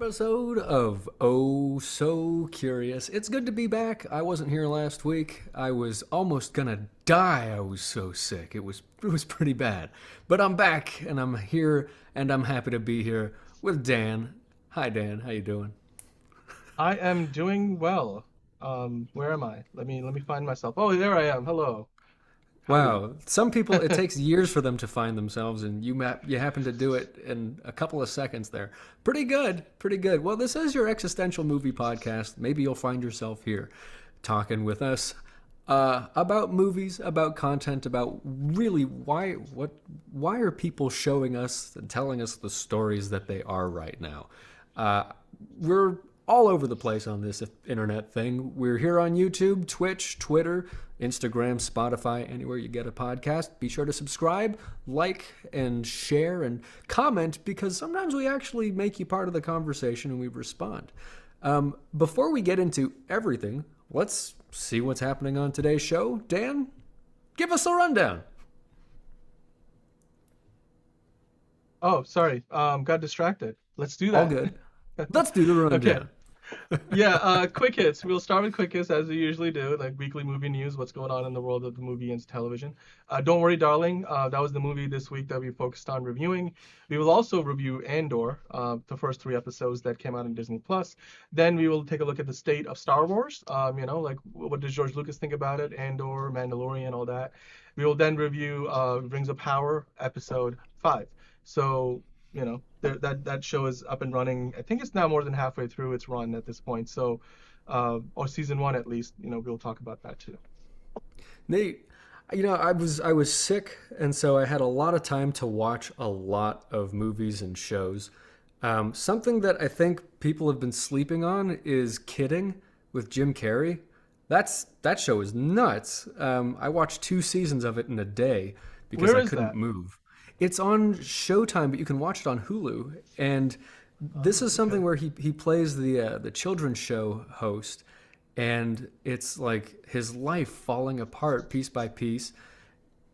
episode of Oh So Curious. It's good to be back. I wasn't here last week. I was almost gonna die. I was so sick. It was pretty bad. But I'm back and I'm here and I'm happy to be here with Dan. Hi Dan, how you doing? I am doing well. Where am I? Let me find myself. Oh, there I am. Hello. Howdy. Wow, some people it takes years for them to find themselves, and you happen to do it in a couple of seconds there. Pretty good, pretty good. Well, this is your existential movie podcast. Maybe you'll find yourself here, talking with us about movies, about content, about really why are people showing us and telling us the stories that they are right now. Uh, we're all over the place on this internet thing. We're here on YouTube, Twitch, Twitter, Instagram, Spotify, anywhere you get a podcast. Be sure to subscribe, like, and share, and comment because sometimes we actually make you part of the conversation and we respond. Before we get into everything, let's see what's happening on today's show. Dan, give us a rundown. Oh, sorry. Got distracted. Let's do All that. good. Let's do the Okay. rundown. Yeah, quick hits. We'll start with quick hits as we usually do, like weekly movie news, what's going on in the world of the movie and television. Don't worry, darling. That was the movie this week that we focused on reviewing. We will also review Andor, the first three episodes that came out in Disney Plus. Then we will take a look at the state of Star Wars. Like what does George Lucas think about it? Andor, Mandalorian, all that. We will then review Rings of Power, episode 5. So that show is up and running. I think it's now more than halfway through its run at this point. So, or season one at least. We'll talk about that too. Nate, I was sick, and so I had a lot of time to watch a lot of movies and shows. Something that I think people have been sleeping on is Kidding with Jim Carrey. That show is nuts. I watched 2 seasons of it in a day because Where I is couldn't that? move. It's on Showtime, but you can watch it on Hulu. And this is something Okay. where he plays the children's show host, and it's like his life falling apart piece by piece.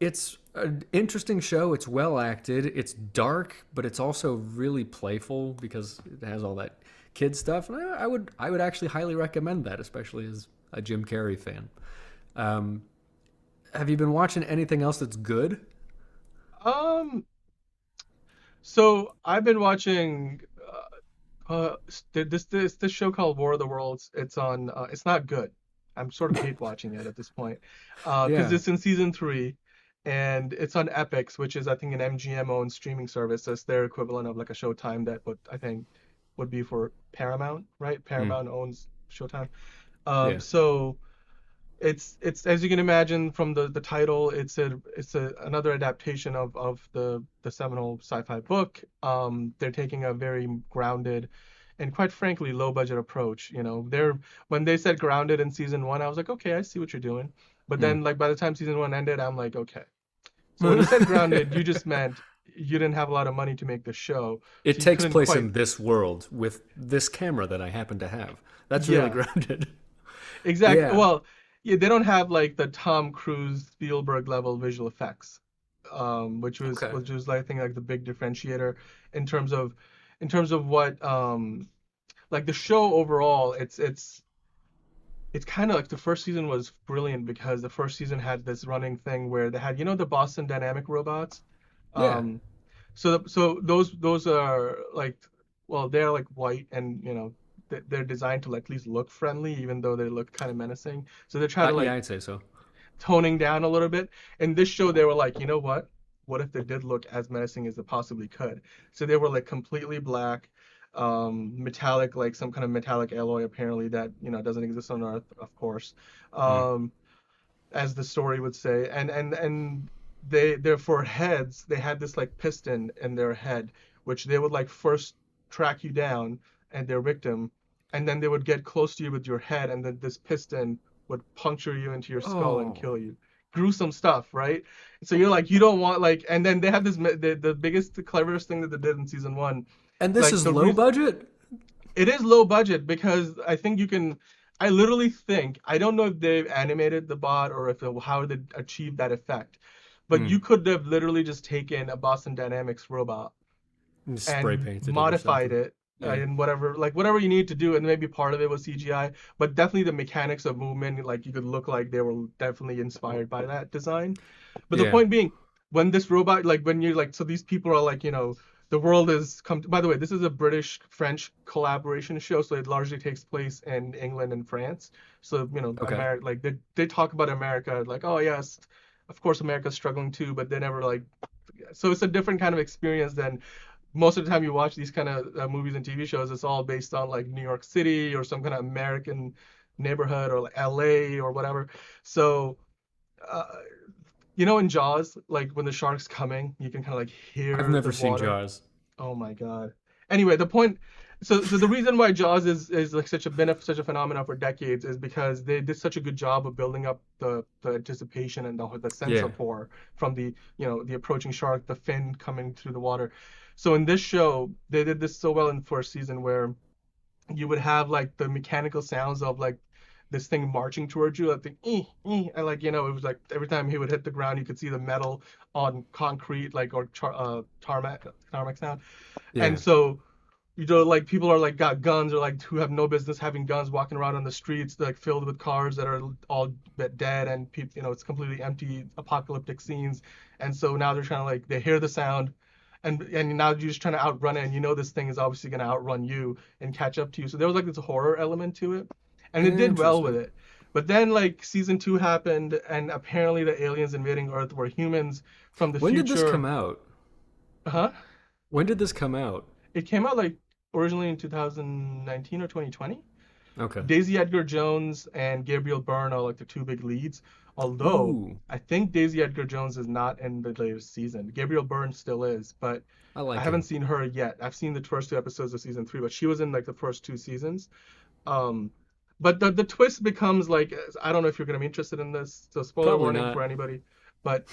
It's an interesting show. It's well acted. It's dark, but it's also really playful because it has all that kid stuff. And I would actually highly recommend that, especially as a Jim Carrey fan. Um, have you been watching anything else that's good? Um. So I've been watching this show called War of the Worlds. It's on. It's not good. I'm sort of hate watching it at this point, because Yeah, it's in season three, and it's on Epix, which is I think an MGM owned streaming service. That's their equivalent of like a Showtime that would I think would be for Paramount, right? mm, Paramount owns Showtime. yeah. So it's as you can imagine from the title, it's another adaptation of the seminal sci-fi book. They're taking a very grounded and quite frankly low budget approach. They're when they said grounded in season one, I was like, okay, I see what you're doing. But Mm. then like by the time season one ended, I'm like, okay. So when you said grounded, you just meant you didn't have a lot of money to make the show, It so you takes couldn't place quite. in this world with this camera that I happen to have. That's really Yeah. grounded. Exactly. Yeah. Well, yeah, they don't have like the Tom Cruise Spielberg level visual effects, which was Okay. which was I think like the big differentiator in terms of what like the show overall. It's kind of like the first season was brilliant because the first season had this running thing where they had the Boston Dynamic robots. Yeah. Um, so those are like, well, they're like white and they're designed to at least look friendly even though they look kind of menacing. So they try to Yeah, like I'd say so. toning down a little bit. In this show they were like, you know what? What if they did look as menacing as they possibly could? So they were like completely black, metallic, like some kind of metallic alloy apparently that doesn't exist on Earth, of course. Mm. Um, as the story would say, and their for heads they had this like piston in their head, which they would like first track you down and their victim, and then they would get close to you with your head, and then this piston would puncture you into your skull and Oh. kill you. Gruesome stuff, right? So you're like you don't want like, and then they have this the biggest, the cleverest thing that they did in season one, And this like is the low reason budget? it is low budget because I think you can. I literally think I don't know if they've animated the bot or if how they achieved that effect, but Mm. you could have literally just taken a Boston Dynamics robot You spray and painted it or modified something. it. Yeah. and whatever you need to do, and maybe part of it was CGI, but definitely the mechanics of movement, like you could look like they were definitely inspired by that design. But the Yeah. point being, when this robot, like when you're like, so these people are like, the world is come. By the way, this is a British-French collaboration show, so it largely takes place in England and France. So Okay. America, like they talk about America, like, oh yes, of course America's struggling too, but they never like. So it's a different kind of experience than most of the time you watch these kind of movies and TV shows. It's all based on like New York City or some kind of American neighborhood or like LA or whatever. So. Uh, in Jaws, like when the shark's coming, you can kind of like I've hear the never seen water. Jaws. Oh my God. Anyway, the point. So the reason why Jaws is like such a phenomenon for decades is because they did such a good job of building up the anticipation and the sense Yeah. of horror from the approaching shark, the fin coming through the water. So in this show, they did this so well in the first season where you would have like the mechanical sounds of like this thing marching towards you, like the and like it was like every time he would hit the ground, you could see the metal on concrete, like or tarmac sound, and Yeah. so like people are like got guns or like who have no business having guns walking around on the streets like filled with cars that are all dead and people it's completely empty apocalyptic scenes, and so now they're trying to like they hear the sound and now you're just trying to outrun it, and this thing is obviously going to outrun you and catch up to you, so there was like this horror element to it, and it did well with Interesting. it. But then like season 2 happened, and apparently the aliens invading Earth were humans from the When did this come future. out? Huh? When did this come out? It came out like originally in 2019 or 2020. Okay. Daisy Edgar Jones and Gabriel Byrne are like the two big leads. Although Ooh, I think Daisy Edgar Jones is not in the latest season. Gabriel Byrne still is, but I I like haven't him. seen her yet. I've seen the first 2 episodes of season 3, but she was in like the first 2 seasons. Um, but the twist becomes like I don't know if you're gonna be interested in this, so spoiler Probably warning for not. anybody. But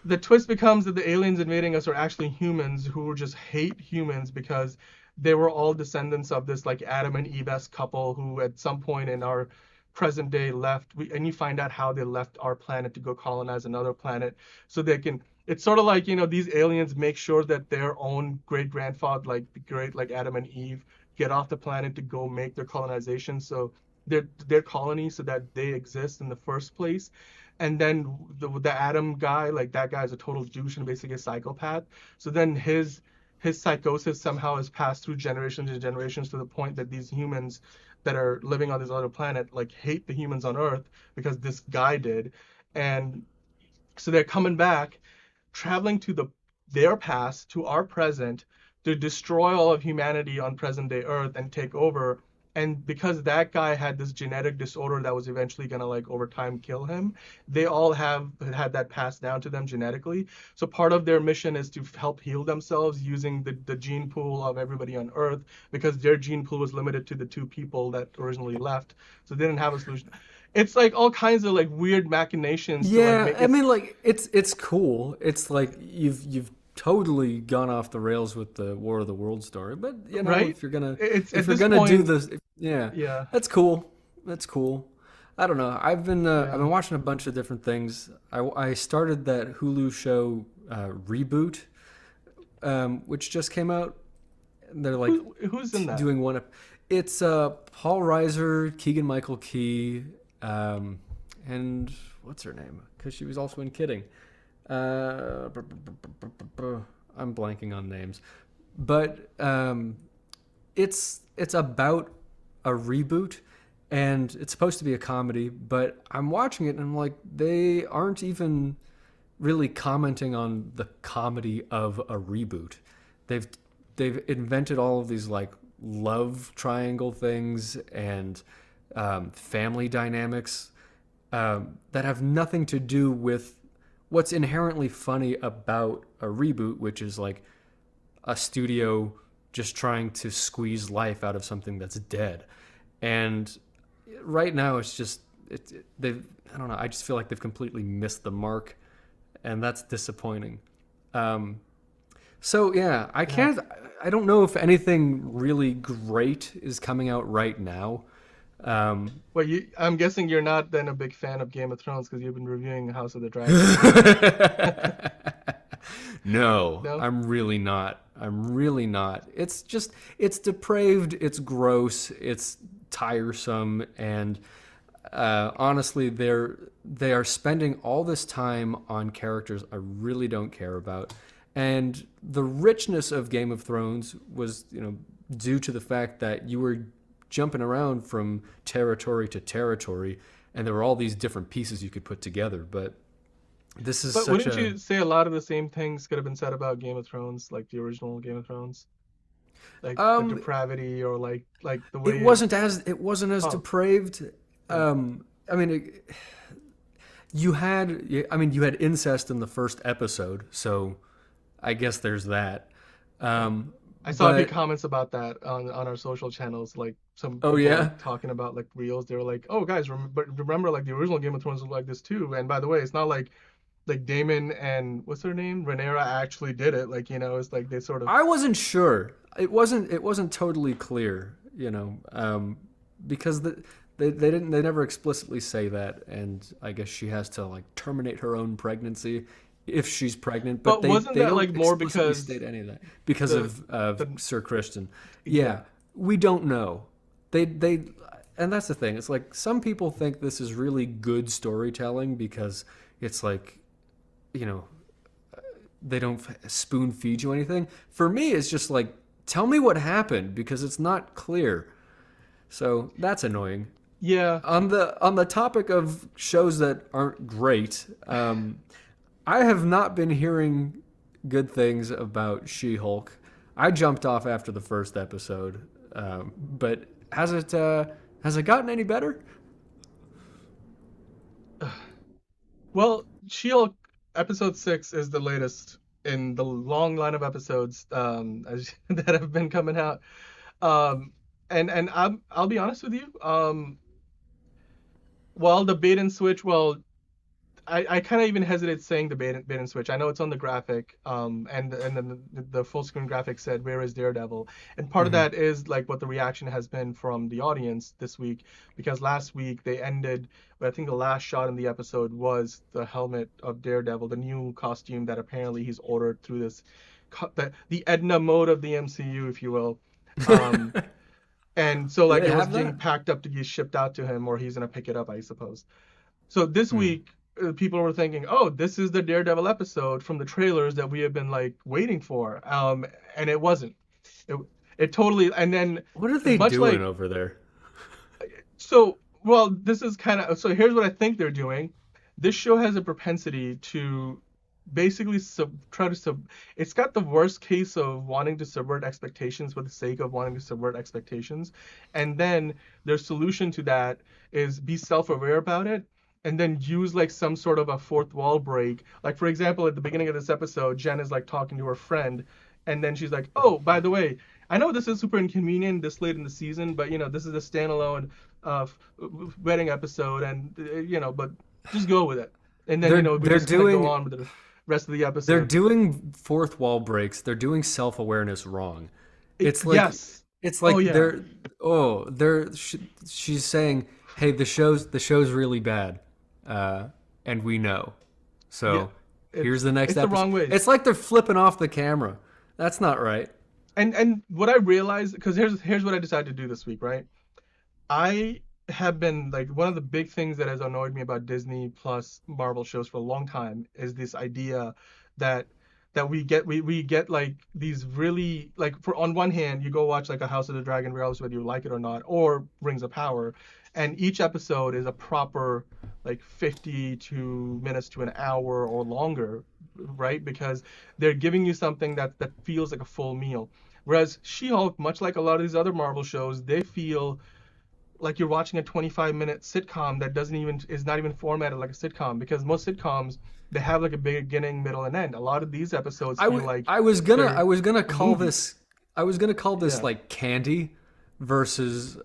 the twist becomes that the aliens invading us are actually humans who just hate humans because they were all descendants of this like Adam and Eve-esque couple who at some point in our present day left. And you find out how they left our planet to go colonize another planet so they can. It's sort of like these aliens make sure that their own great grandfather, like the great like Adam and Eve, get off the planet to go make their colonization. So their colony so that they exist in the first place, and then the Adam guy, like that guy is a total douche and basically a psychopath. So then his psychosis somehow has passed through generations and generations to the point that these humans that are living on this other planet like hate the humans on Earth because this guy did, and so they're coming back, traveling to their past to our present to destroy all of humanity on present day Earth and take over. And because that guy had this genetic disorder that was eventually gonna like over time kill him, they all have had that passed down to them genetically. So part of their mission is to help heal themselves using the gene pool of everybody on Earth because their gene pool was limited to the 2 people that originally left. So they didn't have a solution. It's like all kinds of like weird machinations to like Yeah, make I it. mean, like it's cool. It's like you've totally gone off the rails with the War of the World story, but Right? if you're gonna It's if at you're this gonna do point, this, yeah, yeah, that's cool. That's cool. I don't know. I've yeah. been watching a bunch of different things. I started that Hulu show Reboot, which just came out. They're like Who's in that? doing one. It's Paul Reiser, Keegan Michael Key, and what's her name? Because she was also in Kidding. Uh, I'm blanking on names, but it's about a reboot, and it's supposed to be a comedy. But I'm watching it, and I'm like, they aren't even really commenting on the comedy of a reboot. They've they've invented all of these like love triangle things and family dynamics that have nothing to do with what's inherently funny about a reboot, which is like a studio just trying to squeeze life out of something that's dead. And right now, it's just they've I don't know. I just feel like they've completely missed the mark, and that's disappointing. Um, so yeah, I Yeah. can't. I don't know if anything really great is coming out right now. Um, Well, I'm guessing you're not then a big fan of Game of Thrones because you've been reviewing House of the Dragon, right? No, No. I'm really not. I'm really not. It's depraved, it's gross, it's tiresome, and honestly, they are spending all this time on characters I really don't care about. And the richness of Game of Thrones was, due to the fact that you were jumping around from territory to territory, and there were all these different pieces you could put together. But this is But such wouldn't a you say a lot of the same things could have been said about Game of Thrones, like the original Game of Thrones? Like the um depravity or like the it way it wasn't as it wasn't as oh depraved. yeah. I mean, you had incest in the first episode, so I guess there's that. Um, I saw a few but comments about that on our social channels. Like some oh people yeah, like talking about like reels. They were like, "Oh guys, but remember like the original Game of Thrones was like this too." And by the way, it's not like Damon and what's her name, Rhaenyra actually did it. Like it's like they sort of. I wasn't sure. It wasn't totally clear, because they never explicitly say that, and I guess she has to like terminate her own pregnancy if she's pregnant, but But they wasn't they that don't like more explicitly because state any of that because the of the Sir Christian. yeah Yeah, we don't know. They and that's the thing. It's like some people think this is really good storytelling because it's like, you know, they don't spoon feed you anything. For me, it's just like, tell me what happened because it's not clear. So that's annoying. yeah On the topic of shows that aren't great, I have not been hearing good things about She-Hulk. I jumped off after the first episode, but has it gotten any better? Well, She-Hulk episode 6 is the latest in the long line of episodes that have been coming out. Um, and I'll be honest with you. While the bait and switch, well, I kind of even hesitate saying the bait and switch. I know it's on the graphic, and then the full screen graphic said, "Where is Daredevil?" And part of Hmm. that is like what the reaction has been from the audience this week, because last week they ended. I think the last shot in the episode was the helmet of Daredevil, the new costume that apparently he's ordered through this, the Edna mode of the MCU, if you will. Um, and so Do like they it was have getting that? packed up to get shipped out to him, or he's gonna pick it up, I suppose. So this Hmm. week, people were thinking, "Oh, this is the Daredevil episode from the trailers that we have been like waiting for," and it wasn't. It it totally. And then What are they much doing like over there? so, well, this is kind of so. Here's what I think they're doing. This show has a propensity to basically try to It's got the worst case of wanting to subvert expectations for the sake of wanting to subvert expectations, and then their solution to that is be self-aware about it, and then use like some sort of a fourth wall break. Like for example, at the beginning of this episode, Jen is like talking to her friend, and then she's like, "Oh, by the way, I know this is super inconvenient this late in the season, but this is a standalone uh, wedding episode, and but just go with it." And then They're we they're just kind of go doing on with the rest of the they're episode. doing fourth wall breaks. They're doing self-awareness wrong. It's like Yes. it's Oh like yeah. she's saying, "Hey, the show's really bad, and we know. Yeah. So here's the next It's the episode." wrong way. It's like they're flipping off the camera. That's not right. And what I realized, because here's what I decided to do this week, right? I have been like, one of the big things that has annoyed me about Disney plus Marvel shows for a long time is this idea that we get like these really, like, for on one hand you go watch like a House of the Dragon, regardless whether you like it or not, or Rings of Power, and each episode is a proper like 52 minutes to an hour or longer, right? Because they're giving you something that feels like a full meal. Whereas She-Hulk, much like a lot of these other Marvel shows, they feel like you're watching a 25-minute sitcom that doesn't even is not even formatted like a sitcom, because most sitcoms, they have like a beginning, middle, and end. A lot of these episodes I, feel w- like I was gonna I they're was gonna a call movie. this I was gonna call this Yeah, like candy versus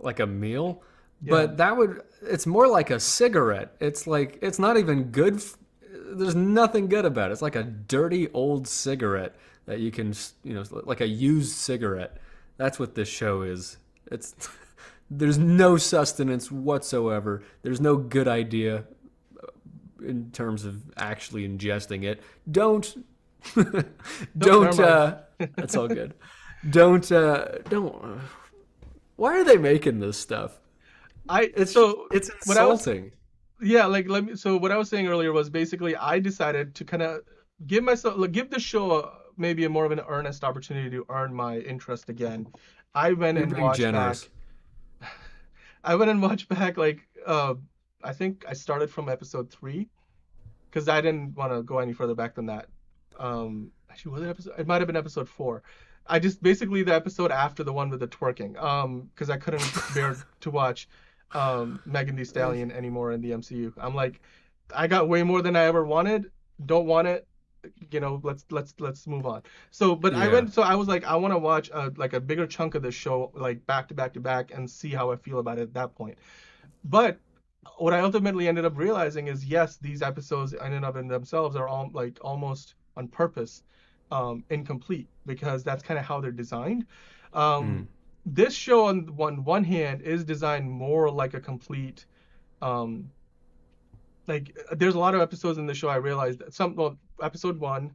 like a meal, yeah, but it's more like a cigarette. It's like it's not even good. There's nothing good about it. It's like a dirty old cigarette that you can, like a used cigarette. That's what this show is. It's there's no sustenance whatsoever. There's no good idea in terms of actually ingesting it. Don't Never Don't. mind. That's all good. Don't. Why are they making this stuff? I It's so it's what I was insulting. Yeah, like let me. So what I was saying earlier was basically I decided to kind of give myself, like, give the show maybe a more of an earnest opportunity to earn my interest again. I went You're and being watched generous. back. I went and watched back like I think I started from episode 3 because I didn't want to go any further back than that. Actually, was it episode? It might have been episode 4. I just basically the episode after the one with the twerking. Because I couldn't bear to watch Megan Thee Stallion anymore in the MCU. I'm like, I got way more than I ever wanted. Don't want it. Let's move on. So, but I Yeah. went. So I was like, I want to watch like a bigger chunk of the show, like back to back to back, and see how I feel about it at that point. But what I ultimately ended up realizing is yes, these episodes in and of in themselves are all like almost on purpose incomplete because that's kind of how they're designed. Mm. This show on one hand is designed more like a complete um, like there's a lot of episodes in the show I realized that some well episode 1,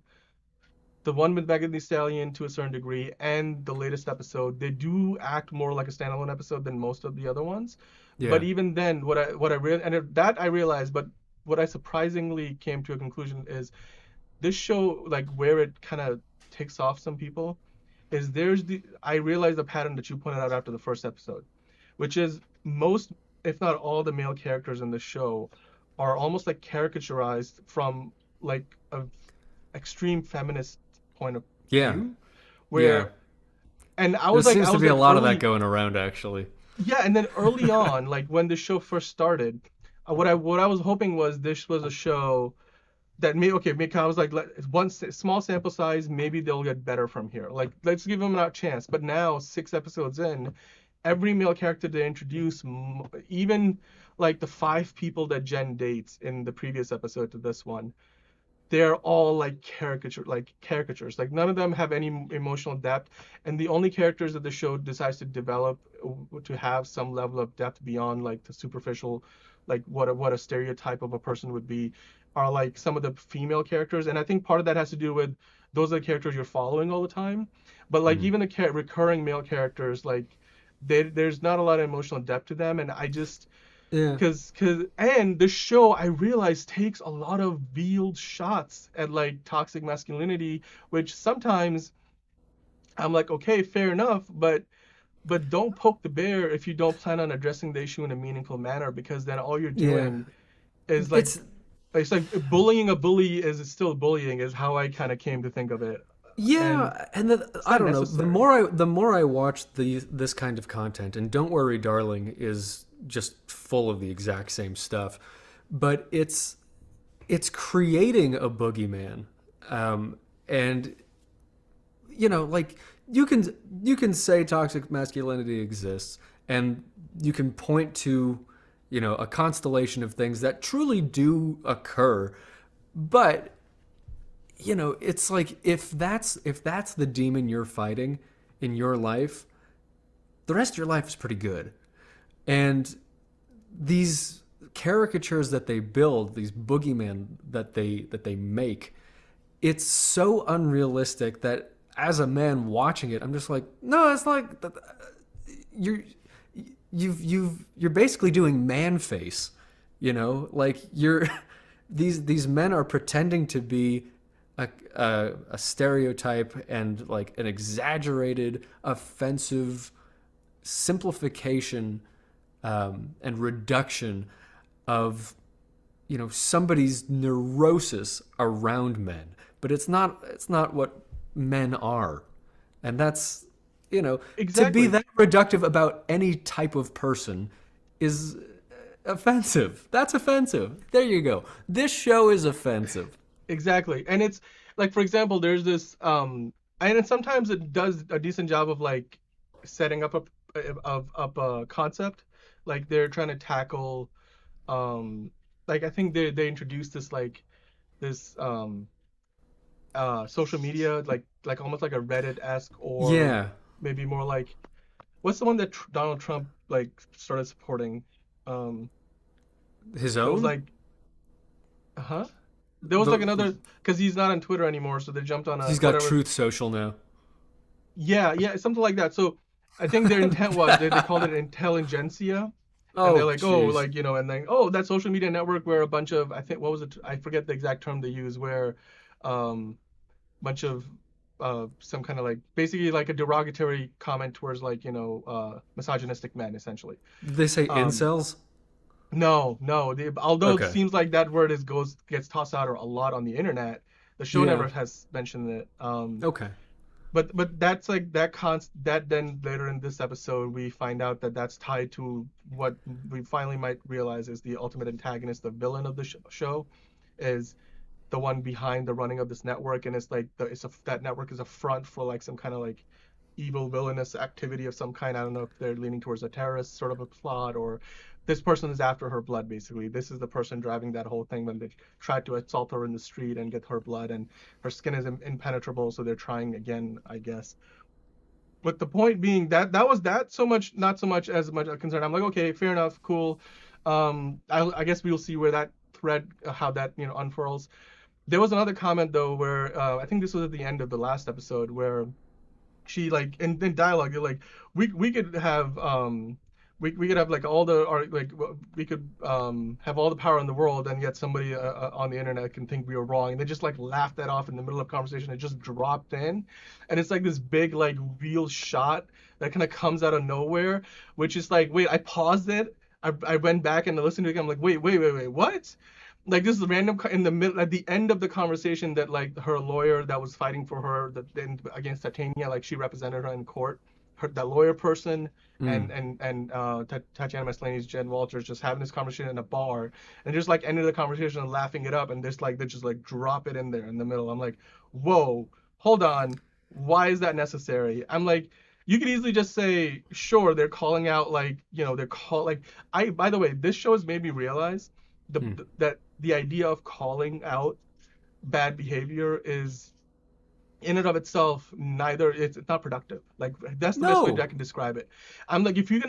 the one with Megan Thee Stallion to a certain degree, and the latest episode, they do act more like a standalone episode than most of the other ones. But Yeah. even then, what I really and that I realized, but what I surprisingly came to a conclusion is this show, like where it kind of takes off some people, is there's the I realized the pattern that you pointed out after the first episode, which is most, if not all, the male characters in the show are almost like caricaturized from like a extreme feminist point of Yeah. view Yeah. where and There seems I to was be a like lot of that early going around, actually. yeah, and then early on, like when the show first started, what I was hoping was this was a show that may okay, maybe I was like one small sample size, maybe they'll get better from here. Like let's give them a chance. But now 6 episodes in, every male character they introduce, even like the 5 people that Jen dates in the previous episode to this one, they're all like caricatures. Like none of them have any emotional depth, and the only characters that the show decides to develop to have some level of depth beyond like the superficial, like what a stereotype of a person would be, are like some of the female characters. And I think part of that has to do with those are the characters you're following all the time. But like Mm. even the recurring male characters, like there's not a lot of emotional depth to them, and I just Yeah. cause and the show I realize takes a lot of veiled shots at like toxic masculinity, which sometimes I'm like, okay, fair enough, but don't poke the bear if you don't plan on addressing the issue in a meaningful manner, because then all you're Yeah. doing is like It's it's like bullying a bully is still bullying is how I kind of came to think of it, and Yeah, and it's I not don't know. necessary. The more I watch this kind of content, and Don't Worry, Darling is just full of the exact same stuff, but it's creating a boogeyman, and like you can say toxic masculinity exists, and you can point to a constellation of things that truly do occur, but it's like if that's the demon you're fighting in your life, the rest of your life is pretty good. And these caricatures that they build, these boogeymen that they make, it's so unrealistic that as a man watching it, I'm just like, no, it's like you're you're basically doing man face, like you're these men are pretending to be a stereotype and like an exaggerated, offensive simplification and reduction of somebody's neurosis around men, but it's not what men are, and that's to be Exactly. that reductive about any type of person is offensive. That's offensive. There you go. This show is offensive. Exactly. And it's like, for example, there's this and sometimes it does a decent job of like setting up a concept. Like they're trying to tackle like I think they introduced this like this social media like almost like a Reddit-esque, or Yeah, maybe more like what's the one that Donald Trump like started supporting? Um his that was own. like huh? There was like another, because he's not on Twitter anymore, so they jumped on a he's got whatever. Truth Social now. Yeah, yeah, something like that. So I think their intent was they called it intelligentsia, and they're Oh, like, oh, jeez. like and then that social media network where a bunch of, I think, what was it? I forget the exact term they use, where um bunch of some kind of like basically like a derogatory comment towards like misogynistic men essentially. Did they say Um, incels? no, no. Although it Okay. seems like that word gets tossed out a lot on the internet, the show Yeah. never has mentioned it. Okay. But that's like that then later in this episode we find out that that's tied to what we finally might realize is the ultimate antagonist, the villain of the show, is the one behind the running of this network, and it's like that network is a front for like some kind of like evil villainous activity of some kind. I don't know if they're leaning towards a terrorist sort of a plot, or this person is after her blood basically. This is the person driving that whole thing when they tried to assault her in the street and get her blood, and her skin is impenetrable, so they're trying again, I guess. But the point being that was that, so much not so much as much a concern. I'm like, okay, fair enough, cool. I guess we'll see where that thread, how that unfurls. There was another comment though where I think this was at the end of the last episode where she like in dialogue they're like, we could have we could have like all the or like we could have all the power in the world, and yet somebody on the internet can think we were wrong, and they just like laughed that off in the middle of conversation. It just dropped in, and it's like this big like real shot that kind of comes out of nowhere, which is like, wait, I paused it. I went back and listened to it again. I'm like, wait, what? Like this is random in the middle at the end of the conversation that like her lawyer that was fighting for her against Titania, like she represented her in court, that lawyer person, Mm. and Tatiana Maslany's Jen Walters just having this conversation in a bar, and just like ended the conversation and laughing it up, and just like they just like drop it in there in the middle. I'm like, whoa, hold on, why is that necessary? I'm like, you could easily just say, sure, they're calling out like they're like, I by the way, this show has made me realize Mm. that the idea of calling out bad behavior is in and of itself neither it's not productive. Like that's the best way that No, I can describe it. I'm like, if you're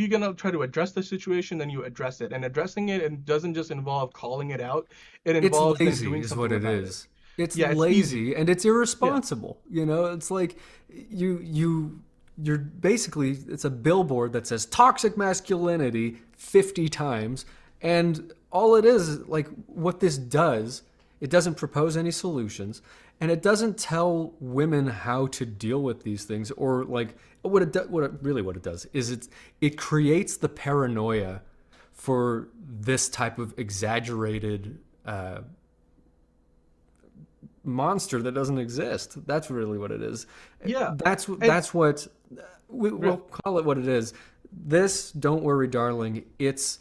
gonna try to address the situation, then you address it, and addressing it doesn't just involve calling it out, it it's involves then lazy, doing is what something it about it. is. It's Yeah, it's easy. lazy and it's Yeah. irresponsible. It's like you're basically, it's a billboard that says toxic masculinity 50 times, and all it is like what this does, it doesn't propose any solutions, and it doesn't tell women how to deal with these things, or like what it does is it creates the paranoia for this type of exaggerated monster that doesn't exist. That's really what it is. Yeah. And That's what we'll call it what it is. This, don't worry, darling. It's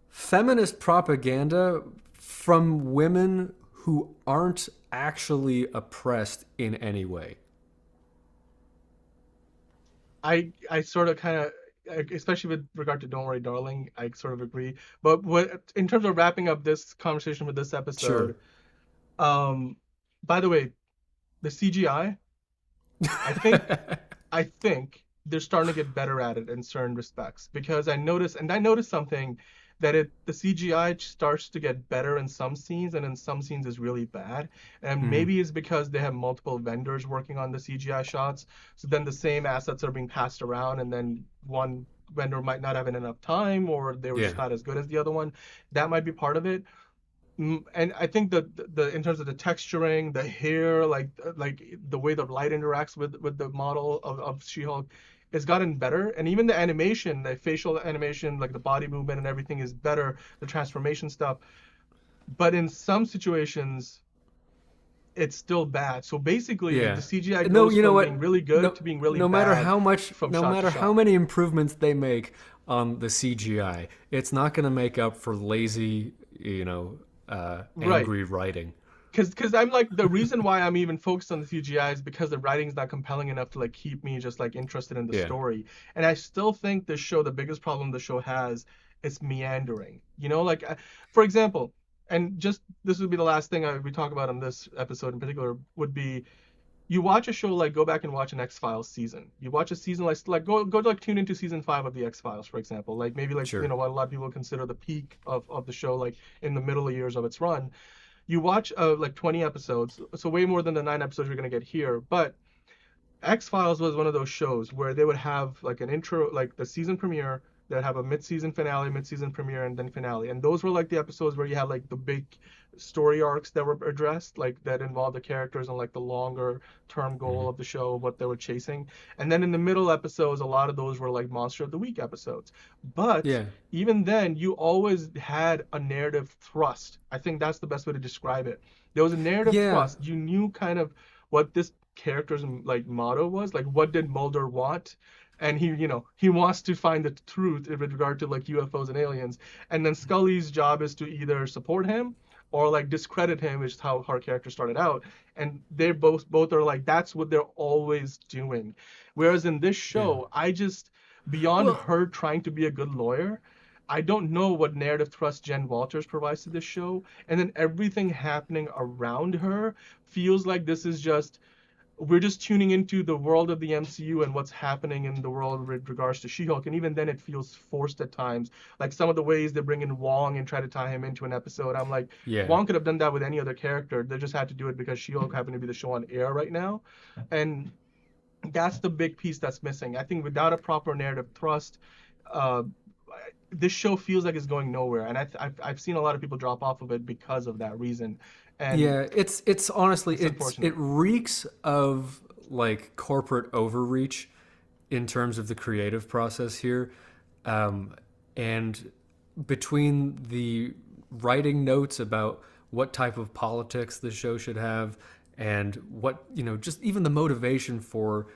feminist propaganda from women who aren't actually oppressed in any way. I sort of kind of, especially with regard to Don't Worry Darling, I sort of agree. But what in terms of wrapping up this conversation with this Sure. episode, um by the way, the CGI, I think I think they're starting to get better at it in certain respects, because I noticed something, that the CGI starts to get better in some scenes, and in some scenes is really bad. And Mhm. maybe it's because they have multiple vendors working on the CGI shots, so then the same assets are being passed around, and then one vendor might not have enough time, or they were just Yeah. not as good as the other one. That might be part of it. And I think that the in terms of the texturing, the hair, like the way the light interacts with the model of She-Hulk, it's gotten better. And even the animation, the facial animation, like the body movement and everything is better, the transformation stuff. But in some situations, it's still bad. So basically, the Yeah. CGI No, goes you know from being what? really good No, to being really bad from no shot to matter how shot. many improvements they make on the CGI, it's not going to make up for lazy, Right. angry writing. Because I'm like, the reason why I'm even focused on the CGI is because the writing's not compelling enough to like keep me just like interested in the Yeah. story. And I still think the biggest problem the show has is meandering. Like for example, and just this would be the last thing we talk about on this episode in particular, would be you watch a show like go back and watch an X-Files season. You watch a season like go like tune into season 5 of the X-Files, for example. Like maybe like Sure. what a lot of people consider the peak of the show, like in the middle of years of its run. You watch like 20 episodes, so way more than the 9 episodes you're gonna get here. But X-Files was one of those shows where they would have like an intro, like the season premiere, they'd have a mid-season finale, mid-season premiere, and then finale. And those were like the episodes where you had like the big story arcs that were addressed, like that involved the characters and like the longer term goal of the show, what they were chasing. And then in the middle episodes, a lot of those were like Monster of the Week episodes. But Yeah. even then, you always had a narrative thrust. I think that's the best way to describe it. There was a narrative Yeah. thrust. You knew kind of what this character's like motto was, like what did Mulder want, and he wants to find the truth with regard to like UFOs and aliens, and then Scully's job is to either support him or like discredit him, which is how her character started out, and they both are like that's what they're always doing. Whereas in this Yeah. show, I just beyond Well, her trying to be a good lawyer, I don't know what narrative thrust Jen Walters provides to this show, and then everything happening around her feels like this is just we're just tuning into the world of the MCU and what's happening in the world with regards to She-Hulk, and even then it feels forced at times. Like some of the ways they bring in Wong and try to tie him into an episode, I'm like, yeah. Wong could have done that with any other character. They just had to do it because She-Hulk happened to be the show on air right now, and that's the big piece that's missing. I think without a proper narrative thrust, uh, this show feels like it's going nowhere, and I've seen a lot of people drop off of it because of that reason, and Yeah, it's honestly it's it unfortunate. reeks of like corporate overreach in terms of the creative process here, and between the writing notes about what type of politics the show should have, and what just even the motivation for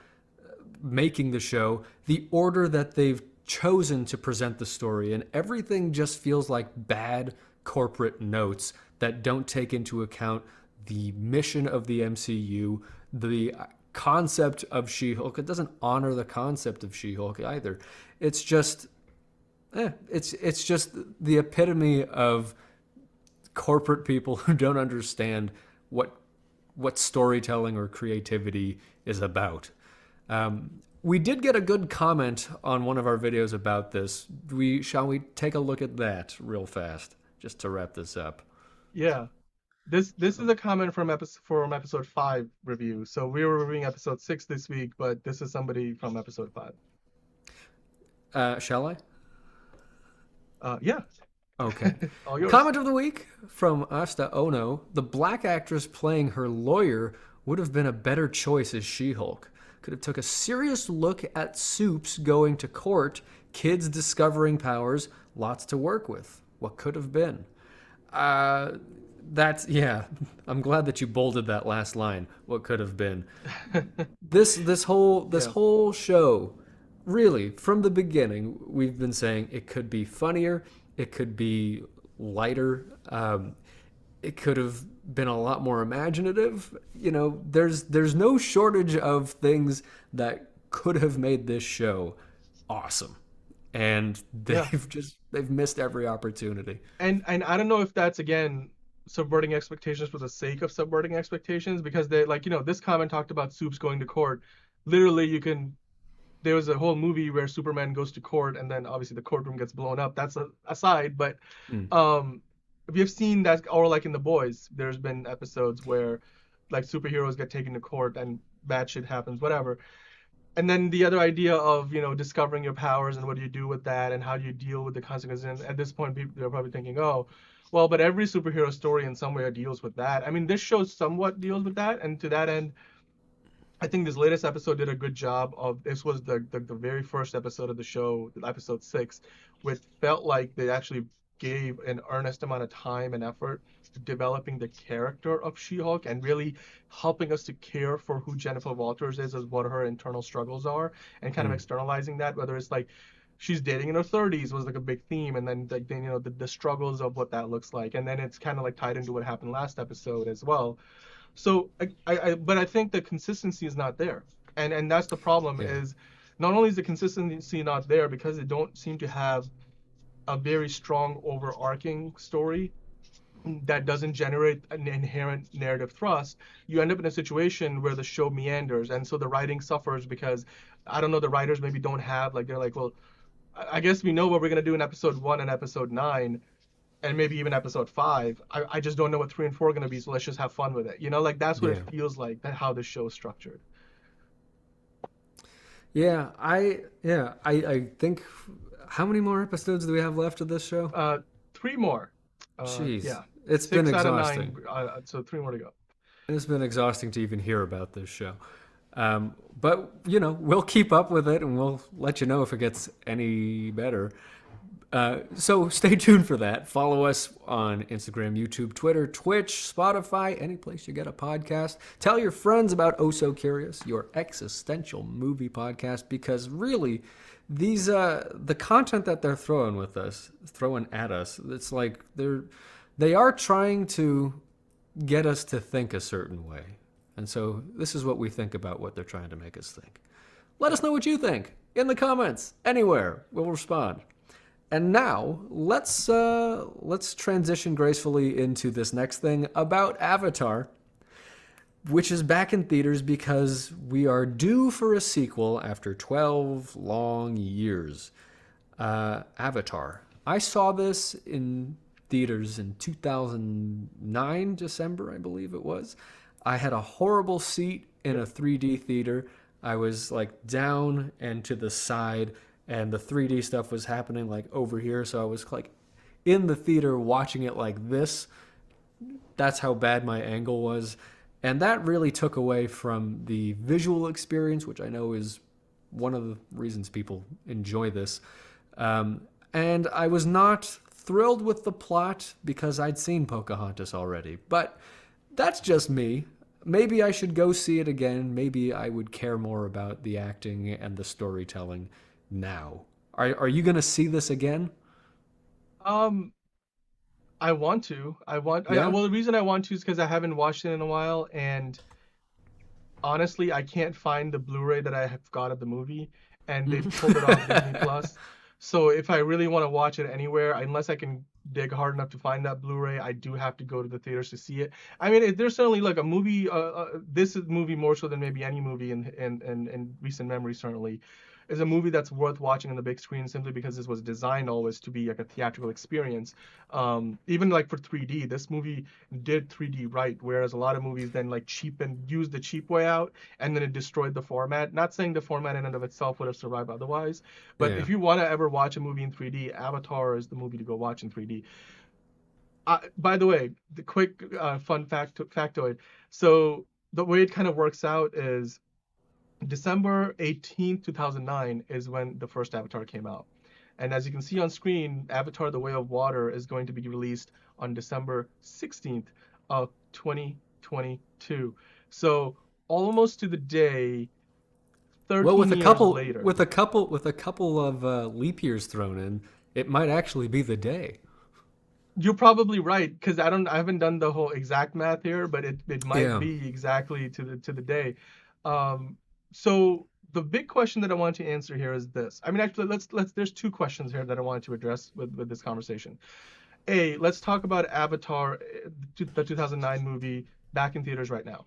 making the show, the order that they've chosen to present the story, and everything just feels like bad corporate notes that don't take into account the mission of the MCU, the concept of She-Hulk. It doesn't honor the concept of She-Hulk either. It's just, it's just the epitome of corporate people who don't understand what storytelling or creativity is about. We did get a good comment on one of our videos about this. Shall we take a look at that real fast, just to wrap this up? Yeah. This is a comment from episode 5 review. So we were reviewing episode 6 this week, but this is somebody from episode 5. Shall I? Yeah. Okay. All yours. Comment of the week from Asta Ono. The black actress playing her lawyer would have been a better choice as She-Hulk. Could have took a serious look at Soups going to court, kids discovering powers, lots to work with. What could have been? Yeah. I'm glad that you bolded that last line. What could have been? This whole show, really, from the beginning, we've been saying it could be funnier, it could be lighter, it could have been a lot more imaginative. There's no shortage of things that could have made this show awesome, and Yeah. they've missed every opportunity. And I don't know if that's again subverting expectations for the sake of subverting expectations, because they like this comment talked about Soups going to court. Literally, there was a whole movie where Superman goes to court and then obviously the courtroom gets blown up. That's a aside, but Mm. we have seen that, or like in The Boys, there's been episodes where like superheroes get taken to court and bad shit happens, whatever. And then the other idea of discovering your powers and what do you do with that and how do you deal with the consequences. And at this point, people are probably thinking, oh, well, but every superhero story in some way deals with that. I mean, this show somewhat deals with that, and to that end, I think this latest episode did a good job of. This was the very first episode of the show, episode 6, which felt like they actually gave an earnest amount of time and effort to developing the character of She-Hulk and really helping us to care for who Jennifer Walters is, as what her internal struggles are, and kind of externalizing that. Whether it's like she's dating in her 30s was like a big theme, and then like the struggles of what that looks like, and then it's kind of like tied into what happened last episode as well. So but I think the consistency is not there, and that's the problem. Yeah. Is not only is the consistency not there because they don't seem to have a very strong overarching story, that doesn't generate an inherent narrative thrust, you end up in a situation where the show meanders, and so the writing suffers because I don't know, the writers maybe don't have like they're like, well, I guess we know what we're gonna do in episode 1 and episode 9, and maybe even episode 5. I just don't know what 3 and 4 are gonna be, so let's just have fun with it. Like that's what it Yeah. feels like, that how the show is structured. I think how many more episodes do we have left of this show? 3 more. Jeez. Yeah, It's been 6 out of 9. exhausting. So 3 more to go. It's been exhausting to even hear about this show. But, we'll keep up with it and we'll let you know if it gets any better. So stay tuned for that. Follow us on Instagram, YouTube, Twitter, Twitch, Spotify, any place you get a podcast. Tell your friends about Oh So Curious, your existential movie podcast, because really, these the content that they're throwing at us, it's like they are trying to get us to think a certain way. And so this is what we think about what they're trying to make us think. Let us know what you think in the comments, anywhere. We'll respond. And now let's transition gracefully into this next thing about Avatar, which is back in theaters because we are due for a sequel after 12 long years. Avatar. I saw this in theaters in 2009, December, I believe it was. I had a horrible seat in a 3D theater. I was like down and to the side, and the 3D stuff was happening like over here. So I was like in the theater watching it like this. That's how bad my angle was. And that really took away from the visual experience, which I know is one of the reasons people enjoy this. And I was not thrilled with the plot because I'd seen Pocahontas already. But that's just me. Maybe I should go see it again. Maybe I would care more about the acting and the storytelling now. Are you going to see this again? Um, I want to. Yeah? Well, the reason I want to is because I haven't watched it in a while, and honestly, I can't find the Blu-ray that I have got of the movie, and they pulled it off Disney Plus. So if I really want to watch it anywhere, unless I can dig hard enough to find that Blu-ray, I do have to go to the theaters to see it. I mean, there's certainly like a movie. This is movie more so than maybe any movie in recent memory. Certainly, is a movie that's worth watching on the big screen simply because this was designed always to be like a theatrical experience. Even like for 3D, this movie did 3D right, whereas a lot of movies then like used the cheap way out, and then it destroyed the format. Not saying the format in and of itself would have survived otherwise, but Yeah. if you want to ever watch a movie in 3D, Avatar is the movie to go watch in 3D. By the way, the quick fun factoid. So the way it kind of works out is December 18th, 2009 is when the first Avatar came out. And as you can see on screen, Avatar: The Way of Water is going to be released on December 16th of 2022. So almost to the day, Well, 13 years later. with a couple of leap years thrown in, it might actually be the day. You're probably right, because I haven't done the whole exact math here, but it might Yeah. be exactly to the day. So the big question that I want to answer here is this. I mean, actually, let's there's two questions here that I wanted to address with this conversation. Let's talk about Avatar, the 2009 movie, back in theaters right now.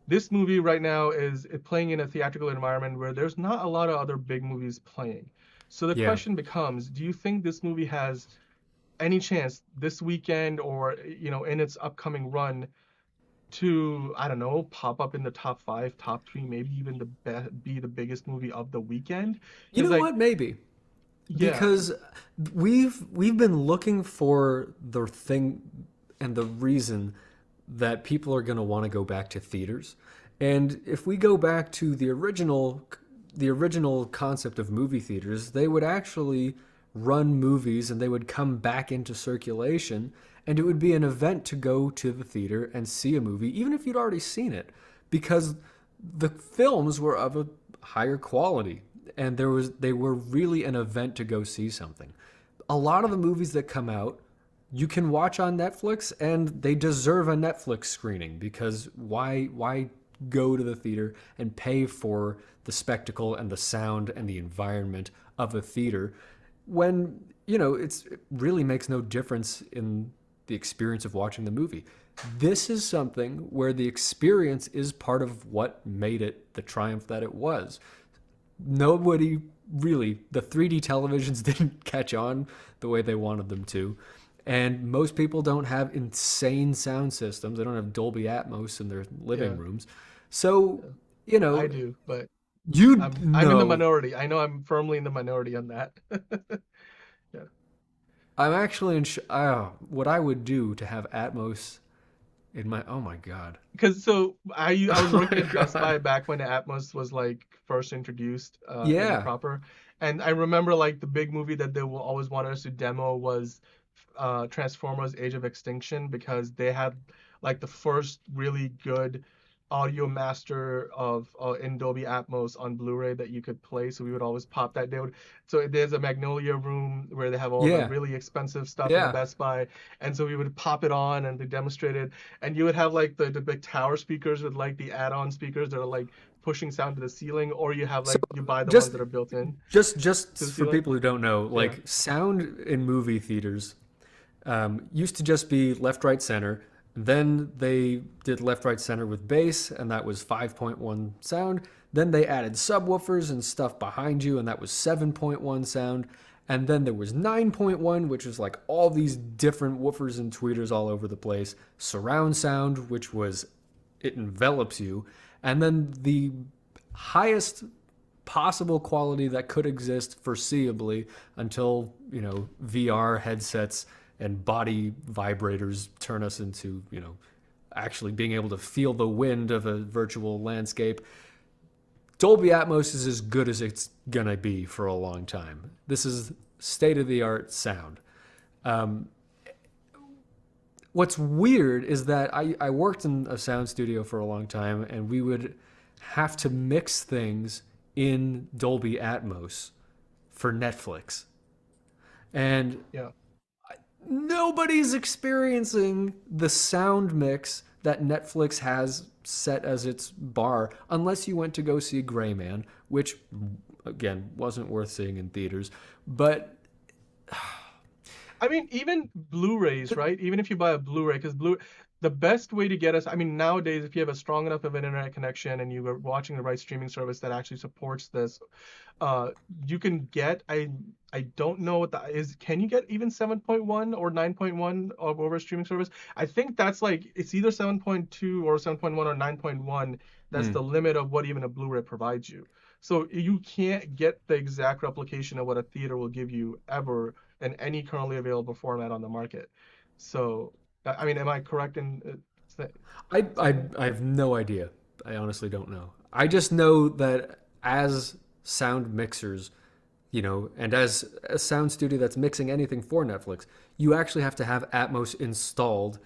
This movie right now is playing in a theatrical environment where there's not a lot of other big movies playing. So the Yeah. question becomes, do you think this movie has any chance this weekend or in its upcoming run to, I don't know, pop up in the top 5, top 3, maybe even be the biggest movie of the weekend? You Because know like, what? Maybe. yeah, Because we've been looking for the thing and the reason that people are going to want to go back to theaters. And if we go back to the original concept of movie theaters, they would actually run movies and they would come back into circulation, and it would be an event to go to the theater and see a movie even if you'd already seen it, because the films were of a higher quality and they were really an event to go see something. A lot of the movies that come out you can watch on Netflix, and they deserve a Netflix screening, because why go to the theater and pay for the spectacle and the sound and the environment of a theater when it really makes no difference in the experience of watching the movie. This is something where the experience is part of what made it the triumph that it was. Nobody really, the 3D televisions didn't catch on the way they wanted them to. And most people don't have insane sound systems. They don't have Dolby Atmos in their living Yeah, rooms. So, you I know, do, but you I'm in the know, minority. I know I'm firmly in the minority on that. Yeah. I'm actually what I would do to have Atmos in my, oh my God. Because so I was Oh working my at Best God. Buy back when the Atmos was like first introduced in a Yeah. proper, and I remember like the big movie that they will always wanted us to demo was Transformers: Age of Extinction, because they had like the first really good audio master of in Dolby Atmos on Blu-ray that you could play. So we would always pop that. So there's a Magnolia room where they have all the Yeah. really expensive stuff in the Yeah. Best Buy, and so we would pop it on and they demonstrated, and you would have like the big tower speakers with like the add-on speakers that are like pushing sound to the ceiling, or you have So like you buy the ones just that are built in to just the for ceiling. people who don't know, Yeah. like sound in movie theaters used to just be left, right, center. Then they did left, right, center with bass, and that was 5.1 sound. Then they added subwoofers and stuff behind you, and that was 7.1 sound. And then there was 9.1, which was like all these different woofers and tweeters all over the place. Surround sound, which was it envelops you. And then the highest possible quality that could exist foreseeably until, VR headsets and body vibrators turn us into, actually being able to feel the wind of a virtual landscape. Dolby Atmos is as good as it's gonna be for a long time. This is state of the art sound. Um, what's weird is that I worked in a sound studio for a long time, and we would have to mix things in Dolby Atmos for Netflix. And Yeah. nobody's experiencing the sound mix that Netflix has set as its bar unless you went to go see Gray Man, which again wasn't worth seeing in theaters. But I mean, even Blu-rays, right? Even if you buy a Blu-ray, because the best way to get us, I mean, nowadays, if you have a strong enough of an internet connection and you are watching the right streaming service that actually supports this, uh, you can get, I don't know what that is. Can you get even 7.1 or 9.1 over a streaming service? I think that's like, it's either 7.2 or 7.1 or 9.1. That's the mm, limit of what even a Blu-ray provides you. So you can't get the exact replication of what a theater will give you ever in any currently available format on the market. So, I mean, am I correct in I saying that? I have no idea. I honestly don't know. I just know that as sound mixers, and as a sound studio that's mixing anything for Netflix, you actually have to have Atmos installed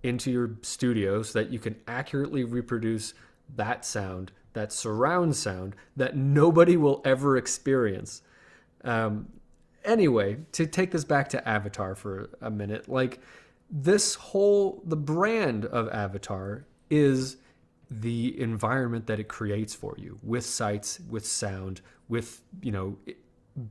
into your studio so that you can accurately reproduce that sound, that surround sound that nobody will ever experience. Um, anyway, to take this back to Avatar for a minute, like the brand of Avatar is the environment that it creates for you with sights, with sound, with,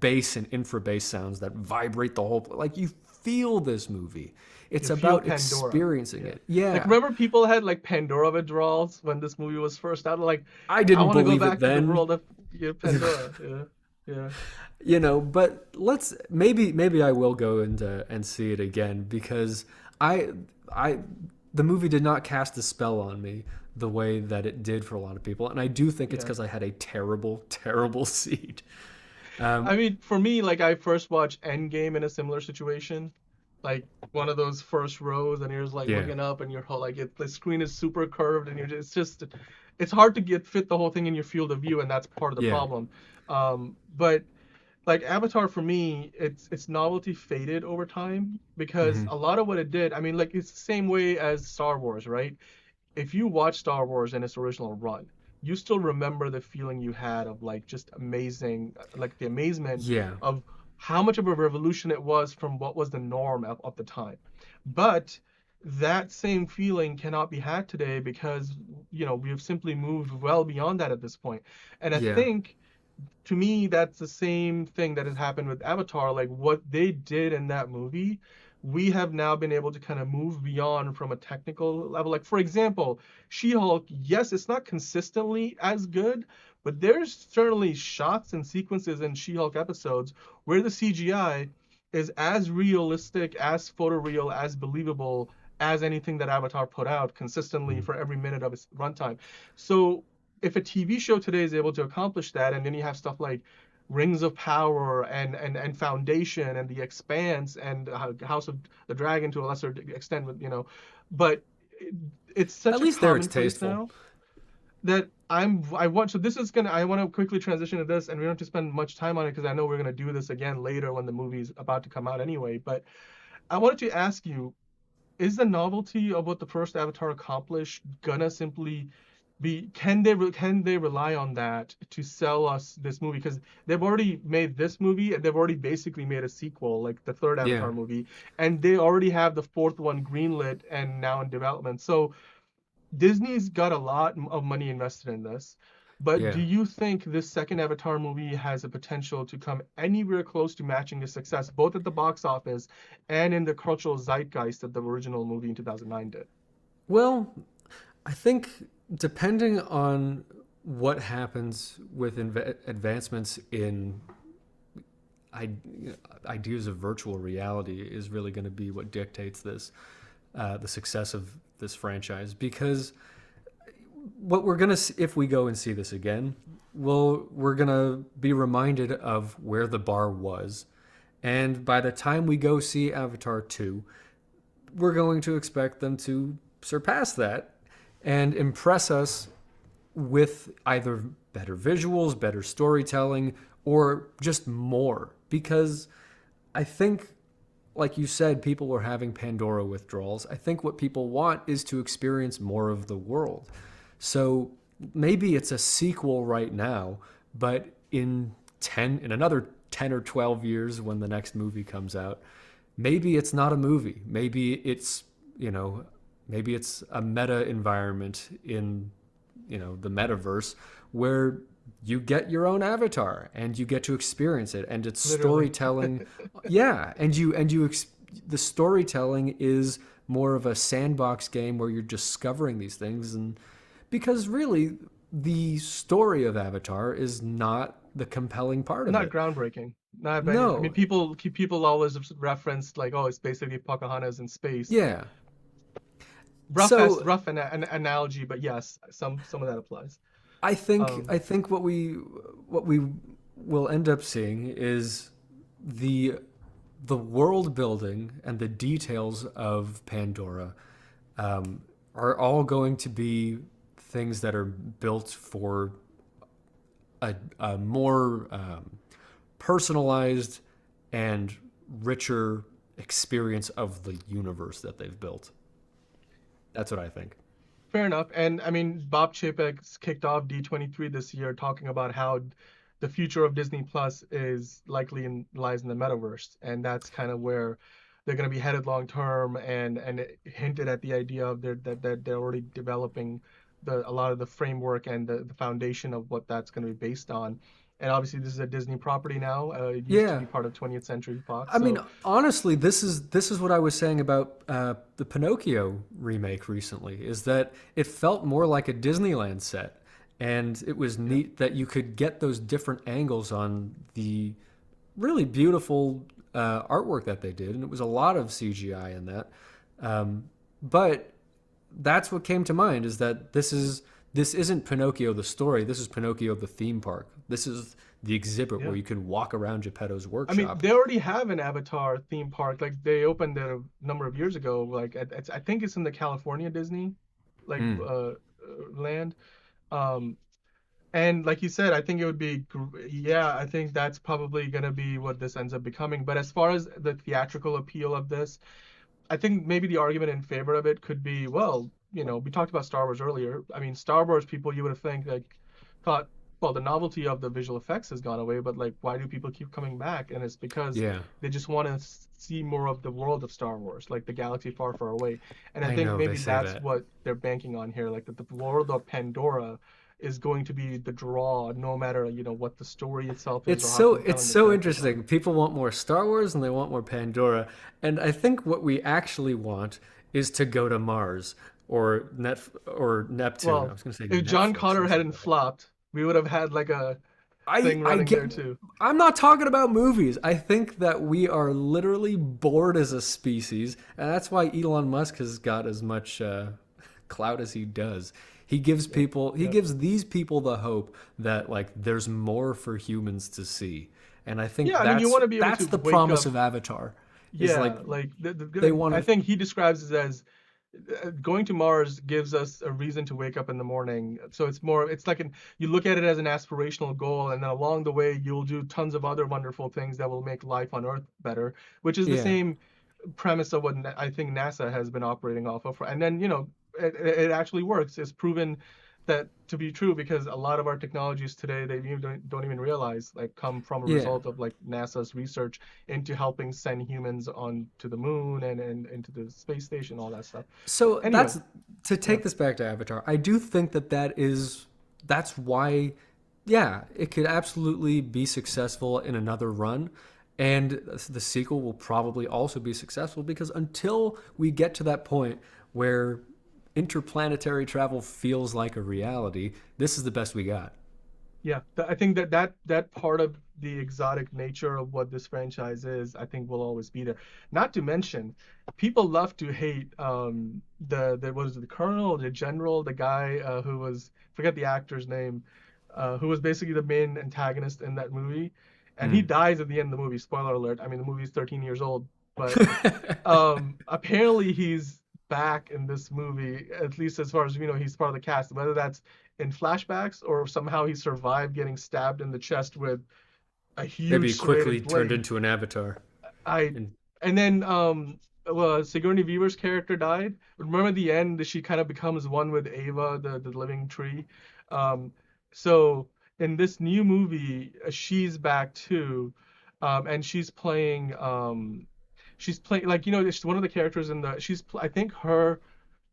bass and infra bass sounds that vibrate the whole, like you feel this movie. It's You feel about Pandora. experiencing Yeah. it. Like, Yeah. remember people had like Pandora withdrawals when this movie was first out? Like, I I didn't want to go believe it back to the then. world of Pandora. Yeah. Yeah. But let's maybe I will go and see it again because I I the movie did not cast a spell on me the way that it did for a lot of people, and I do think it's Yeah. because I had a terrible seat. I Um, mean, for me, like I first watched Endgame in a similar situation, like one of those first rows, and you're just like yeah, looking up, and you're whole like the screen is super curved, and it's hard to get fit the whole thing in your field of view, and that's part of the yeah, problem. But like Avatar for me, its novelty faded over time because hmm a lot of what it did, I mean, like it's the same way as Star Wars, right? If you watch Star Wars in its original run, you still remember the feeling you had of like just amazing, like the amazement yeah, of how much of a revolution it was from what was the norm of the time. But that same feeling cannot be had today because, we have simply moved well beyond that at this point. And I yeah, think to me that's the same thing that has happened with Avatar. Like what they did in that movie we have now been able to kind of move beyond from a technical level. Like, for example, She-Hulk, yes, it's not consistently as good, but there's certainly shots and sequences in She-Hulk episodes where the CGI is as realistic, as photoreal, as believable as anything that Avatar put out consistently Mm. for every minute of its runtime. So if a TV show today is able to accomplish that, and then you have stuff like Rings of Power and Foundation and The Expanse and House of the Dragon to a lesser extent, but it's At such a least there it's commonplace tasteful. now that I want. So this is gonna. I want to quickly transition to this, and we don't have to spend much time on it because I know we're gonna do this again later when the movie's about to come out anyway. But I wanted to ask you, is the novelty of what the first Avatar accomplished gonna simply be, can they rely on that to sell us this movie? Because they've already made this movie and they've already basically made a sequel, like the third Yeah. Avatar movie, and they already have the fourth one greenlit and now in development. So Disney's got a lot of money invested in this. But do Yeah. you think this second Avatar movie has a potential to come anywhere close to matching the success, both at the box office and in the cultural zeitgeist that the original movie in 2009 did? Well, I think depending on what happens with advancements in I- ideas of virtual reality is really going to be what dictates the success of this franchise. Because what we're gonna see, if we go and see this again, we're gonna be reminded of where the bar was, and by the time we go see Avatar 2, we're going to expect them to surpass that and impress us with either better visuals, better storytelling, or just more. Because I think, like you said, people were having Pandora withdrawals. I think what people want is to experience more of the world. So maybe it's a sequel right now, but in another 10 or 12 years when the next movie comes out, maybe it's not a movie. You know, maybe it's a meta environment in, the metaverse where you get your own avatar and you get to experience it, and it's Literally. storytelling. Yeah, the storytelling is more of a sandbox game where you're discovering these things. And because really the story of Avatar is not the compelling part of Not it. groundbreaking. Not by any, I mean, No. people always reference like, oh, it's basically Pocahontas in space. Yeah. So Rough an analogy, but yes, some of that applies. I Um, think what we will end up seeing is the the world building and the details of Pandora are all going to be things that are built for a more personalized and richer experience of the universe that they've built. That's what I think. Fair enough. And I mean, Bob Chapek's kicked off D23 this year talking about how the future of Disney Plus is lies in the metaverse, and that's kind of where they're going to be headed long term. And it hinted at the idea of that they're already developing a lot of the framework and the foundation of what that's going to be based on. And obviously, this is a Disney property now. It used to Yeah. be part of 20th Century Fox. I mean, So honestly, this is what I was saying about the Pinocchio remake recently. Is that it felt more like a Disneyland set, and it was yeah, neat that you could get those different angles on the really beautiful artwork that they did, and it was a lot of CGI in that. But that's what came to mind, is that this isn't Pinocchio the story. This is Pinocchio the theme park. This is the exhibit yeah. where you can walk around Geppetto's I mean, workshop. they already have an Avatar theme park. Like they opened it a number of years ago. Like I think it's in the California Disney, like Hmm. land. Um, and like you said, I think it would be, yeah, I think that's probably gonna be what this ends up becoming. But as far as the theatrical appeal of this, I think maybe the argument in favor of it could be, well, we talked about Star Wars earlier. I mean, Star Wars people, you would have thought, well, the novelty of the visual effects has gone away, but like, why do people keep coming back? And it's because Yeah, they just want to see more of the world of Star Wars, like the galaxy far, far away. And I I think know they maybe say that's that. what they're banking on here, like that the world of Pandora is going to be the draw, no matter what the story itself is It's or how so it's compelling the so characters are. interesting. People want more Star Wars and they want more Pandora, and I think what we actually want is to go to Mars or Neptune. I Well, was going to say if John Netflix Connor instead hadn't of that. flopped, we would have had like a I thing I running get. there too. I'm not talking about movies. I think that we are literally bored as a species, and that's why Elon Musk has got as much clout as he does. Yep. He Yep. gives these people the hope that like there's more for humans to see, and I think Yeah, I mean, you want to be able that's to the wake promise up. of Avatar, is like Yeah, like they I want to. think he describes it as going to Mars gives us a reason to wake up in the morning. So it's like you look at it as an aspirational goal, and then along the way you'll do tons of other wonderful things that will make life on Earth better, which is the Yeah. same premise of what I think NASA has been operating off of. And then, it actually works. It's proven that to be true because a lot of our technologies today they even don't even realize like come from a Yeah. result of like NASA's research into helping send humans on to the moon and into the space station, all that stuff. So Anyway, that's to yeah, take this back to Avatar. I do think that's why, yeah, it could absolutely be successful in another run, and the sequel will probably also be successful because until we get to that point where interplanetary travel feels like a reality, this is the best we got. yeah. I think that part of the exotic nature of what this franchise is, I think will always be there. Not to mention, people love to hate the what is it, the colonel or the general, the guy who was forget the actor's name, who was basically the main antagonist in that movie, and he Hmm. dies at the end of the movie. Spoiler alert. I mean, the movie's 13 years old, but apparently he's back in this movie, at least as far as he's part of the cast. Whether that's in flashbacks or somehow he survived getting stabbed in the chest with a Maybe huge it quickly serrated turned blade. into an avatar. I And and then well, Sigourney Weaver's character died. Remember the end that she kind of becomes one with Ava, the living tree. Um, so in this new movie, she's back too, and she's playing like it's one of the characters in the I think her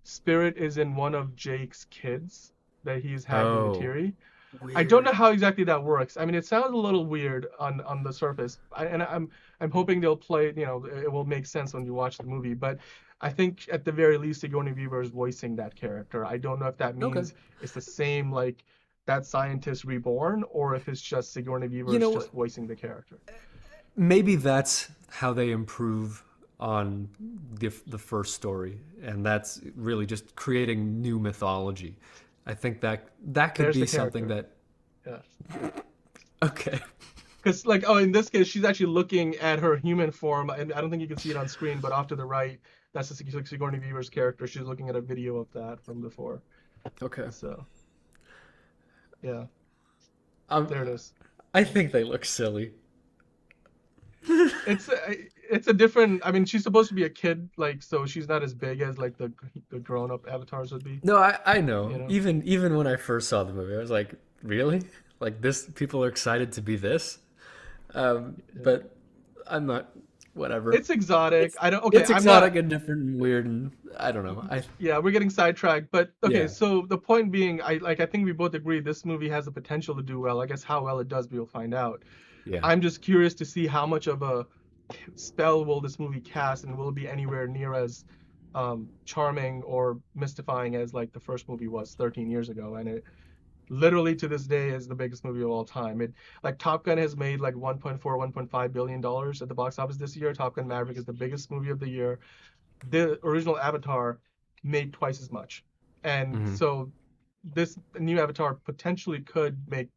spirit is in one of Jake's kids that he's had with oh, Neytiri. I don't know weird. how exactly that works. I mean, it sounds a little weird on the surface, and I'm hoping they'll play. It will make sense when you watch the movie. But I think at the very least, Sigourney Weaver is voicing that character. I don't know if that Okay. means it's the same like that scientist reborn, or if it's just Sigourney You Weaver's know, just voicing the character. maybe that's how they improve on the first story, and that's really just creating new mythology. I think that could There's be the something character. that Yeah. okay. Because like in this case she's actually looking at her human form, and I don't think you can see it on screen, but off to the right that's the Sigourney Weaver's character. She's looking at a video of that from before. Okay. So yeah, um, there it is. I think they look silly. It's a different. I mean, she's supposed to be a kid, like so she's not as big as like the grown up avatars would be. No, I know. You know. Even when I first saw the movie, I was like, really? Like this? People are excited to be this? Yeah. But I'm not. Whatever. It's exotic. It's I don't. Okay, it's I'm not. exotic and different and weird, and I don't know. I Yeah, we're getting sidetracked. But okay, yeah so the point being, I think we both agree this movie has the potential to do well. I guess how well it does, we'll find out. yeah. I'm just curious to see how much of a spell will this movie cast, and will it be anywhere near as charming or mystifying as like the first movie was 13 years ago, and it literally to this day is the biggest movie of all time. It like Top Gun has made like 1.4 1.5 billion dollars at the box office this year. Top Gun Maverick is the biggest movie of the year. The original Avatar made twice as much, and Hmm. so this new Avatar potentially could make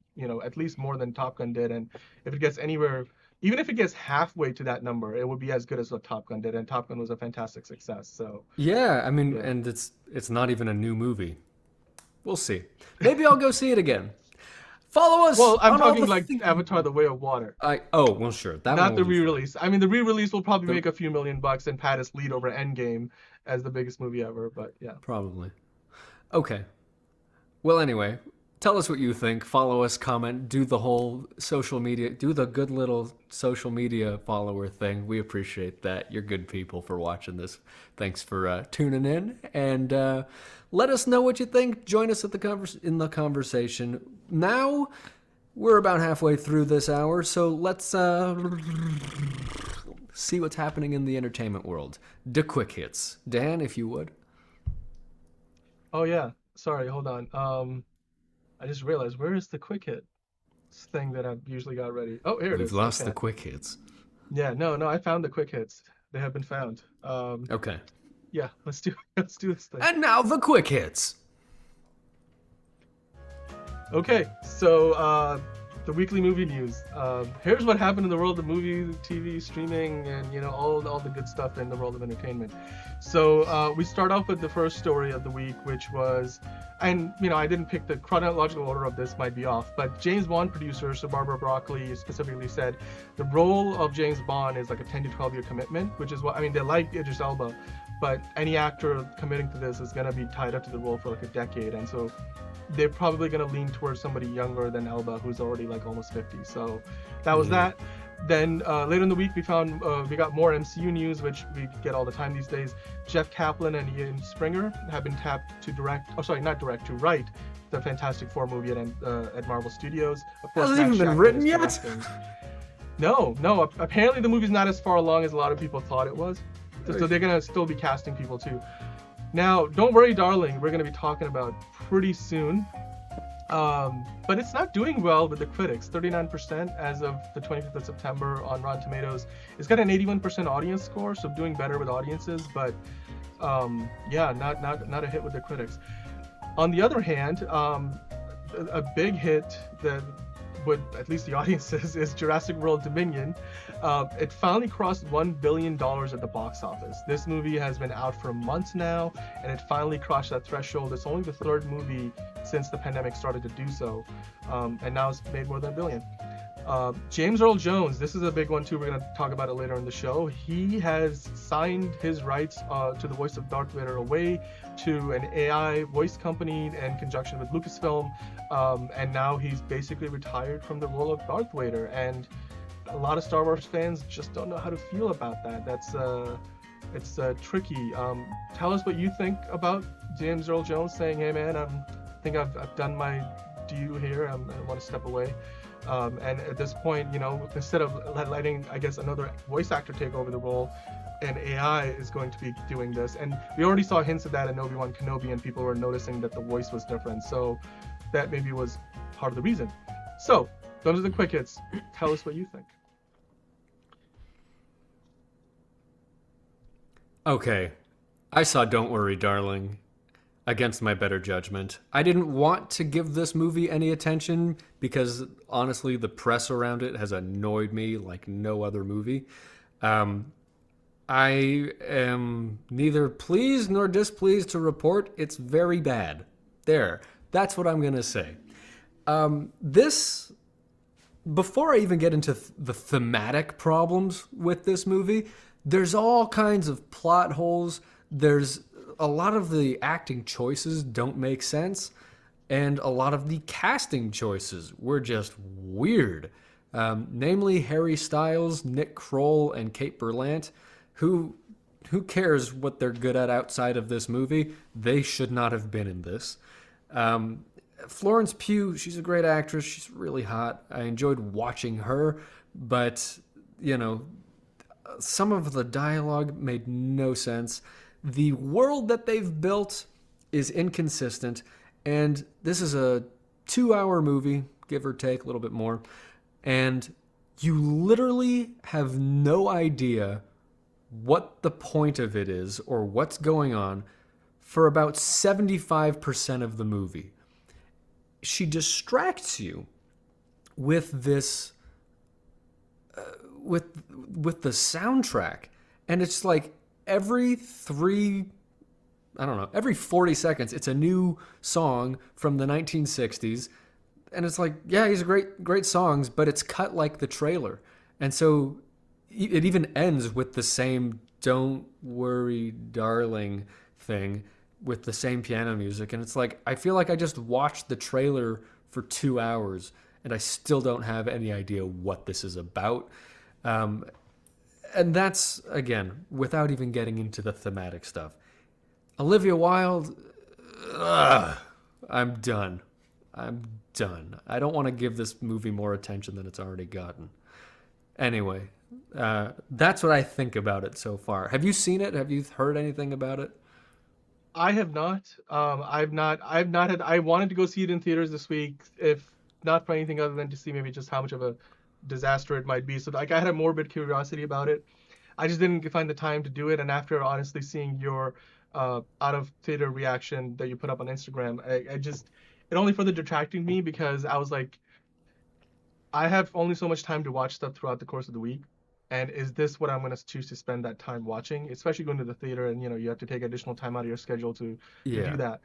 at least more than Top Gun did, and if it gets anywhere, even if it gets halfway to that number, it would be as good as what Top Gun did, and Top Gun was a fantastic success. So Yeah, I mean, yeah. and it's not even a new movie. We'll see. Maybe I'll go see it again. Follow us Well, I'm on all talking the like Avatar: The Way of Water, I oh well, sure, that one not will the be fun. re-release. I mean, the re-release will probably The make a few million bucks and pat its lead over Endgame as the biggest movie ever. But yeah, probably okay. Well, anyway, Tell us what you think. Follow us, comment, do the whole social media, do the good little social media follower thing. We appreciate that. You're good people for watching this. Thanks for tuning in, and let us know what you think. Join us at in the conversation. Now we're about halfway through this hour, so let's see what's happening in the entertainment world. The quick hits, Dan, if you would. Oh yeah, sorry, hold on. I just realized, where is the quick hit thing that I've usually got ready? Oh, here it We've is. lost Okay. the quick hits. Yeah, no, I found the quick hits. They have been found. Okay. Yeah, let's do this thing. And now the quick hits. Okay, so the weekly movie news. Here's what happened in the world of movie, TV, streaming, and all the good stuff in the world of entertainment. So we start off with the first story of the week, which was, and I didn't pick the chronological order of this, might be off, but James Bond producer Sir Barbara Broccoli specifically said the role of James Bond is like a 10 to 12 year commitment, which is what, they like Idris Elba, but any actor committing to this is going to be tied up to the role for like a decade, and so they're probably going to lean towards somebody younger than Elba, who's already like almost 50. So that was that. Then later in the week, we got more MCU news, which we get all the time these days. Jeff Kaplan and Ian Springer have been tapped to write the Fantastic Four movie at Marvel Studios. Of course, hasn't even been written yet. No. Apparently, the movie's not as far along as a lot of people thought it was. So they're gonna still be casting people too. Now, don't worry, darling. We're gonna be talking about pretty soon. But it's not doing well with the critics. 39% as of the 25th of September on Rotten Tomatoes. It's got an 81% audience score, so doing better with audiences, but not a hit with the critics. On the other hand, a big hit that with at least the audiences is Jurassic World Dominion. It finally crossed $1 billion at the box office. This movie has been out for months now, and it finally crossed that threshold. It's only the third movie since the pandemic started to do so, and now it's made more than $1 billion. James Earl Jones, this is a big one too. We're going to talk about it later in the show. He has signed his rights to the voice of Darth Vader away to an AI voice company in conjunction with Lucasfilm, and now he's basically retired from the role of Darth Vader. And a lot of Star Wars fans just don't know how to feel about that. It's tricky. Tell us what you think about James Earl Jones saying, "Hey man, I think I've done my due here. I want to step away." And at this point, instead of letting, I guess, another voice actor take over the role, an AI is going to be doing this. And we already saw hints of that in Obi-Wan Kenobi, and people were noticing that the voice was different. So that maybe was part of the reason. So those are the quick hits. Tell us what you think. Okay, I saw Don't Worry, Darling against my better judgment. I didn't want to give this movie any attention because, honestly, the press around it has annoyed me like no other movie. I am neither pleased nor displeased to report it's very bad. That's what I'm going to say. Before I even get into the thematic problems with this movie, there's all kinds of plot holes. There's a lot of the acting choices don't make sense, and a lot of the casting choices were just weird. Namely, Harry Styles, Nick Kroll, and Kate Berlant, who cares what they're good at outside of this movie? They should not have been in this. Florence Pugh, she's a great actress. She's really hot. I enjoyed watching her, but, some of the dialogue made no sense. The world that they've built is inconsistent, and this is a 2-hour movie, give or take a little bit more, and you literally have no idea what the point of it is or what's going on for about 75% of the movie. She distracts you with this with the soundtrack, and it's like every 40 seconds it's a new song from the 1960s, and it's like, yeah, these are great songs, but it's cut like the trailer. And so it even ends with the same "Don't Worry, Darling" thing with the same piano music, and it's like, I feel like I just watched the trailer for 2 hours, and I still don't have any idea what this is about. And that's, again, without even getting into the thematic stuff. Olivia Wilde, I'm done. I'm done. I don't want to give this movie more attention than it's already gotten. Anyway, that's what I think about it so far. Have you seen it? Have you heard anything about it? I have not. I've not had. I wanted to go see it in theaters this week, if not for anything other than to see maybe just how much of a disaster it might be. So like I had a morbid curiosity about it. I just didn't find the time to do it. And after honestly seeing your out of theater reaction that you put up on Instagram, I just it only further detracted me because I was like, I have only so much time to watch stuff throughout the course of the week. And is this what I'm going to choose to spend that time watching? Especially going to the theater and you have to take additional time out of your schedule to do Yeah. that.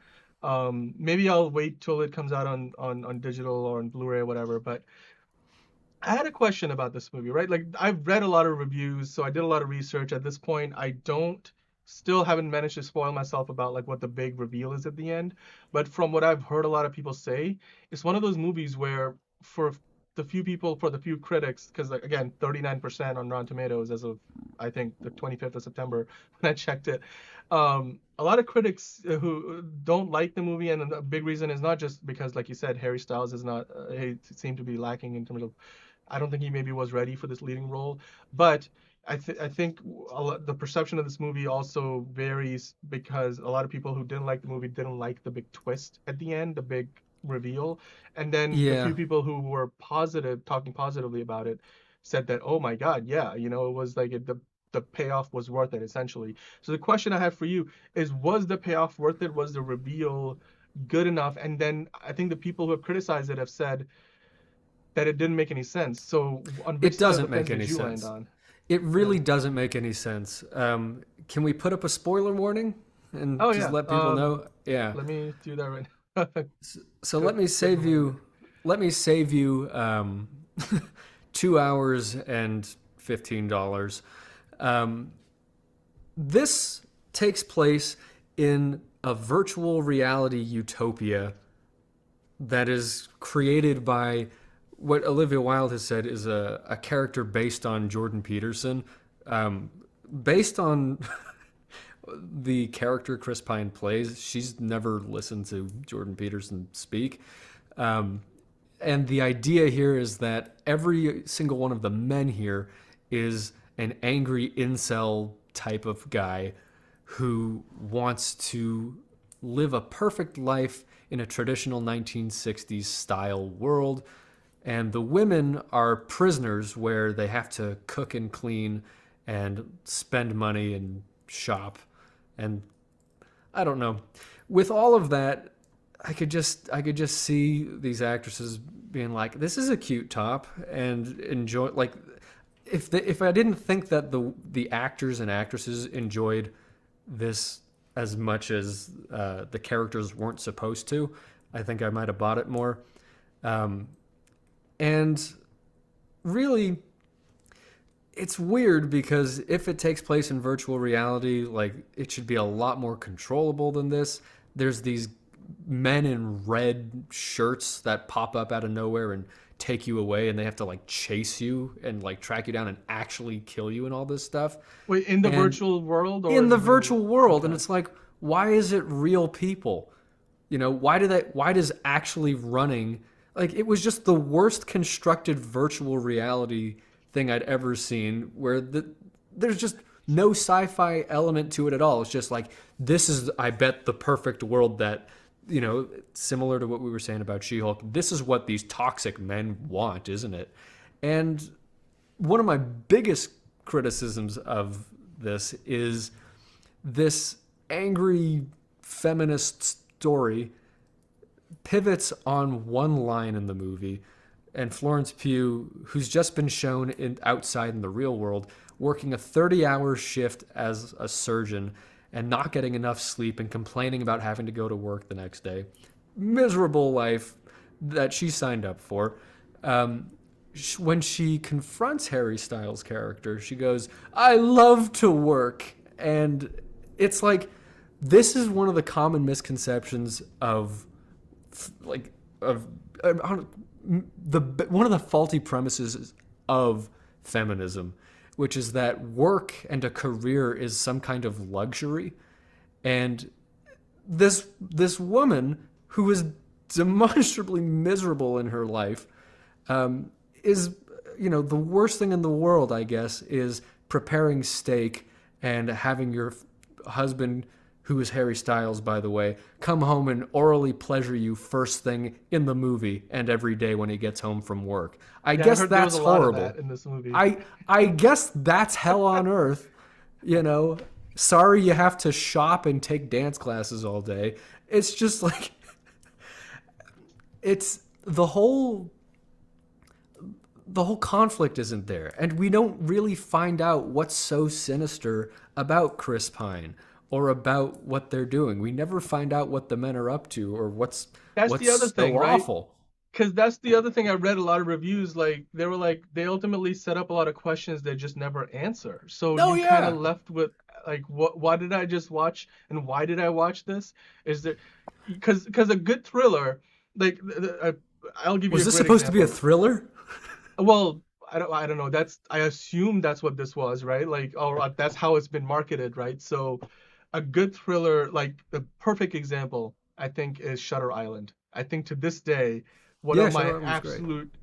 Maybe I'll wait till it comes out on digital or on Blu-ray or whatever. But I had a question about this movie, right? Like I've read a lot of reviews, so I did a lot of research. At this point, I don't still haven't managed to spoil myself about like what the big reveal is at the end. But from what I've heard a lot of people say, it's one of those movies where for the few critics, because like again, 39% on Rotten Tomatoes as of I think the 25th of September when I checked it. A lot of critics who don't like the movie, and the big reason is not just because, like you said, Harry Styles is not he seemed to be lacking in terms of I don't think he maybe was ready for this leading role, but I think the perception of this movie also varies because a lot of people who didn't like the movie didn't like the big twist at the end, the big reveal, and then the Yeah. few people who were talking positively about it, said that oh my God, yeah, it was like the payoff was worth it essentially. So the question I have for you is, was the payoff worth it? Was the reveal good enough? And then I think the people who have criticized it have said that it didn't make any sense. So on which It side of the doesn't fence make did any you land sense. on? It Yeah. really doesn't make any sense. Can we put up a spoiler warning and Oh just yeah. let people know? Yeah. Let me do that right now. So Good, let me good save reminder. you. Let me save you 2 hours and $15. Um, this takes place in a virtual reality utopia that is created by what Olivia Wilde has said is a character based on Jordan Peterson, um, based on the character Chris Pine plays. She's never listened to Jordan Peterson speak. Um, and the idea here is that every single one of the men here is an angry incel type of guy who wants to live a perfect life in a traditional 1960s style world. And the women are prisoners where they have to cook and clean and spend money and shop. And I don't know. With all of that, I could just see these actresses being like, "This is a cute top," and enjoy. Like, if I didn't think that the actors and actresses enjoyed this as much as the characters weren't supposed to, I think I might have bought it more. Um, and really, it's weird because if it takes place in virtual reality, like it should be a lot more controllable than this. There's these men in red shirts that pop up out of nowhere and take you away, and they have to like chase you and like track you down and actually kill you and all this stuff. Wait, in the And virtual world or in in the the real? virtual world, and Okay. it's like, why is it real people? Why does actually running, like, it was just the worst constructed virtual reality thing I'd ever seen, where there's just no sci-fi element to it at all. It's just like, this is, I bet, the perfect world that, similar to what we were saying about She-Hulk, this is what these toxic men want, isn't it? And one of my biggest criticisms of this is this angry feminist story pivots on one line in the movie, and Florence Pugh, who's just been shown outside in the real world, working a 30-hour shift as a surgeon and not getting enough sleep and complaining about having to go to work the next day. Miserable life that she signed up for. When she confronts Harry Styles' character, she goes, "I love to work." And it's like, this is one of the common misconceptions of like of the one of the faulty premises of feminism, which is that work and a career is some kind of luxury, and this woman who is demonstrably miserable in her life is, the worst thing in the world, I guess, is preparing steak and having your husband, who is Harry Styles, by the way, come home and orally pleasure you first thing in the movie and every day when he gets home from work. I Yeah, I guess heard there was that's a lot of horrible. that in this movie. I guess that's hell on earth. Sorry you have to shop and take dance classes all day. It's just like it's the whole conflict isn't there, and we don't really find out what's so sinister about Chris Pine or about what they're doing. We never find out what the men are up to or what's That's the other so thing, right? awful. Because that's the other thing. I read a lot of reviews, like they were like they ultimately set up a lot of questions they just never answer. So Oh you kind of yeah. left with like, why did I just watch and why did I watch this? Is there because a good thriller, like I'll give you Was a this great supposed to be a example. thriller? Well, I don't know. I assume that's what this was, right? Like, or that's how it's been marketed, right? So a good thriller, like the perfect example, I think, is Shutter Island. I think to this day, one Yeah, of Shutter my Island was great. absolute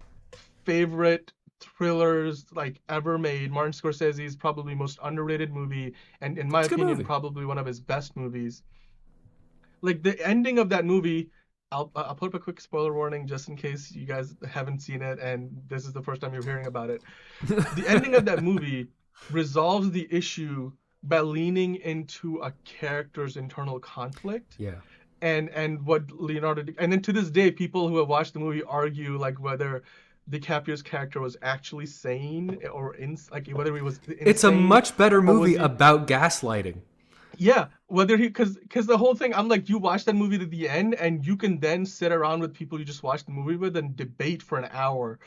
favorite thrillers like ever made. Martin Scorsese's probably most underrated movie, and in my It's a good opinion, movie. probably one of his best movies. Like the ending of that movie, I'll put up a quick spoiler warning just in case you guys haven't seen it and this is the first time you're hearing about it. The ending of that movie resolves the issue by leaning into a character's internal conflict Yeah. and what and then to this day people who have watched the movie argue like whether DiCaprio's character was actually sane or like whether he was It's a insane much better or was movie he. about gaslighting. Yeah, whether he, because the whole thing, I'm like, you watch that movie to the end, and you can then sit around with people you just watched the movie with and debate for an hour,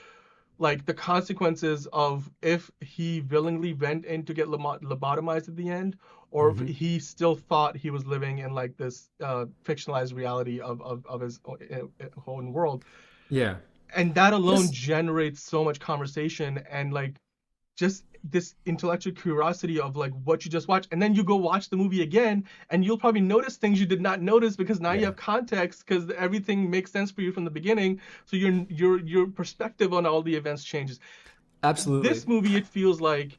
like the consequences of if he willingly went in to get lobotomized at the end, or if Hmm. he still thought he was living in like this fictionalized reality of his own world, Yeah. and that alone This generates so much conversation and like just this intellectual curiosity of like what you just watched, and then you go watch the movie again and you'll probably notice things you did not notice because now you Yeah. have context because everything makes sense for you from the beginning, so your perspective on all the events changes. Absolutely. This movie, it feels like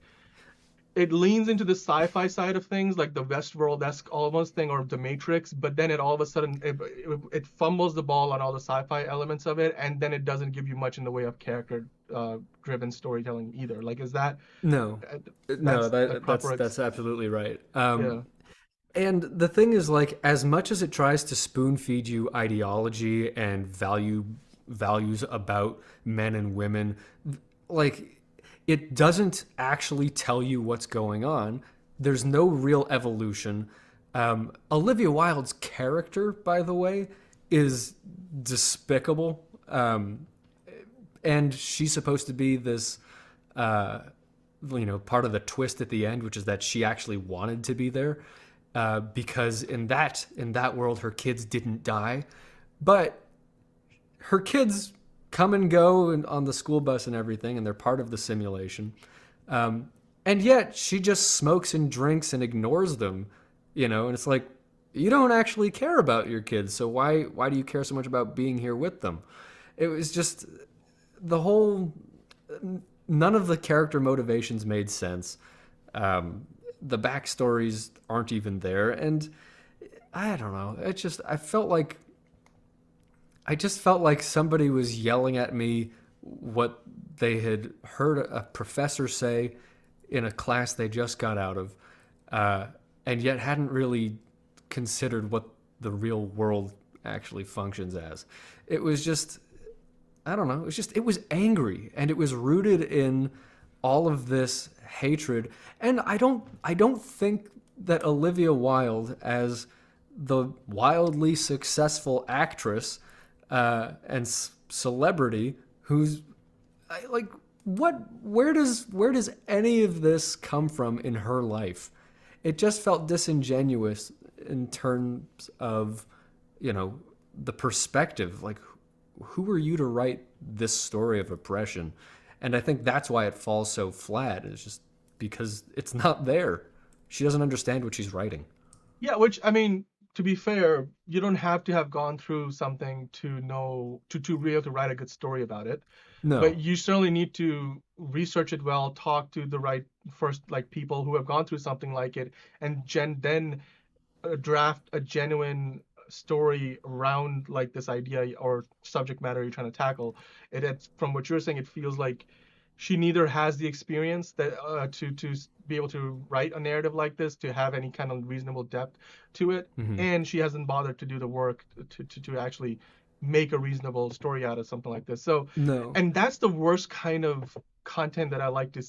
it leans into the sci-fi side of things, like the Westworld-esque almost thing, or the Matrix, but then it all of a sudden it fumbles the ball on all the sci-fi elements of it, and then it doesn't give you much in the way of character-driven storytelling either. Like, is that No. No, that's a that proper that's absolutely right. yeah. And the thing is, like, as much as it tries to spoon feed you ideology and values about men and women, like, it doesn't actually tell you what's going on. There's no real evolution. Olivia Wilde's character, by the way, is despicable. And she's supposed to be this, part of the twist at the end, which is that she actually wanted to be there, because in that world her kids didn't die, but her kids come and go on the school bus and everything, and they're part of the simulation. And yet she just smokes and drinks and ignores them, and it's like, you don't actually care about your kids, so why do you care so much about being here with them? It was just the whole none of the character motivations made sense. The backstories aren't even there, and I don't know. I just felt like somebody was yelling at me what they had heard a professor say in a class they just got out of, and yet hadn't really considered what the real world actually functions as. It was just, I don't know. It was angry, and it was rooted in all of this hatred. And I don't think that Olivia Wilde, as the wildly successful actress and celebrity, who's like, where does any of this come from in her life? It just felt disingenuous in terms of, the perspective. Like, who are you to write this story of oppression? And I think that's why it falls so flat. It's just because it's not there. She doesn't understand what she's writing. Yeah, which, I mean, to be fair, you don't have to have gone through something to know to be able to write a good story about it. No. But you certainly need to research it well, talk to the right first like people who have gone through something like it, and then draft a genuine story around like this idea or subject matter you're trying to tackle. It's from what you're saying, it feels like she neither has the experience that to be able to write a narrative like this, to have any kind of reasonable depth to it, and she hasn't bothered to do the work to actually make a reasonable story out of something like this. So No. and that's the worst kind of content that I like to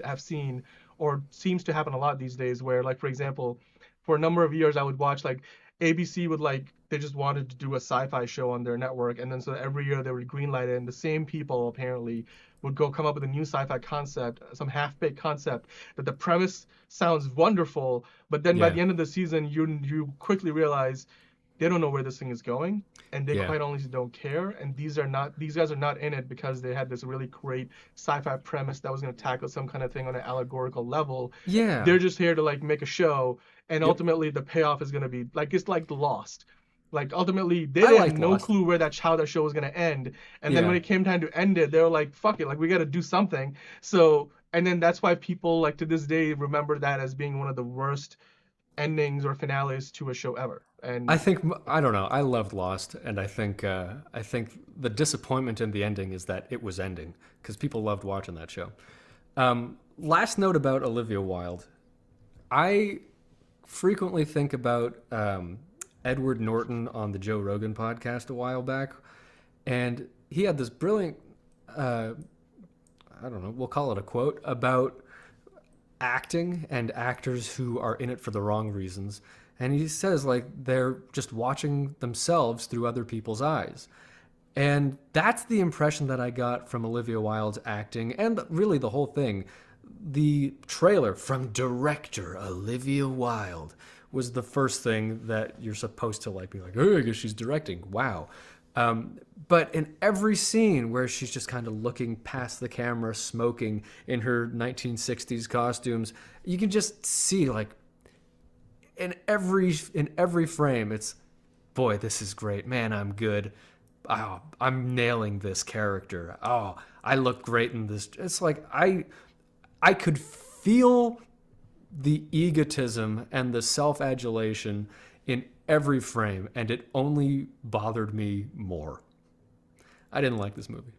have seen, or seems to happen a lot these days, where like, for example, for a number of years I would watch like ABC would like, they just wanted to do a sci-fi show on their network, and then so every year they would greenlight it, and the same people apparently would go come up with a new sci-fi concept, some half-baked concept that the premise sounds wonderful, but then by the end of the season you quickly realize they don't know where this thing is going, and they quite honestly don't care. And these guys are not in it because they had this really great sci-fi premise that was going to tackle some kind of thing on an allegorical level. Yeah. They're just here to like make a show, and ultimately the payoff is going to be like, it's like Lost. Like ultimately they had no clue where how that show was going to end, and then when it came time to end it, they were like, fuck it, like we got to do something. So, and then that's why people like to this day remember that as being one of the worst endings or finales to a show ever. And I think, I don't know, I loved Lost, and I think the disappointment in the ending is that it was ending, because people loved watching that show. Last note about Olivia Wilde. I frequently think about Edward Norton on the Joe Rogan podcast a while back, and he had this brilliant, I don't know, we'll call it a quote, about acting and actors who are in it for the wrong reasons. And he says, like, they're just watching themselves through other people's eyes. And that's the impression that I got from Olivia Wilde's acting, and really the whole thing. The trailer from director Olivia Wilde was the first thing that you're supposed to like be like, oh, I guess she's directing. Wow. But in every scene where she's just kind of looking past the camera, smoking in her 1960s costumes, you can just see, like, in every frame, it's, boy, this is great. Man, I'm good. Oh, I'm nailing this character. Oh, I look great in this. It's like I could feel the egotism and the self-adulation in every frame, and it only bothered me more. I didn't like this movie.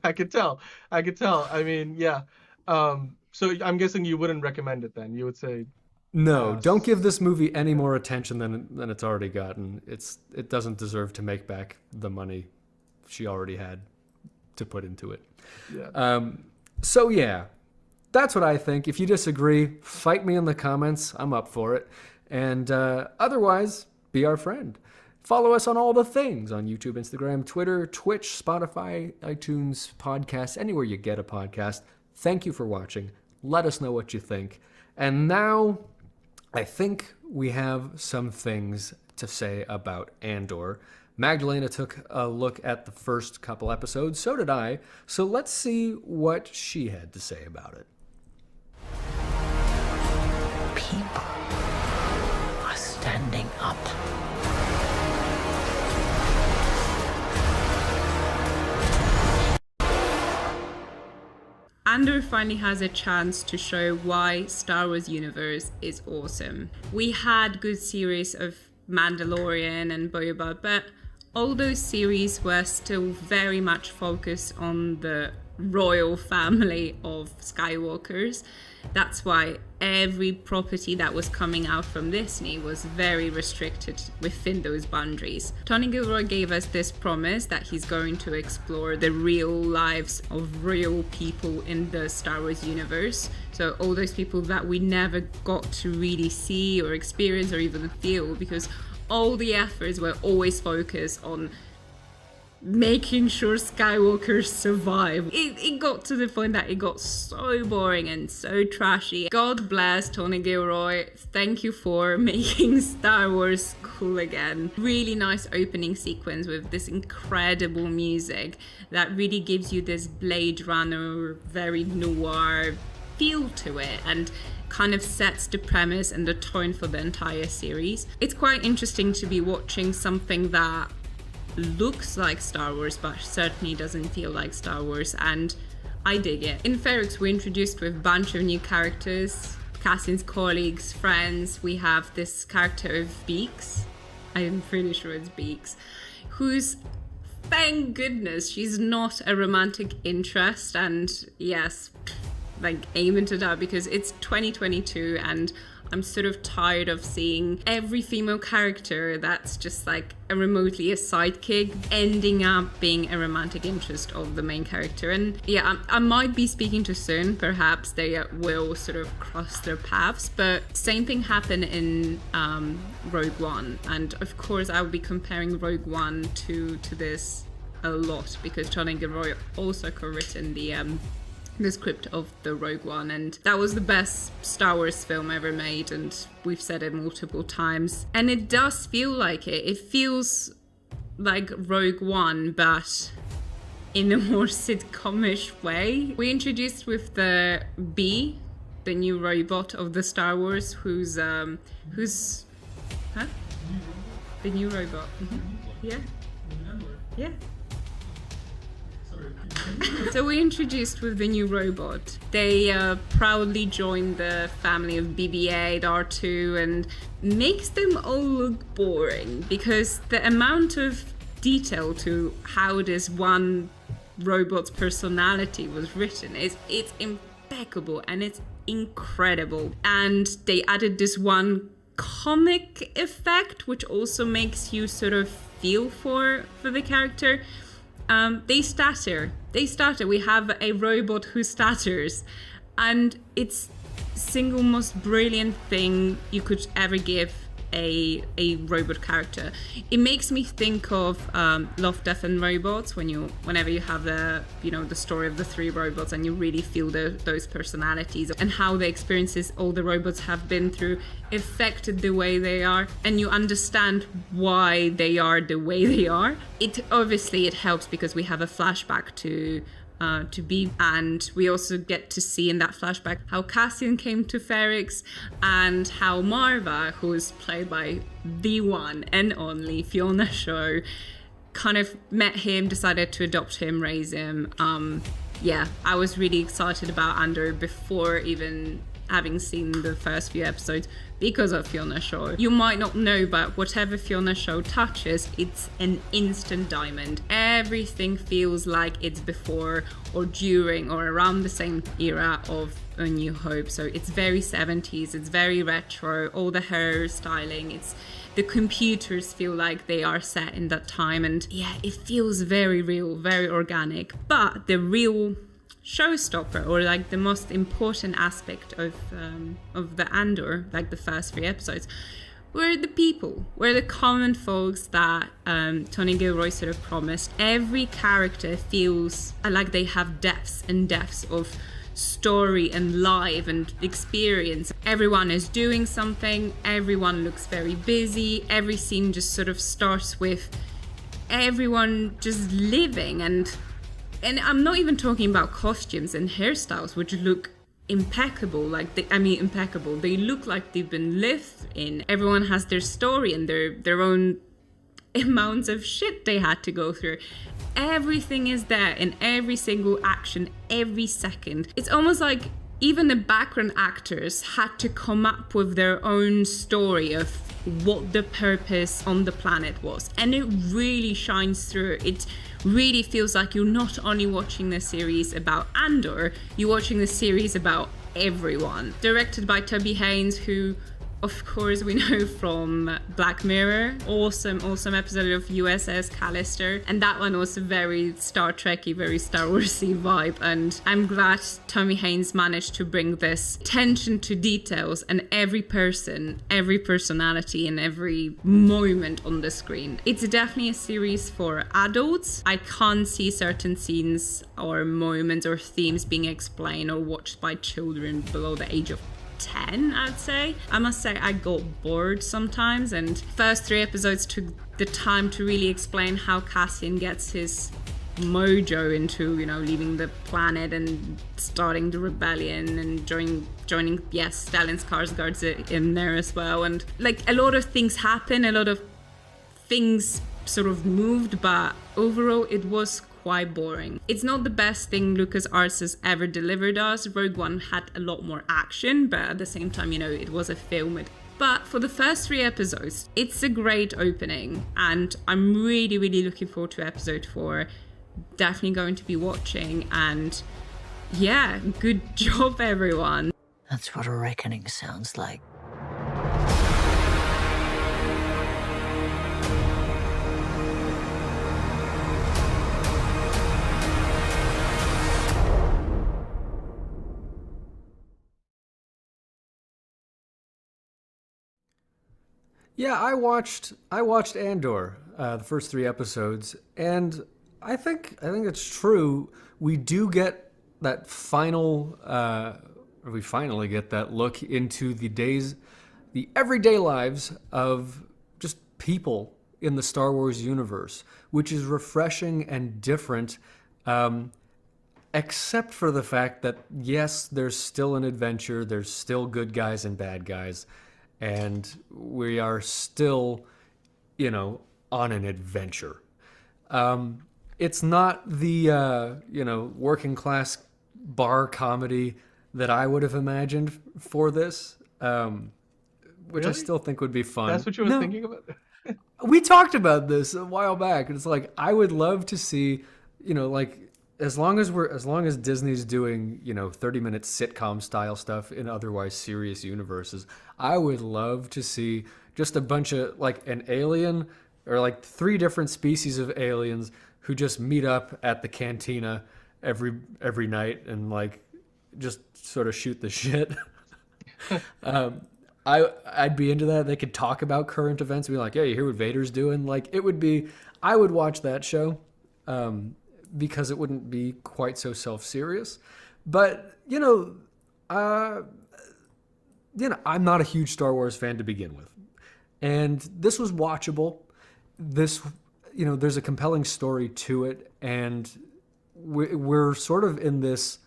I could tell. I mean, yeah. So I'm guessing you wouldn't recommend it then. You would say no, don't give this movie any more attention than it's already gotten. It doesn't deserve to make back the money she already had to put into it. Yeah. So yeah, that's what I think. If you disagree, fight me in the comments. I'm up for it. And otherwise, be our friend. Follow us on all the things on YouTube, Instagram, Twitter, Twitch, Spotify, iTunes, podcasts, anywhere you get a podcast. Thank you for watching. Let us know what you think. And now, I think we have some things to say about Andor. Magdalena took a look at the first couple episodes. So did I. So let's see what she had to say about it. People are standing up. Andor finally has a chance to show why Star Wars universe is awesome. We had good series of Mandalorian and Boba, but all those series were still very much focused on the royal family of Skywalkers. That's why every property that was coming out from Disney was very restricted within those boundaries. Tony Gilroy gave us this promise that he's going to explore the real lives of real people in the Star Wars universe. So all those people that we never got to really see or experience or even feel, because all the efforts were always focused on making sure Skywalkers survive. It got to the point that it got so boring and so trashy. God bless Tony Gilroy. Thank you for making Star Wars cool again. Really nice opening sequence with this incredible music that really gives you this Blade Runner, very noir feel to it, and kind of sets the premise and the tone for the entire series. It's quite interesting to be watching something that looks like Star Wars but certainly doesn't feel like Star Wars, and I dig it. In Ferrix we're introduced with a bunch of new characters, Cassian's colleagues, friends. We have this character of Beaks, I'm pretty sure it's Beaks, who's, thank goodness, she's not a romantic interest, and yes, like aim into that, because it's 2022 and I'm sort of tired of seeing every female character that's just like a remotely a sidekick ending up being a romantic interest of the main character. And yeah, I might be speaking too soon. Perhaps they will sort of cross their paths, but same thing happened in Rogue One. And of course I will be comparing Rogue One to this a lot, because Tony Gilroy also co-written the script of the Rogue One, and that was the best Star Wars film ever made, and we've said it multiple times, and it does feel like it feels like Rogue One but in a more sitcomish way. We introduced with the B, the new robot of the Star Wars, who's the new robot. Yeah. So we introduced with the new robot. They proudly join the family of BB-8, R2, and makes them all look boring, because the amount of detail to how this one robot's personality was written it's impeccable and it's incredible. And they added this one comic effect, which also makes you sort of feel for the character. They stutter. We have a robot who stutters, and it's single most brilliant thing you could ever give a robot character. It makes me think of Love, Death and Robots, whenever you have the story of the three robots and you really feel those personalities and how the experiences all the robots have been through affected the way they are, and you understand why they are the way they are. It helps because we have a flashback to be, and we also get to see in that flashback how Cassian came to Ferrix, and how Marva, who is played by the one and only Fiona Shaw, kind of met him, decided to adopt him, raise him. I was really excited about Andor before even having seen the first few episodes because of Fiona Shaw. You might not know, but whatever Fiona Shaw touches, it's an instant diamond. Everything feels like it's before or during or around the same era of A New Hope. So it's very 70s, it's very retro, all the hair styling, the computers feel like they are set in that time, and yeah, it feels very real, very organic. But the real showstopper, or like the most important aspect of the Andor, like the first 3 episodes, were the people, were the common folks that Tony Gilroy sort of promised. Every character feels like they have depths and depths of story and life and experience. Everyone is doing something, everyone looks very busy, every scene just sort of starts with everyone just living, and I'm not even talking about costumes and hairstyles, which look impeccable. Impeccable. They look like they've been lived in. Everyone has their story and their own amounts of shit they had to go through. Everything is there in every single action, every second. It's almost like even the background actors had to come up with their own story of what the purpose on the planet was. And it really shines through. It really feels like you're not only watching the series about Andor, you're watching the series about everyone. Directed by Toby Haynes, who Of course, we know from Black Mirror, awesome episode of USS Callister. And that one was a very Star Trek-y, very Star Wars-y vibe. And I'm glad Tommy Haynes managed to bring this attention to details and every person, every personality, and every moment on the screen. It's definitely a series for adults. I can't see certain scenes or moments or themes being explained or watched by children below the age of 10, I'd say. I must say I got bored sometimes, and first 3 episodes took the time to really explain how Cassian gets his mojo into, leaving the planet and starting the rebellion and joining Stellan Skarsgård's in there as well. And like a lot of things happen, a lot of things sort of moved, but overall it was quite boring. It's not the best thing LucasArts has ever delivered us. Rogue One had a lot more action, but at the same time, it was a film. But for the first 3 episodes, it's a great opening, and I'm really, really looking forward to episode 4. Definitely going to be watching, and yeah, good job, everyone. That's what a reckoning sounds like. Yeah, I watched Andor, the first 3 episodes, and I think it's true. We do get that we finally get that look into the everyday lives of just people in the Star Wars universe, which is refreshing and different, except for the fact that, yes, there's still an adventure, there's still good guys and bad guys, and we are still, on an adventure. It's not the, working class bar comedy that I would have imagined for this, which I still think would be fun. That's what you were thinking about? We talked about this a while back, and it's like, I would love to see, as long as Disney's doing, 30-minute sitcom style stuff in otherwise serious universes, I would love to see just a bunch of an alien or 3 different species of aliens who just meet up at the cantina every night and just sort of shoot the shit. I'd be into that. They could talk about current events and be like, "Yeah, you hear what Vader's doing?" I would watch that show. Because it wouldn't be quite so self-serious. But, I'm not a huge Star Wars fan to begin with. And this was watchable. There's a compelling story to it. And we're sort of in this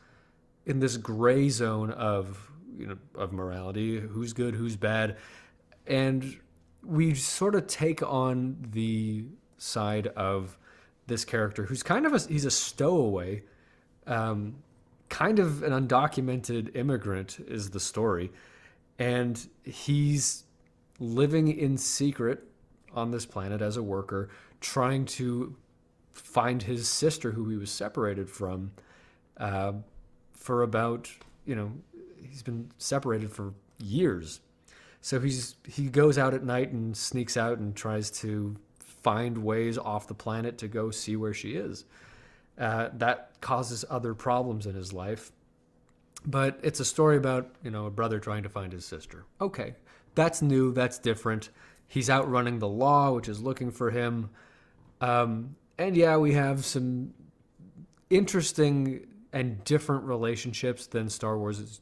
gray zone of morality, who's good, who's bad. And we sort of take on the side of this character who's he's a stowaway, kind of an undocumented immigrant is the story, and he's living in secret on this planet as a worker, trying to find his sister who he was separated from for about, he's been separated for years. So he goes out at night and sneaks out and tries to find ways off the planet to go see where she is. That causes other problems in his life. But it's a story about, a brother trying to find his sister. Okay, that's new, that's different. He's outrunning the law, which is looking for him. And yeah, we have some interesting and different relationships than Star Wars has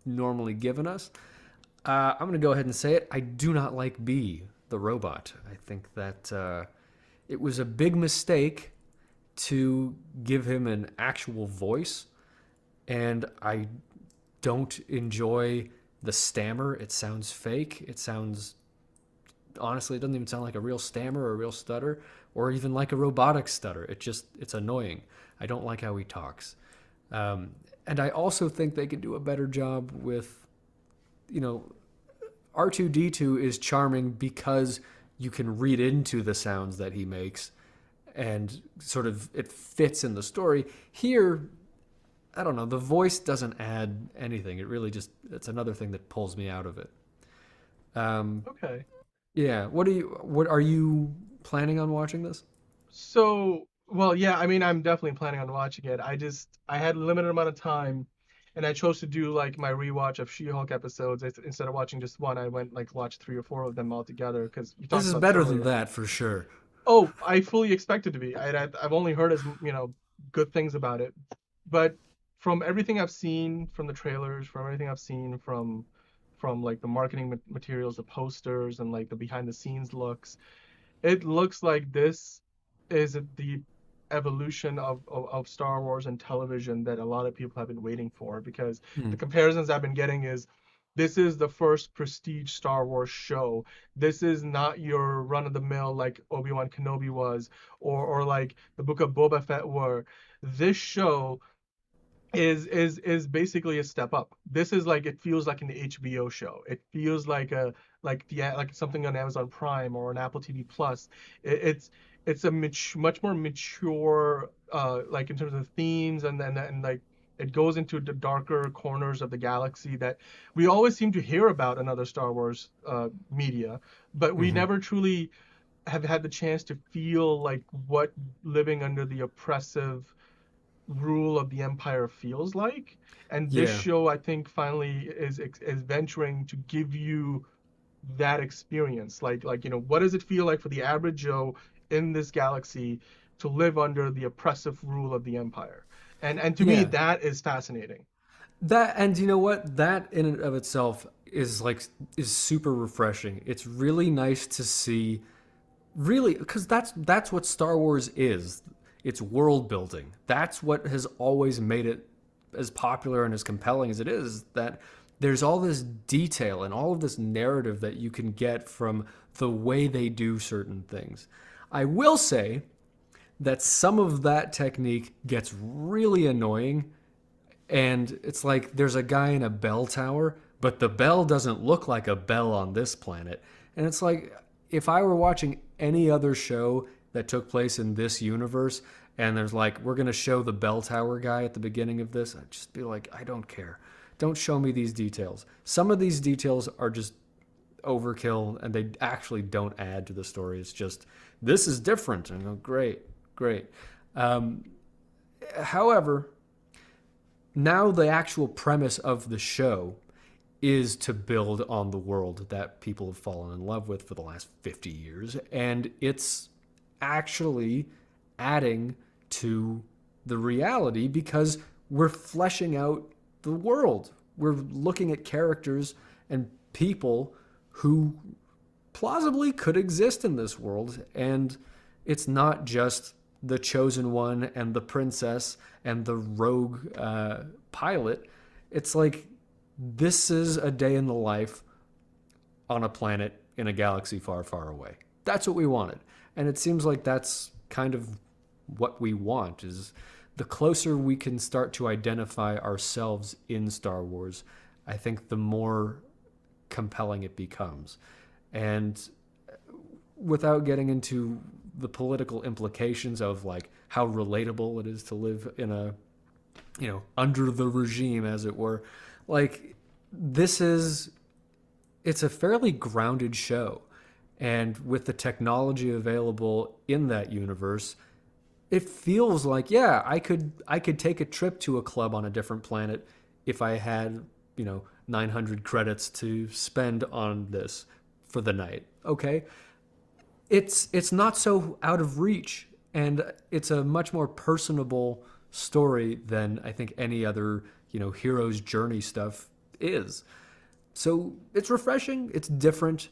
normally given us. I'm going to go ahead and say it. I do not like B, the robot. I think that it was a big mistake to give him an actual voice, and I don't enjoy the stammer. It sounds fake. It sounds, honestly, it doesn't even sound like a real stammer or a real stutter or even like a robotic stutter. It's annoying. I don't like how he talks. And I also think they could do a better job with, R2-D2 is charming because you can read into the sounds that he makes and sort of it fits in the story. Here, I don't know, the voice doesn't add anything. It really it's another thing that pulls me out of it. Okay. Yeah. What are you planning on watching this? So, well, yeah, I mean, I'm definitely planning on watching it. I had a limited amount of time, and I chose to do like my rewatch of She-Hulk episodes. Instead of watching just one, I went like watched three or four of them all together because you This talked is about this better than earlier. that for sure. Oh, I fully expected to be. I've only heard good things about it, but from everything I've seen from the trailers, from everything I've seen from like the marketing materials, the posters, and like the behind the scenes looks, it looks like this is the evolution of Star Wars and television that a lot of people have been waiting for, because Hmm. the comparisons I've been getting is this is the first prestige Star Wars show. This is not your run of the mill like Obi-Wan Kenobi was, or like the Book of Boba Fett were. This show is basically a step up. This is like, it feels like an HBO show. It feels like like something on Amazon Prime or on Apple TV Plus. It's a much more mature, like in terms of themes, and like it goes into the darker corners of the galaxy that we always seem to hear about in other Star Wars media, but we Hmm. never truly have had the chance to feel like what living under the oppressive rule of the empire feels like. And this Yeah. show, I think, finally is venturing to give you that experience. What does it feel like for the average Joe in this galaxy to live under the oppressive rule of the empire? And to me, Yeah. that is fascinating. That, and you know what? That in and of itself is super refreshing. It's really nice to see, really, because that's what Star Wars is. It's world building. That's what has always made it as popular and as compelling as it is, that there's all this detail and all of this narrative that you can get from the way they do certain things. I will say that some of that technique gets really annoying, and it's like there's a guy in a bell tower, but the bell doesn't look like a bell on this planet. And it's like, if I were watching any other show that took place in this universe, and there's like, we're going to show the bell tower guy at the beginning of this, I'd just be like, I don't care. Don't show me these details. Some of these details are just overkill, and they actually don't add to the story. It's just, this is different. And I go, great, great. Um, However, now the actual premise of the show is to build on the world that people have fallen in love with for the last 50 years. And it's actually adding to the reality because we're fleshing out the world. We're looking at characters and people who plausibly could exist in this world. And it's not just the chosen one and the princess and the rogue pilot. It's like, this is a day in the life on a planet in a galaxy far, far away. That's what we wanted. And it seems like that's kind of what we want, is the closer we can start to identify ourselves in Star Wars, I think the more compelling it becomes. And without getting into the political implications of like how relatable it is to live in a, under the regime, as it were, like, it's a fairly grounded show. And with the technology available in that universe, it feels like, yeah, I could take a trip to a club on a different planet if I had, 900 credits to spend on this for the night. Okay. It's not so out of reach, and it's a much more personable story than I think any other, hero's journey stuff is. So it's refreshing, it's different.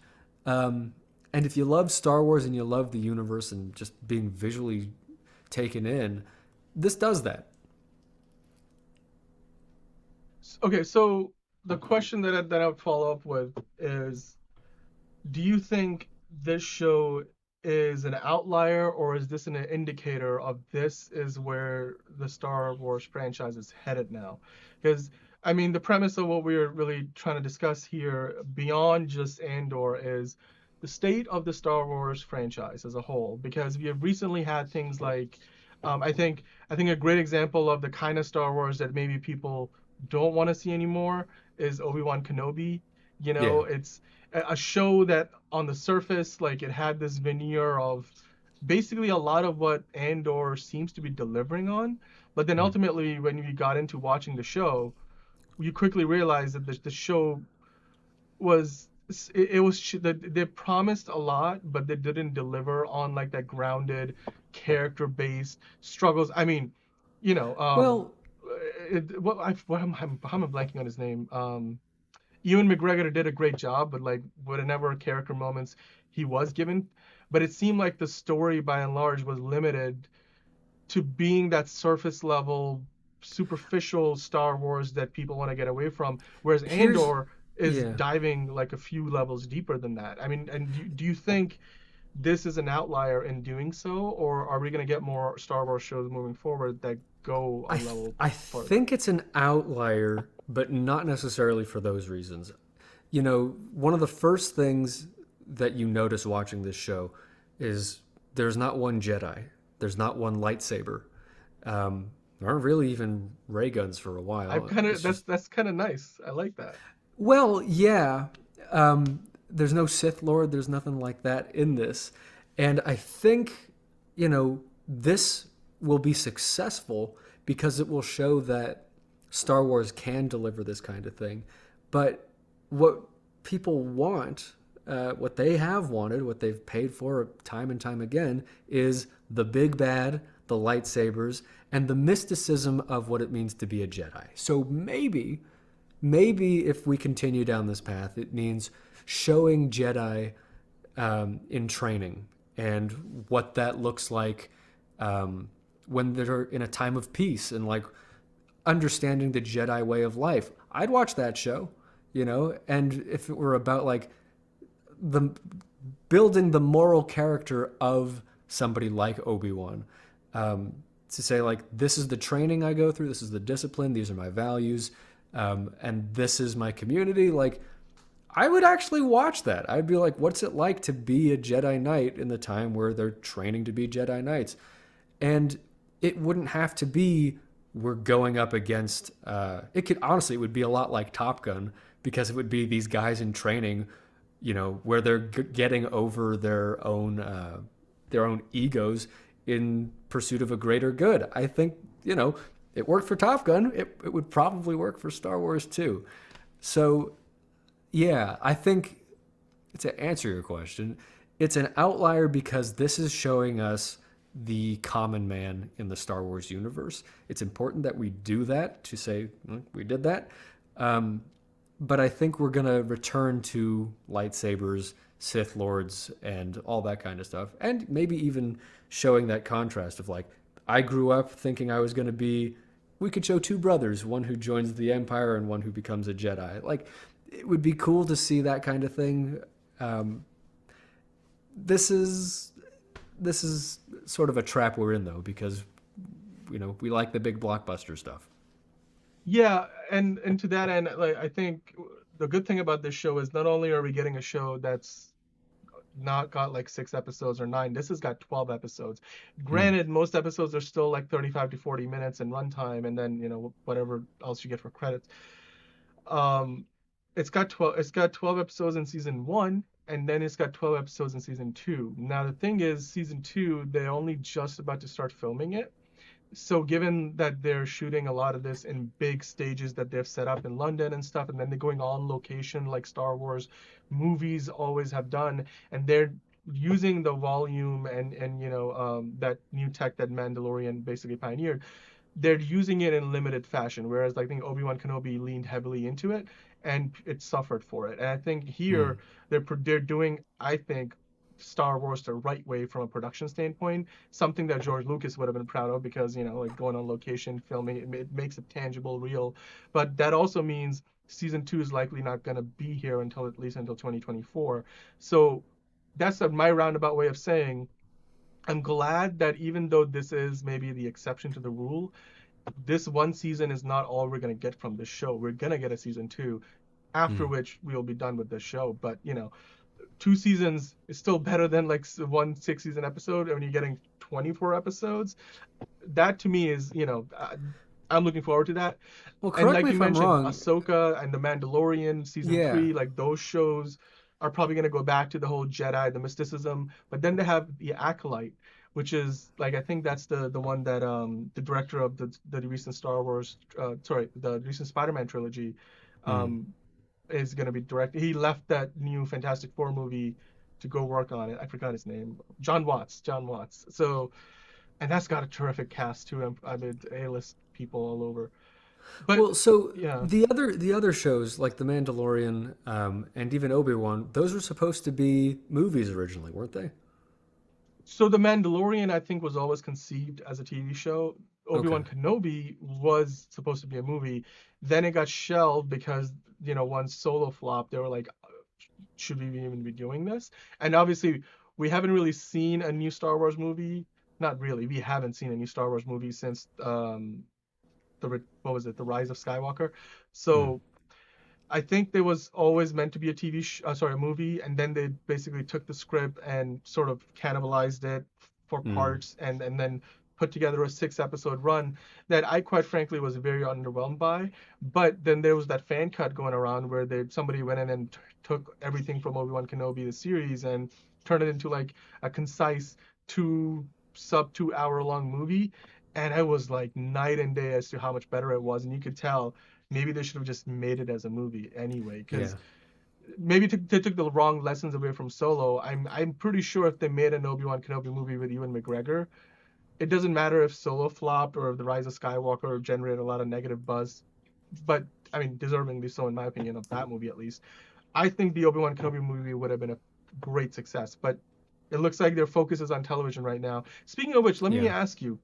And if you love Star Wars and you love the universe and just being visually taken in, this does that. Okay, so the question that I would follow up with is, do you think this show is an outlier, or is this an indicator of this is where the Star Wars franchise is headed now? Because I mean, the premise of what we're really trying to discuss here, beyond just Andor, is the state of the Star Wars franchise as a whole. Because we have recently had things like, I think a great example of the kind of Star Wars that maybe people don't want to see anymore is Obi-Wan Kenobi. Yeah. It's a show that on the surface, like, it had this veneer of basically a lot of what Andor seems to be delivering on. But then ultimately, when you got into watching the show, you quickly realized that the show was it was they promised a lot, but they didn't deliver on like that grounded character based struggles. I mean, you know, Well, how am I blanking on his name? Ewan McGregor did a great job, but like whatever character moments he was given, but it seemed like the story by and large was limited to being that surface level, superficial Star Wars that people want to get away from, whereas here's Andor is yeah. diving like a few levels deeper than that. I mean, and do you think this is an outlier in doing so, or are we going to get more Star Wars shows moving forward that go a level I further? think it's an outlier, but not necessarily for those reasons. One of the first things that you notice watching this show is there's not one Jedi, there's not one lightsaber. There aren't really even ray guns for a I'm while. kind of It's just that's kind of nice. I like that. well, yeah. There's no Sith Lord. There's nothing like that in this, and I think this will be successful because it will show that Star Wars can deliver this kind of thing. But what people want, what they have wanted, what they've paid for time and time again, is the big bad, the lightsabers, and the mysticism of what it means to be a Jedi. So maybe if we continue down this path, it means showing Jedi in training and what that looks like when they're in a time of peace and like understanding the Jedi way of life. I'd watch that show, and if it were about like the building the moral character of somebody like Obi-Wan, to say like, this is the training I go through, this is the discipline, these are my values, and this is my community. Like, I would actually watch that. I'd be like, what's it like to be a Jedi Knight in the time where they're training to be Jedi Knights? And it wouldn't have to be we're going up against. It would be a lot like Top Gun, because it would be these guys in training, where they're getting over their own egos in pursuit of a greater good. I think it worked for Top Gun. It would probably work for Star Wars too. So yeah, I think, to answer your question, it's an outlier because this is showing us the common man in the Star Wars universe. It's important that we do that, to say, we did that. But I think we're going to return to lightsabers, Sith Lords, and all that kind of stuff. And maybe even showing that contrast of like, I grew up thinking I was going to be, we could show two brothers, one who joins the Empire and one who becomes a Jedi. Like, it would be cool to see that kind of thing. This is sort of a trap we're in, though, because we like the big blockbuster stuff. Yeah, and to that end, like, I think the good thing about this show is not only are we getting a show that's not got like 6 episodes or 9, this has got 12 episodes. Granted, most episodes are still like 35 to 40 minutes in runtime, and then whatever else you get for credits. It's got 12 episodes in season 1, and then it's got 12 episodes in season 2. Now the thing is, season 2, they're only just about to start filming it. So given that they're shooting a lot of this in big stages that they've set up in London and stuff, and then they're going on location like Star Wars movies always have done, and they're using the volume and that new tech that Mandalorian basically pioneered, they're using it in limited fashion, whereas I think Obi-Wan Kenobi leaned heavily into it and it suffered for it. And I think here they're doing, I think, Star Wars the right way from a production standpoint, something that George Lucas would have been proud of, because like going on location, filming, it makes it tangible, real. But that also means season 2 is likely not going to be here until at least until 2024. So that's my roundabout way of saying I'm glad that even though this is maybe the exception to the rule, this one season is not all we're going to get from this show. We're going to get a season 2, after which we'll be done with this show. But 2 seasons is still better than like one 6-season episode. And when you're getting 24 episodes, that to me is I'm looking forward to that. Well, And correct like me you if I'm mentioned, wrong. Ahsoka and The Mandalorian season Yeah. 3, like those shows are probably going to go back to the whole Jedi, the mysticism. But then they have the Acolyte, which is like I think that's the one that the director of the recent Star Wars, the recent Spider-Man trilogy, um, is going to be directing. He left that new Fantastic Four movie to go work on it. I forgot his name. John Watts. John Watts. So, and that's got a terrific cast too. I mean, A-list people all over. But Well, so yeah, the other shows like The Mandalorian and even Obi-Wan, those were supposed to be movies originally, weren't they? so The Mandalorian I think was always conceived as a TV show. Okay. Obi-Wan Kenobi was supposed to be a movie. Then it got shelved because, once Solo flopped, they were like, should we even be doing this? And obviously, we haven't really seen a new Star Wars movie. Not really. We haven't seen a new Star Wars movie since what was it, The Rise of Skywalker. Mm. So I think there was always meant to be a movie, and then they basically took the script and sort of cannibalized it for Mm. parts, and then put together a 6 episode run that I quite frankly was very underwhelmed by. But then there was that fan cut going around where somebody went in and took everything from Obi-Wan Kenobi the series and turned it into like a concise 2 hour long movie, and I was like night and day as to how much better it was, and you could tell maybe they should have just made it as a movie anyway, because Yeah. maybe they took the wrong lessons away from Solo. I'm pretty sure if they made an Obi-Wan Kenobi movie with Ewan McGregor, it doesn't matter if Solo flopped or if The Rise of Skywalker generated a lot of negative buzz, but I mean, deservingly so in my opinion of that movie at least. I think the Obi-Wan Kenobi movie would have been a great success, but it looks like their focus is on television right now. Speaking of which, let me Yeah. ask you,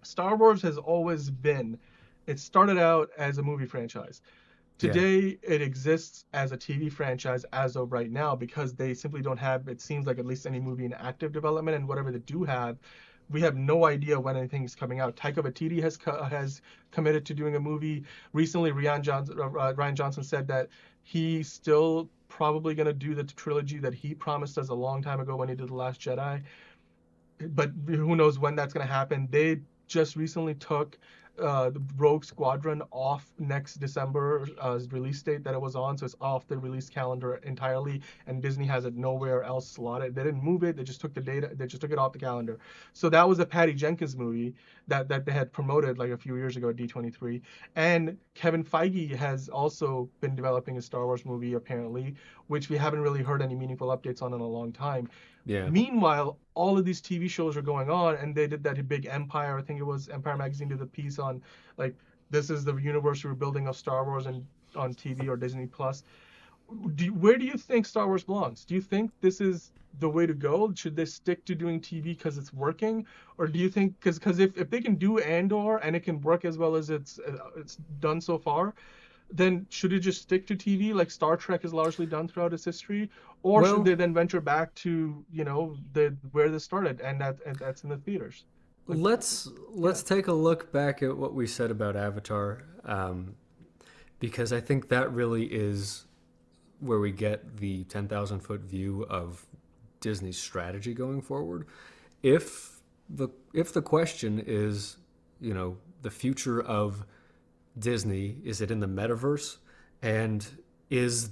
Star Wars has always been, it started out as a movie franchise. Yeah. Today, it exists as a TV franchise as of right now because they simply don't have, it seems like, at least any movie in active development, and whatever they do have, we have no idea when anything is coming out. Taika Waititi has committed to doing a movie. Recently, Ryan Johnson said that he's still probably going to do the trilogy that he promised us a long time ago when he did The Last Jedi, but who knows when that's going to happen. They just recently took the Rogue Squadron off next December release date that it was on, so it's off the release calendar entirely, and Disney has it nowhere else slotted. They didn't move it; they just took it off the calendar. So that was a Patty Jenkins movie that they had promoted like a few years ago at D23, and Kevin Feige has also been developing a Star Wars movie apparently, which we haven't really heard any meaningful updates on in a long time. Yeah. Meanwhile, all of these TV shows are going on, and they did that big Empire. I think it was Empire Magazine did a piece on like this is the universe we're building of Star Wars and on TV or Disney Plus. Where do you think Star Wars belongs? Do you think this is the way to go? Should they stick to doing TV because it's working, or do you think because if they can do Andor and it can work as well as it's done so far, then should it just stick to TV like Star Trek has largely done throughout its history, or should Well, they then venture back to where this started, and that's in the theaters? Like, let's take a look back at what we said about Avatar, because I think that really is where we get the 10,000-foot view of Disney's strategy going forward. If the question is, the future of Disney, is it in the metaverse, and is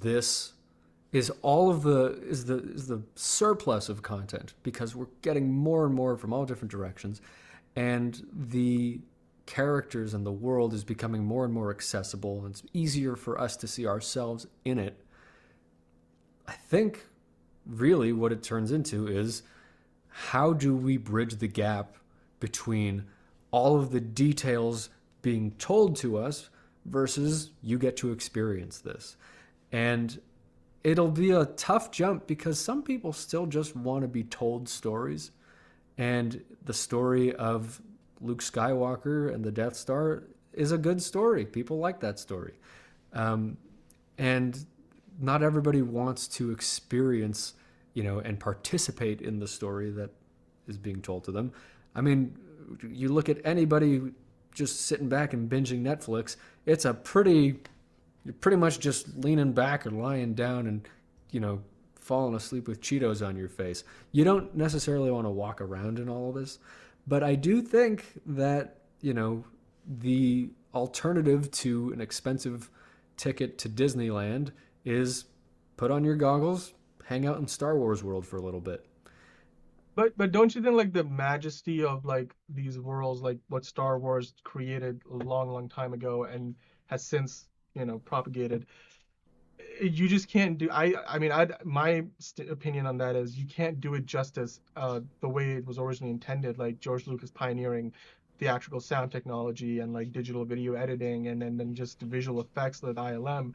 all of the surplus of content, because we're getting more and more from all different directions, and the characters and the world is becoming more and more accessible, and it's easier for us to see ourselves in it. I think really what it turns into is, how do we bridge the gap between all of the details being told to us versus you get to experience this? And it'll be a tough jump because some people still just want to be told stories. And the story of Luke Skywalker and the Death Star is a good story. People like that story. And not everybody wants to experience, and participate in the story that is being told to them. I mean, you look at anybody just sitting back and binging Netflix, you're pretty much just leaning back or lying down and, falling asleep with Cheetos on your face. You don't necessarily want to walk around in all of this. But I do think that, the alternative to an expensive ticket to Disneyland is put on your goggles, hang out in Star Wars world for a little bit. But don't you think like the majesty of like these worlds, like what Star Wars created a long time ago and has since, propagated, you just can't do. I mean, my opinion on that is you can't do it justice the way it was originally intended. Like George Lucas pioneering theatrical sound technology and like digital video editing and then just visual effects with ILM.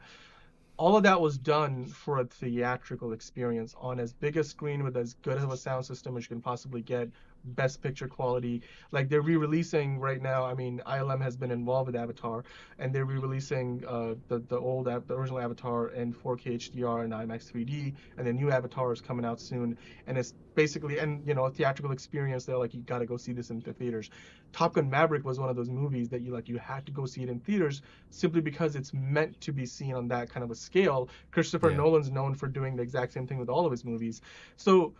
All of that was done for a theatrical experience on as big a screen with as good of a sound system as you can possibly get, best picture quality. Like they're re-releasing right now. I mean, ILM has been involved with Avatar, and they're re-releasing the original Avatar in 4K HDR and IMAX 3D, and the new Avatar is coming out soon. And it's basically a theatrical experience. They're like, you got to go see this in the theaters. Top Gun Maverick was one of those movies that you had to go see it in theaters simply because it's meant to be seen on that kind of a scale. Christopher Nolan's known for doing the exact same thing with all of his movies. So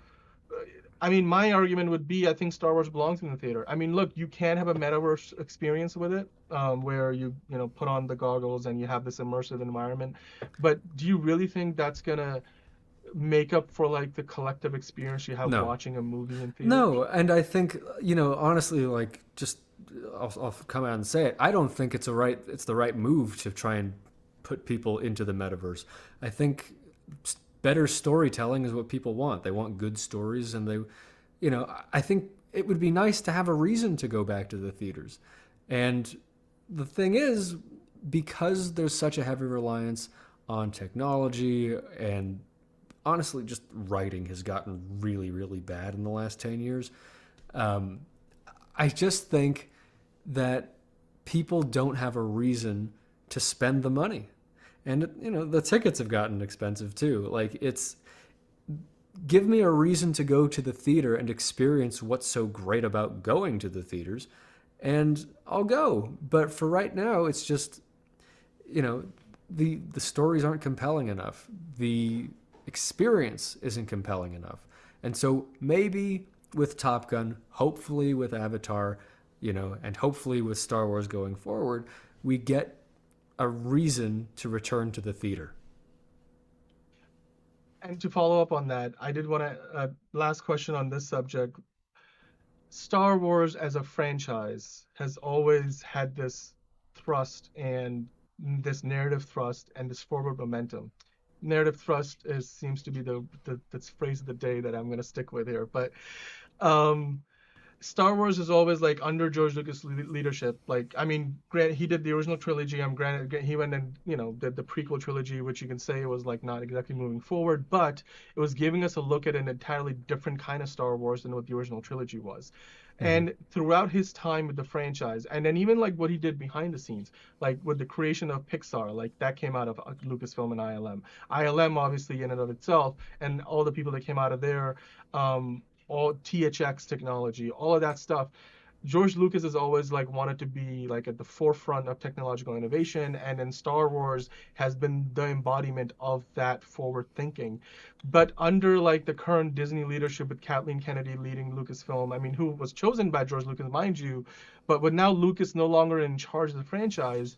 I mean, my argument would be I think Star Wars belongs in the theater. I mean, look, you can have a metaverse experience with it, where you put on the goggles and you have this immersive environment. But do you really think that's gonna make up for like the collective experience you have watching a movie in theaters? No, and I think honestly, like just I'll come out and say it. I don't think it's the right move to try and put people into the metaverse. I think better storytelling is what people want. They want good stories, and I think it would be nice to have a reason to go back to the theaters. And the thing is, because there's such a heavy reliance on technology, and honestly, just writing has gotten really, really bad in the last 10 years. I just think that people don't have a reason to spend the money. And, the tickets have gotten expensive too. Like, give me a reason to go to the theater and experience what's so great about going to the theaters, and I'll go. But for right now, it's just, the stories aren't compelling enough. The experience isn't compelling enough. And so maybe with Top Gun, hopefully with Avatar, and hopefully with Star Wars going forward, we get a reason to return to the theater. And to follow up on that, I did want to last question on this subject. Star Wars as a franchise has always had this thrust and this narrative thrust and this forward momentum. Narrative thrust seems to be the phrase of the day that I'm going to stick with here. But Star Wars is always like under George Lucas' leadership. Like, I mean, granted, he did the original trilogy. Granted, he went and did the prequel trilogy, which you can say was like not exactly moving forward, but it was giving us a look at an entirely different kind of Star Wars than what the original trilogy was. Mm-hmm. And throughout his time with the franchise, and then even like what he did behind the scenes, like with the creation of Pixar, like that came out of Lucasfilm and ILM. ILM obviously in and of itself, and all the people that came out of there. All THX technology, all of that stuff. George Lucas has always like wanted to be like at the forefront of technological innovation, and then Star Wars has been the embodiment of that forward thinking. But under like the current Disney leadership with Kathleen Kennedy leading Lucasfilm, I mean, who was chosen by George Lucas, mind you, but with now Lucas no longer in charge of the franchise,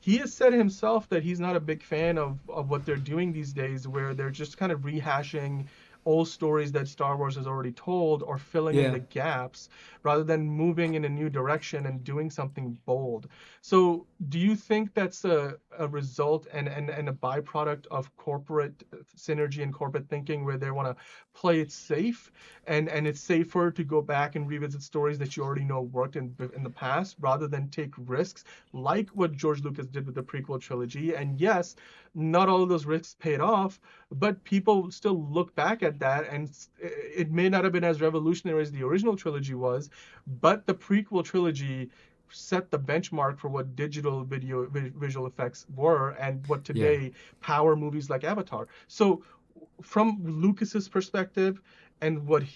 he has said himself that he's not a big fan of what they're doing these days, where they're just kind of rehashing old stories that Star Wars has already told or filling in the gaps rather than moving in a new direction and doing something bold. So do you think that's a result and a byproduct of corporate synergy and corporate thinking, where they want to play it safe and it's safer to go back and revisit stories that you already know worked in the past rather than take risks like what George Lucas did with the prequel trilogy? And yes, not all of those risks paid off, but people still look back at that, and it may not have been as revolutionary as the original trilogy was, but the prequel trilogy set the benchmark for what digital visual effects were and what today power movies like Avatar. So from Lucas's perspective and with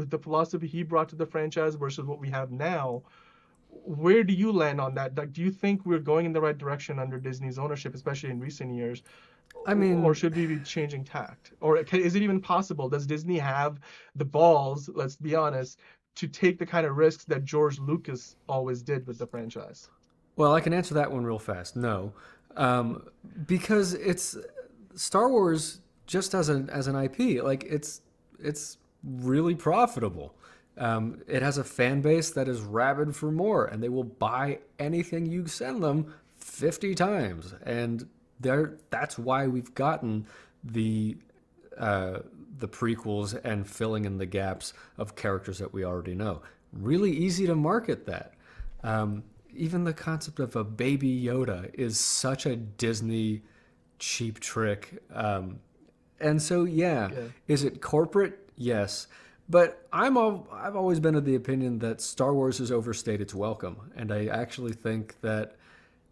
the philosophy he brought to the franchise versus what we have now, where do you land on that? Like, do you think we're going in the right direction under Disney's ownership, especially in recent years? I mean, or should we be changing tact? Or is it even possible? Does Disney have the balls, let's be honest, to take the kind of risks that George Lucas always did with the franchise? Well, I can answer that one real fast. No, because it's Star Wars just as an IP. Like it's really profitable. It has a fan base that is rabid for more, and they will buy anything you send them 50 times. And that's why we've gotten the prequels and filling in the gaps of characters that we already know. Really easy to market that. Even the concept of a baby Yoda is such a Disney cheap trick. And so, yeah, is it corporate? Yes. But I've always been of the opinion that Star Wars has overstayed its welcome. And I actually think that,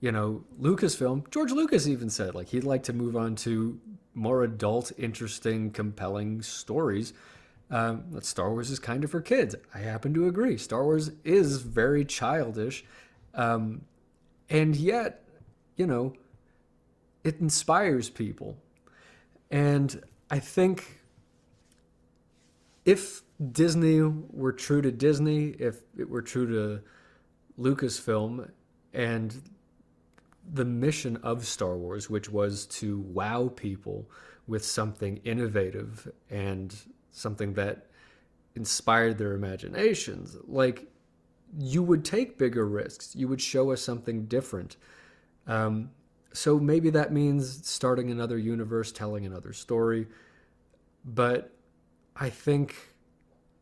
Lucasfilm, George Lucas even said, like, he'd like to move on to more adult, interesting, compelling stories. That Star Wars is kind of for kids. I happen to agree. Star Wars is very childish. And yet, it inspires people. And I think if Disney were true to Disney, if it were true to Lucasfilm, and the mission of Star Wars, which was to wow people with something innovative and something that inspired their imaginations, like, you would take bigger risks. You would show us something different. So maybe that means starting another universe, telling another story. But I think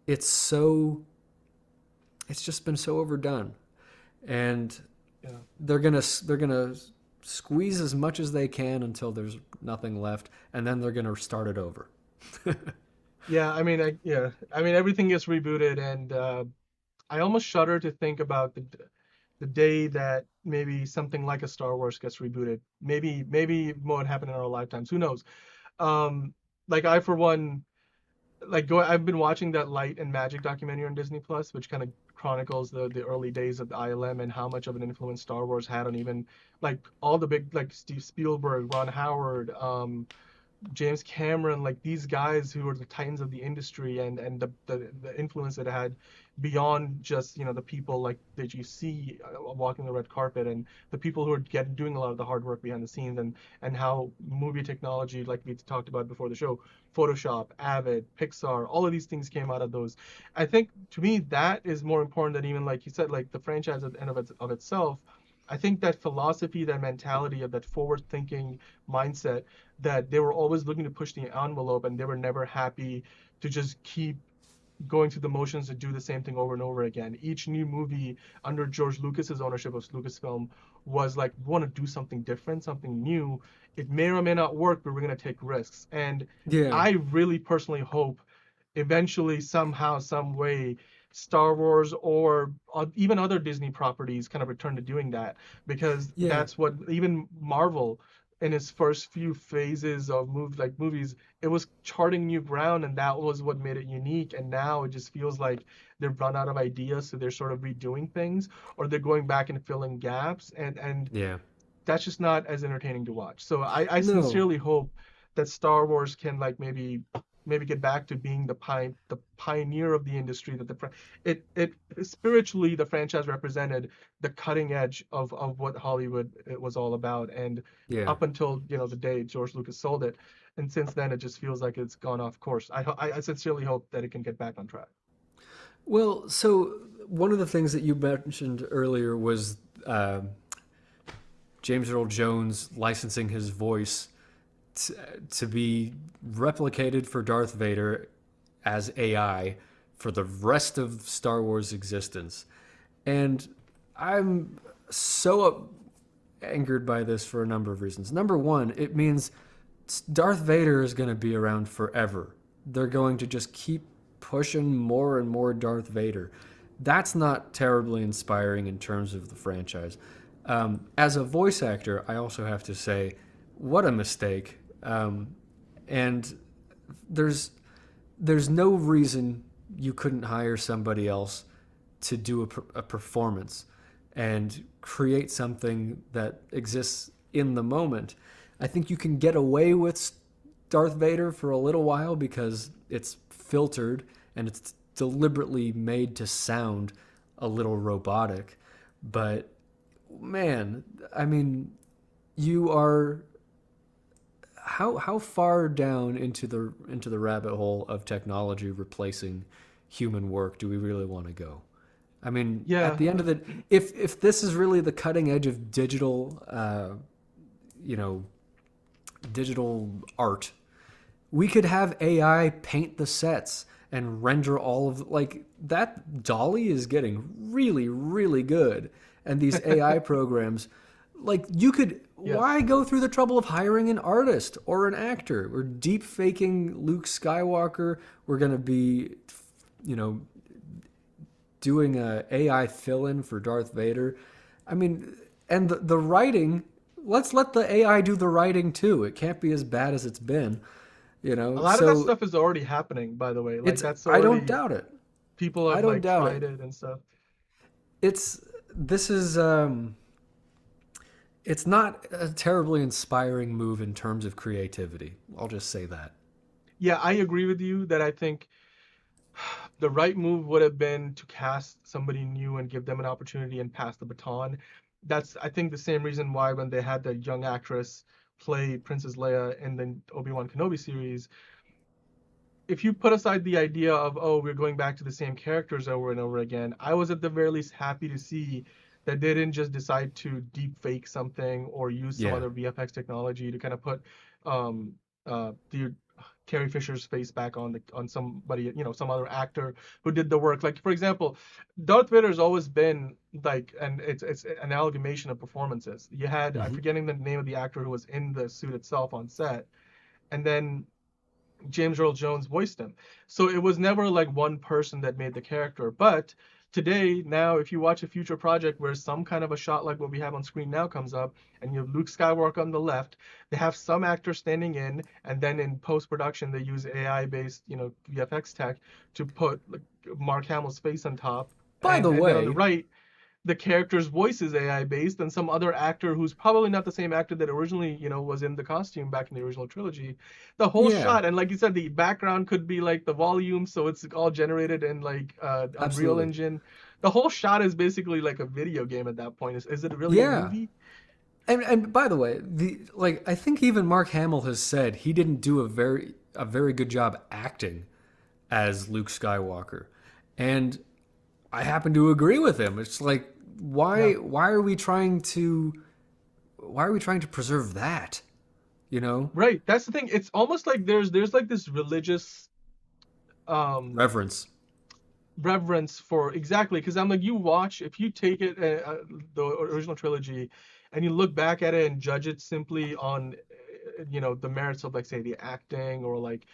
it's just been so overdone. And they're gonna squeeze as much as they can until there's nothing left, and then they're gonna start it over. I mean, everything gets rebooted, and I almost shudder to think about the day that maybe something like a Star Wars gets rebooted. Maybe what happened in our lifetimes. Who knows? Like I, for one, I've been watching that Light and Magic documentary on Disney Plus, which kind of chronicles the early days of the ILM and how much of an influence Star Wars had on even like all the big, like Steve Spielberg, Ron Howard, James Cameron, like these guys who were the titans of the industry, and the influence that it had beyond just the people like that you see walking the red carpet, and the people who are doing a lot of the hard work behind the scenes, and how movie technology, like we talked about before the show, Photoshop, Avid, Pixar, all of these things came out of those. I think to me that is more important than even, like you said, like the franchise at the end of itself. I think that philosophy, that mentality of that forward-thinking mindset, that they were always looking to push the envelope, and they were never happy to just keep going through the motions to do the same thing over and over again. Each new movie under George Lucas's ownership of Lucasfilm was like, we want to do something different, something new. It may or may not work, but we're going to take risks. And I really personally hope eventually, somehow, some way, Star Wars or even other Disney properties kind of return to doing that, because that's what even Marvel in its first few phases of movies, it was charting new ground, and that was what made it unique. And now it just feels like they've run out of ideas, so they're sort of redoing things, or they're going back and filling gaps, and that's just not as entertaining to watch. So I sincerely hope that Star Wars can maybe get back to being the pioneer of the industry, that it spiritually, the franchise represented the cutting edge of what Hollywood it was all about, and up until the day George Lucas sold it, and since then it just feels like it's gone off course. I sincerely hope that it can get back on track. Well, so one of the things that you mentioned earlier was James Earl Jones licensing his voice to be replicated for Darth Vader as AI for the rest of Star Wars existence. And I'm so angered by this for a number of reasons. Number one, it means Darth Vader is going to be around forever. They're going to just keep pushing more and more Darth Vader. That's not terribly inspiring in terms of the franchise. As a voice actor, I also have to say, what a mistake. And there's no reason you couldn't hire somebody else to do a performance and create something that exists in the moment. I think you can get away with Darth Vader for a little while because it's filtered and it's deliberately made to sound a little robotic. But man, I mean, you are how far down into the rabbit hole of technology replacing human work do we really want to go? I mean, at Yeah, the end of the, if this is really the cutting edge of digital, you know, digital art, we could have AI paint the sets and render all of like that. Dolly is getting really, really good, and these AI programs, like you could. yes. Why go through the trouble of hiring an artist or an actor? We're deep faking Luke Skywalker. We're gonna be, you know, doing a AI fill-in for Darth Vader. I mean, and the writing. Let's let the AI do the writing too. It can't be as bad as it's been, you A know. lot of that So stuff is already happening, by the way. Like it's that's I don't already doubt it. people I have don't like doubt tried it. it and stuff. It's this is it's not a terribly inspiring move in terms of creativity. I'll just say that. Yeah, I agree with you that I think the right move would have been to cast somebody new and give them an opportunity and pass the baton. That's, I think, the same reason why when they had the young actress play Princess Leia in the Obi-Wan Kenobi series, if you put aside the idea of, oh, we're going back to the same characters over and over again, I was at the very least happy to see that they didn't just decide to deep fake something or use some Yeah. other VFX technology to kind of put the Carrie Fisher's face back on somebody, some other actor who did the work. Like for example, Darth Vader has always been like, and it's an amalgamation of performances. You had, I'm Hmm. forgetting the name of the actor who was in the suit itself on set, and then James Earl Jones voiced him. So it was never like one person that made the character. But today, now, if you watch a future project where some kind of a shot like what we have on screen now comes up, and you have Luke Skywalker on the left, they have some actor standing in, and then in post production, they use AI based, VFX tech to put like Mark Hamill's face on top. By the And then on the way, right, the character's voice is AI based, and some other actor who's probably not the same actor that originally, was in the costume back in the original trilogy. The whole yeah, shot, and like you said, the background could be like the volume, so it's all generated in like Unreal absolutely. Engine. The whole shot is basically like a video game at that point. Is it really a Yeah. movie? And by the way, the like I think even Mark Hamill has said he didn't do a very good job acting as Luke Skywalker. And I happen to agree with him. It's like Yeah. why are we trying to preserve that? You know? Right. That's the thing. It's almost like there's like this religious um Reverence. reverence for exactly because I'm like you watch if you take it the original trilogy and you look back at it and judge it simply on the merits of like say the acting or like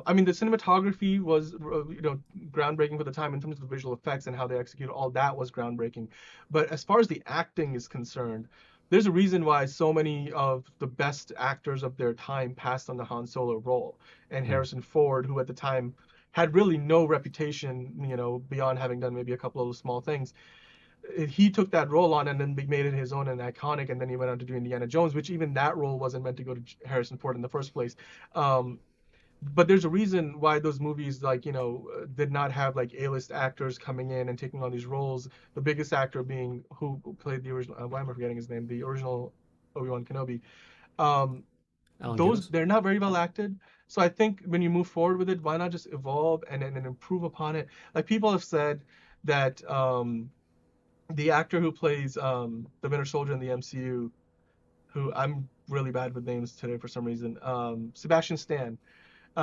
I mean the cinematography was groundbreaking for the time in terms of the visual effects and how they executed all that was groundbreaking, but as far as the acting is concerned, there's a reason why so many of the best actors of their time passed on the Han Solo role, and Mm. Harrison Ford, who at the time had really no reputation, beyond having done maybe a couple of small things. He took that role on and then made it his own and iconic, and then he went on to do Indiana Jones, which even that role wasn't meant to go to Harrison Ford in the first place. Um, but there's a reason why those movies like did not have like A-list actors coming in and taking on these roles. The biggest actor being who played the original. Why am I forgetting his name? The original Obi-Wan Kenobi. Um, Alan those Guinness. they're not very well acted. So I think when you move forward with it, why not just evolve and improve upon it? Like people have said that the actor who plays the Winter Soldier in the MCU, who I'm really bad with names today for some reason, Sebastian Stan,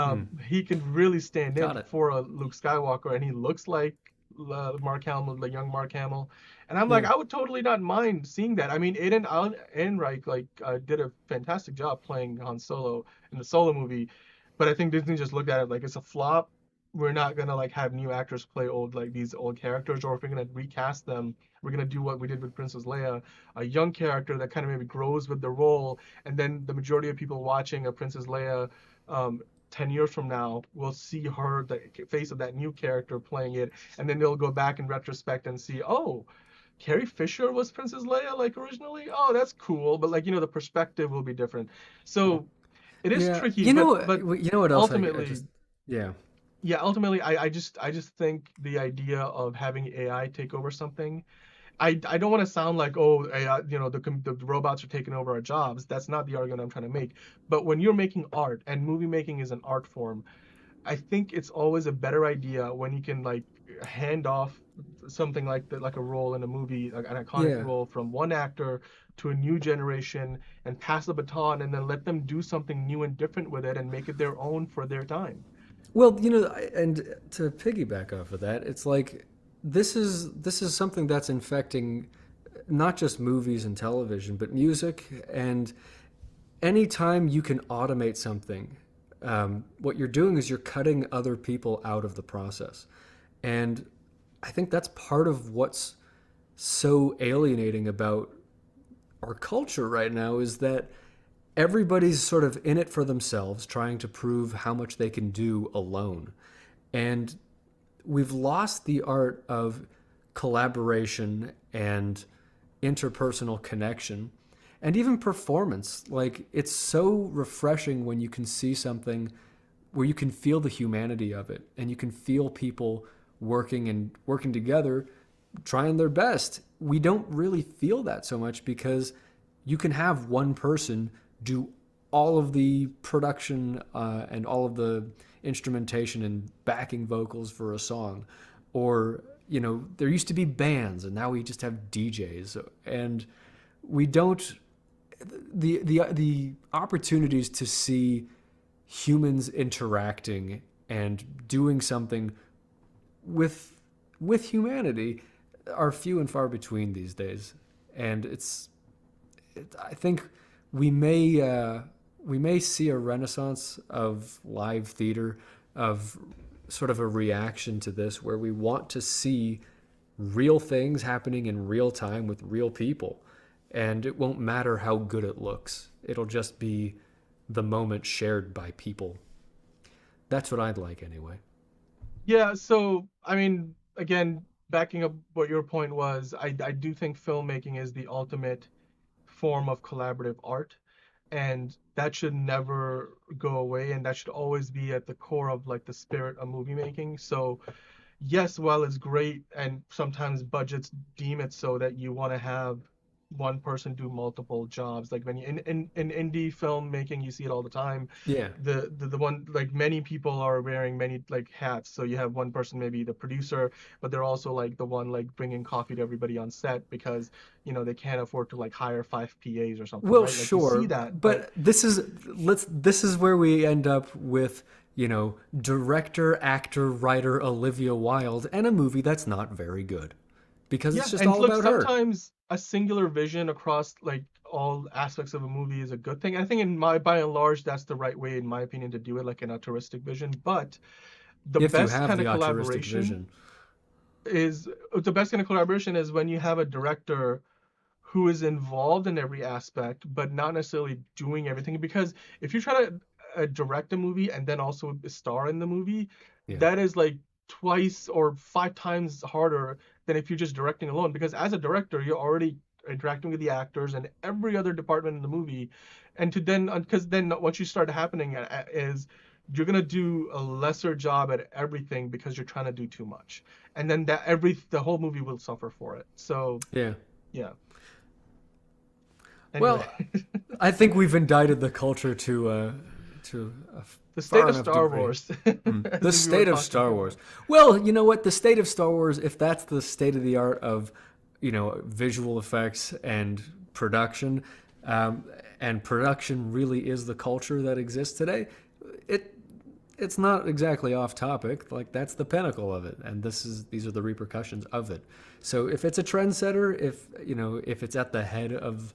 Mm. he can really stand in Got it. for a Luke Skywalker, and he looks like Mark Hamill, like young Mark Hamill. And I'm like, Yeah. I would totally not mind seeing that. I mean, Ehrenreich like did a fantastic job playing Han Solo in the Solo movie, but I think Disney just looked at it like it's a flop. We're not gonna like have new actors play these old characters, or if we're gonna recast them, we're gonna do what we did with Princess Leia, a young character that kind of maybe grows with the role, and then the majority of people watching a Princess Leia um, 10 years from now will see her, the face of that new character playing it, and then they'll go back in retrospect and see, oh, Carrie Fisher was Princess Leia like originally. Oh, that's cool, but like the perspective will be different. So it is Yeah. tricky, You know but you know what else I ultimately, just yeah. yeah, ultimately I just think the idea of having AI take over something, I don't want to sound like, oh, the robots are taking over our jobs. That's not the argument I'm trying to make. But when you're making art, and movie making is an art form, I think it's always a better idea when you can like hand off something like like a role in a movie, like an iconic Yeah. role, from one actor to a new generation, and pass the baton, and then let them do something new and different with it and make it their own for their time. Well, and to piggyback off of that, it's like this is something that's infecting not just movies and television, but music. And anytime you can automate something, what you're doing is you're cutting other people out of the process. And I think that's part of what's so alienating about our culture right now is that everybody's sort of in it for themselves, trying to prove how much they can do alone. And we've lost the art of collaboration and interpersonal connection and even performance. Like, it's so refreshing when you can see something where you can feel the humanity of it and you can feel people working together, trying their best. We don't really feel that so much because you can have one person do all of the production and all of the instrumentation and backing vocals for a song. Or, there used to be bands and now we just have DJs. And we don't, the opportunities to see humans interacting and doing something with humanity are few and far between these days. And I think we may see a renaissance of live theater, of sort of a reaction to this, where we want to see real things happening in real time with real people. And it won't matter how good it looks. It'll just be the moment shared by people. That's what I'd like anyway. Yeah, so I mean, again, backing up what your point was, I do think filmmaking is the ultimate form of collaborative art, and that should never go away, and that should always be at the core of like the spirit of movie making. So yes, while it's great and sometimes budgets deem it so that you want to have one person do multiple jobs, like when you in indie filmmaking, you see it all the time. Yeah. The one, like, many people are wearing many like hats, so you have one person, maybe the producer, but they're also like the one like bringing coffee to everybody on set because they can't afford to like hire 5 PAs or something, Well, right? Like, sure, you see that, but this is where we end up with, director, actor, writer Olivia Wilde and a movie that's not very good because it's yeah, just and all look, about her. sometimes a singular vision across like all aspects of a movie is a good thing. I think by and large, that's the right way, in my opinion, to do it, like an altruistic vision. But the If you best have kind the of altruistic collaboration vision. is the best kind of collaboration is when you have a director who is involved in every aspect, but not necessarily doing everything. Because if you try to direct a movie and then also star in the movie, Yeah. that is like twice or 5 times harder than if you're just directing alone. Because as a director, you're already interacting with the actors and every other department in the movie, and because then what you start happening is you're gonna do a lesser job at everything because you're trying to do too much, and then the whole movie will suffer for it. So Yeah. yeah. Well, Anyway. I think we've indicted the culture to a The far state of enough Star degree. Wars. The state of Star Wars. Well, you know what? The state of Star Wars, if that's the state of the art of, visual effects and production, and production really is the culture that exists today, it's not exactly off topic. Like, that's the pinnacle of it, and these are the repercussions of it. So if it's a trendsetter, if it's at the head of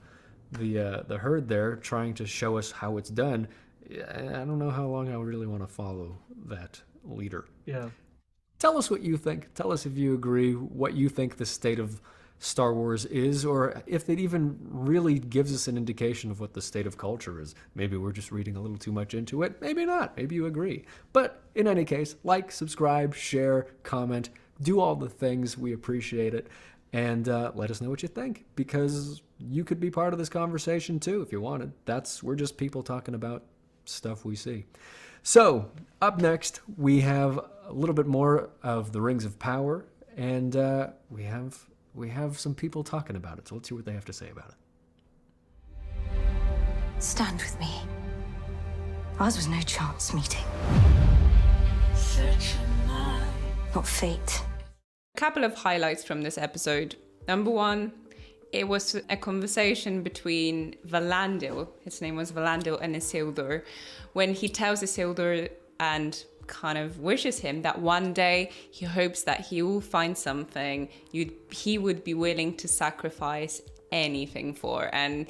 the herd there, trying to show us how it's done, I don't know how long I really want to follow that leader. Yeah. Tell us what you think. Tell us if you agree, what you think the state of Star Wars is, or if it even really gives us an indication of what the state of culture is. Maybe we're just reading a little too much into it. Maybe not. Maybe you agree. But in any case, like, subscribe, share, comment, do all the things. We appreciate it. And let us know what you think, because you could be part of this conversation too if you wanted. We're just people talking about stuff we see. So up next, we have a little bit more of the Rings of Power, and we have we have some people talking about it. So let's see what they have to say about it. Stand with me. Ours was no chance meeting. Not fate. A couple of highlights from this episode. Number one, it was a conversation between Valandil, his name was Valandil, and Isildur, when he tells Isildur and kind of wishes him that one day he hopes that he will find something he would be willing to sacrifice anything for. And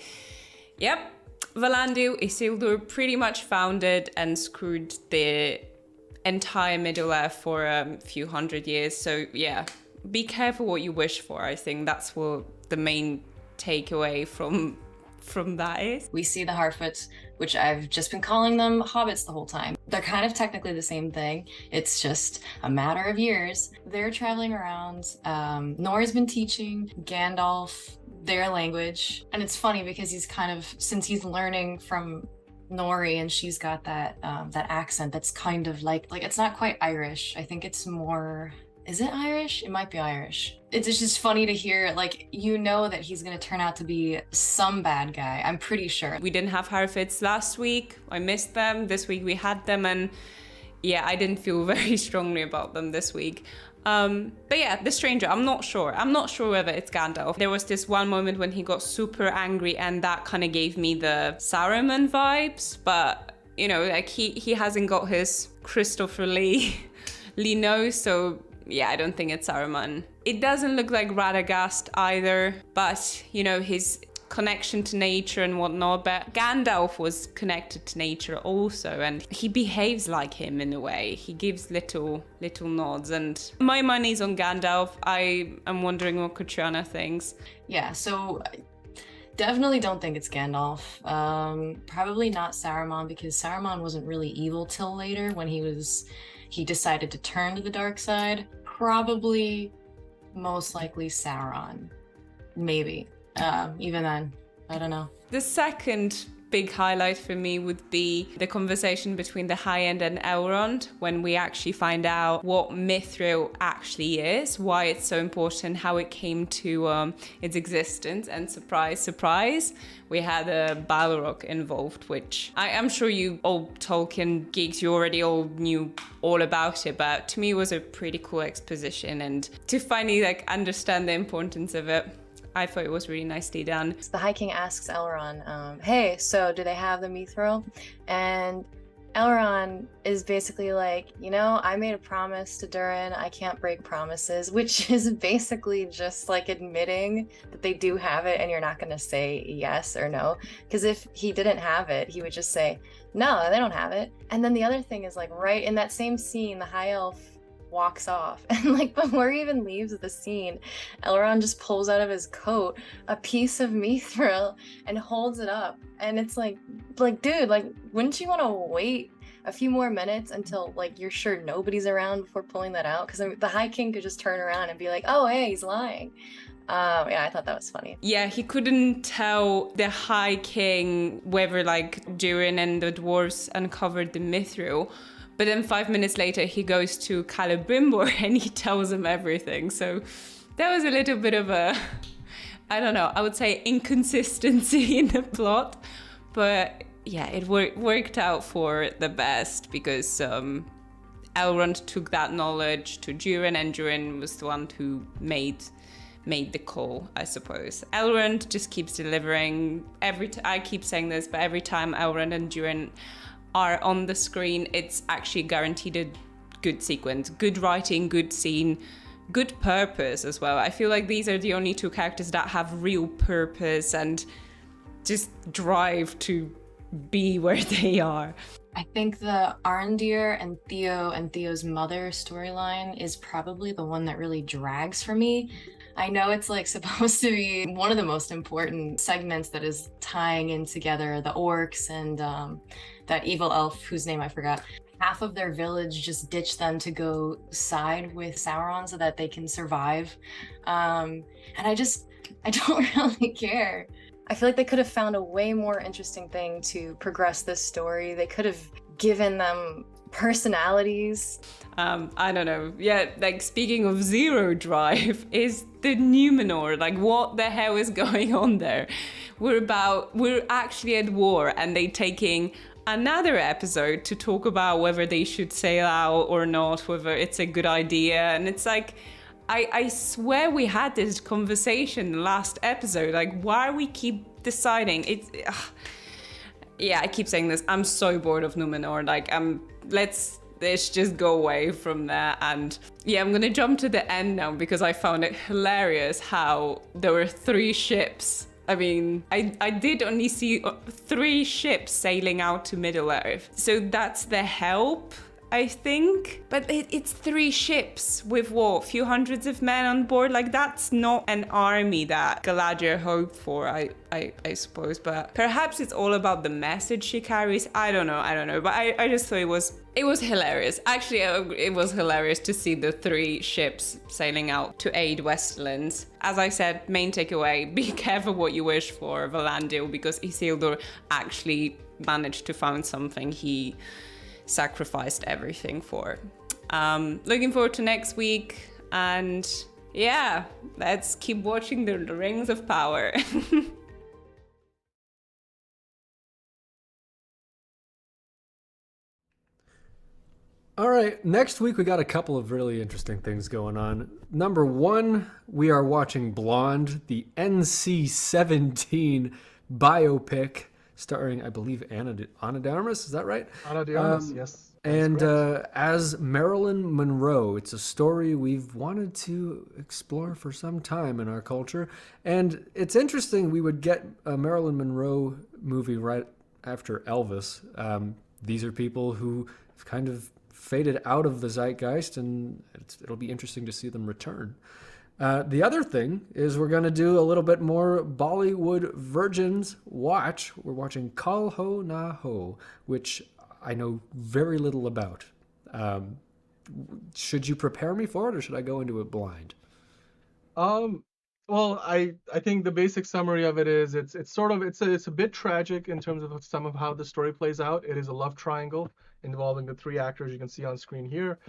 yep, Valandil, Isildur pretty much found it and screwed the entire Middle-earth for a few hundred years. So yeah, be careful what you wish for. I think that's what the main takeaway from that is. We see the Harfoots, which I've just been calling them hobbits the whole time. They're kind of technically the same thing. It's just a matter of years. They're traveling around. Nora's been teaching Gandalf their language. And it's funny because he's kind of, since he's learning from Nori and she's got that accent that's kind of like it's not quite Irish. I think it's more, is it Irish? It might be Irish. It's just funny to hear, that he's gonna turn out to be some bad guy. I'm pretty sure. We didn't have Harfoots last week. I missed them. This week we had them, and yeah, I didn't feel very strongly about them this week. But yeah, the stranger, I'm not sure whether it's Gandalf. There was this one moment when he got super angry, and that kind of gave me the Saruman vibes, but he hasn't got his Christopher Lee nose, so yeah, I don't think it's Saruman. It doesn't look like Radagast either, but his connection to nature and whatnot, but Gandalf was connected to nature also, and he behaves like him in a way. He gives little nods, and my money's on Gandalf. I am wondering what Katrina thinks. Yeah, so definitely don't think it's Gandalf. Probably not Saruman, because Saruman wasn't really evil till later when he decided to turn to the dark side. Probably, most likely Sauron. Maybe. Even then, I don't know. The second big highlight for me would be the conversation between the High End and Elrond, when we actually find out what Mithril actually is, why it's so important, how it came to its existence, and surprise, surprise, we had a Balrog involved, which I'm sure you old Tolkien geeks, you already all knew all about it, but to me it was a pretty cool exposition, and to finally understand the importance of it, I thought it was really nicely done. The High King asks Elrond, hey, so do they have the Mithril? And Elrond is basically like, I made a promise to Durin, I can't break promises, which is basically just admitting that they do have it and you're not going to say yes or no. Because if he didn't have it, he would just say, no, they don't have it. And then the other thing is right in that same scene, the High Elf walks off, and before he even leaves the scene, Elrond just pulls out of his coat a piece of mithril and holds it up, and it's dude, wouldn't you want to wait a few more minutes until you're sure nobody's around before pulling that out? Because the High King could just turn around and be like, oh hey, he's lying. Yeah, I thought that was funny. Yeah, he couldn't tell the High King whether Durin and the dwarves uncovered the mithril. But then 5 minutes later, he goes to Celebrimbor and he tells him everything. So there was a little bit of a, I don't know, I would say inconsistency in the plot. But yeah, it worked out for the best, because Elrond took that knowledge to Durin, and Durin was the one who made the call, I suppose. Elrond just keeps delivering. I keep saying this, but every time Elrond and Durin are on the screen, it's actually guaranteed a good sequence, good writing, good scene, good purpose as well. I feel like these are the only two characters that have real purpose and just drive to be where they are. I think the Arondir and Theo's mother storyline is probably the one that really drags for me. I know it's supposed to be one of the most important segments that is tying in together the orcs and that evil elf whose name I forgot. Half of their village just ditched them to go side with Sauron so that they can survive. And I don't really care. I feel like they could have found a way more interesting thing to progress this story. They could have given them personalities. I don't know. Yeah, like speaking of zero drive, is the Numenor. Like, what the hell is going on there? We're actually at war, and they taking another episode to talk about whether they should sail out or not, whether it's a good idea. And it's like, I swear we had this conversation last episode. Like, why we keep deciding? Yeah, I keep saying this. I'm so bored of Numenor. Like, let's just go away from there. And yeah, I'm gonna jump to the end now because I found it hilarious how there were 3 ships. I mean, I did only see 3 ships sailing out to Middle-earth. So that's the Help, I think. But it's 3 ships with what, a few hundreds of men on board? Like, that's not an army that Galadriel hoped for, I suppose. But perhaps it's all about the message she carries. I don't know. But I just thought it was hilarious. Actually, it was hilarious to see the 3 ships sailing out to aid Westerlands. As I said, main takeaway, be careful what you wish for Valandil, because Isildur actually managed to find something he sacrificed everything for. Looking forward to next week, and yeah, let's keep watching the Rings of Power. All right, next week we got a couple of really interesting things going on. Number 1, we are watching Blonde, the NC-17 biopic starring, I believe, Ana de Armas. Is that right? Ana de Armas, yes. And as Marilyn Monroe, it's a story we've wanted to explore for some time in our culture. And it's interesting we would get a Marilyn Monroe movie right after Elvis. These are people who have kind of faded out of the zeitgeist, and it'll be interesting to see them return. The other thing is we're going to do a little bit more Bollywood Virgins watch. We're watching Kal Ho Na Ho, which I know very little about. Should you prepare me for it, or should I go into it blind? Well, I think the basic summary of it is it's a bit tragic in terms of some of how the story plays out. It is a love triangle involving the 3 actors you can see on screen here.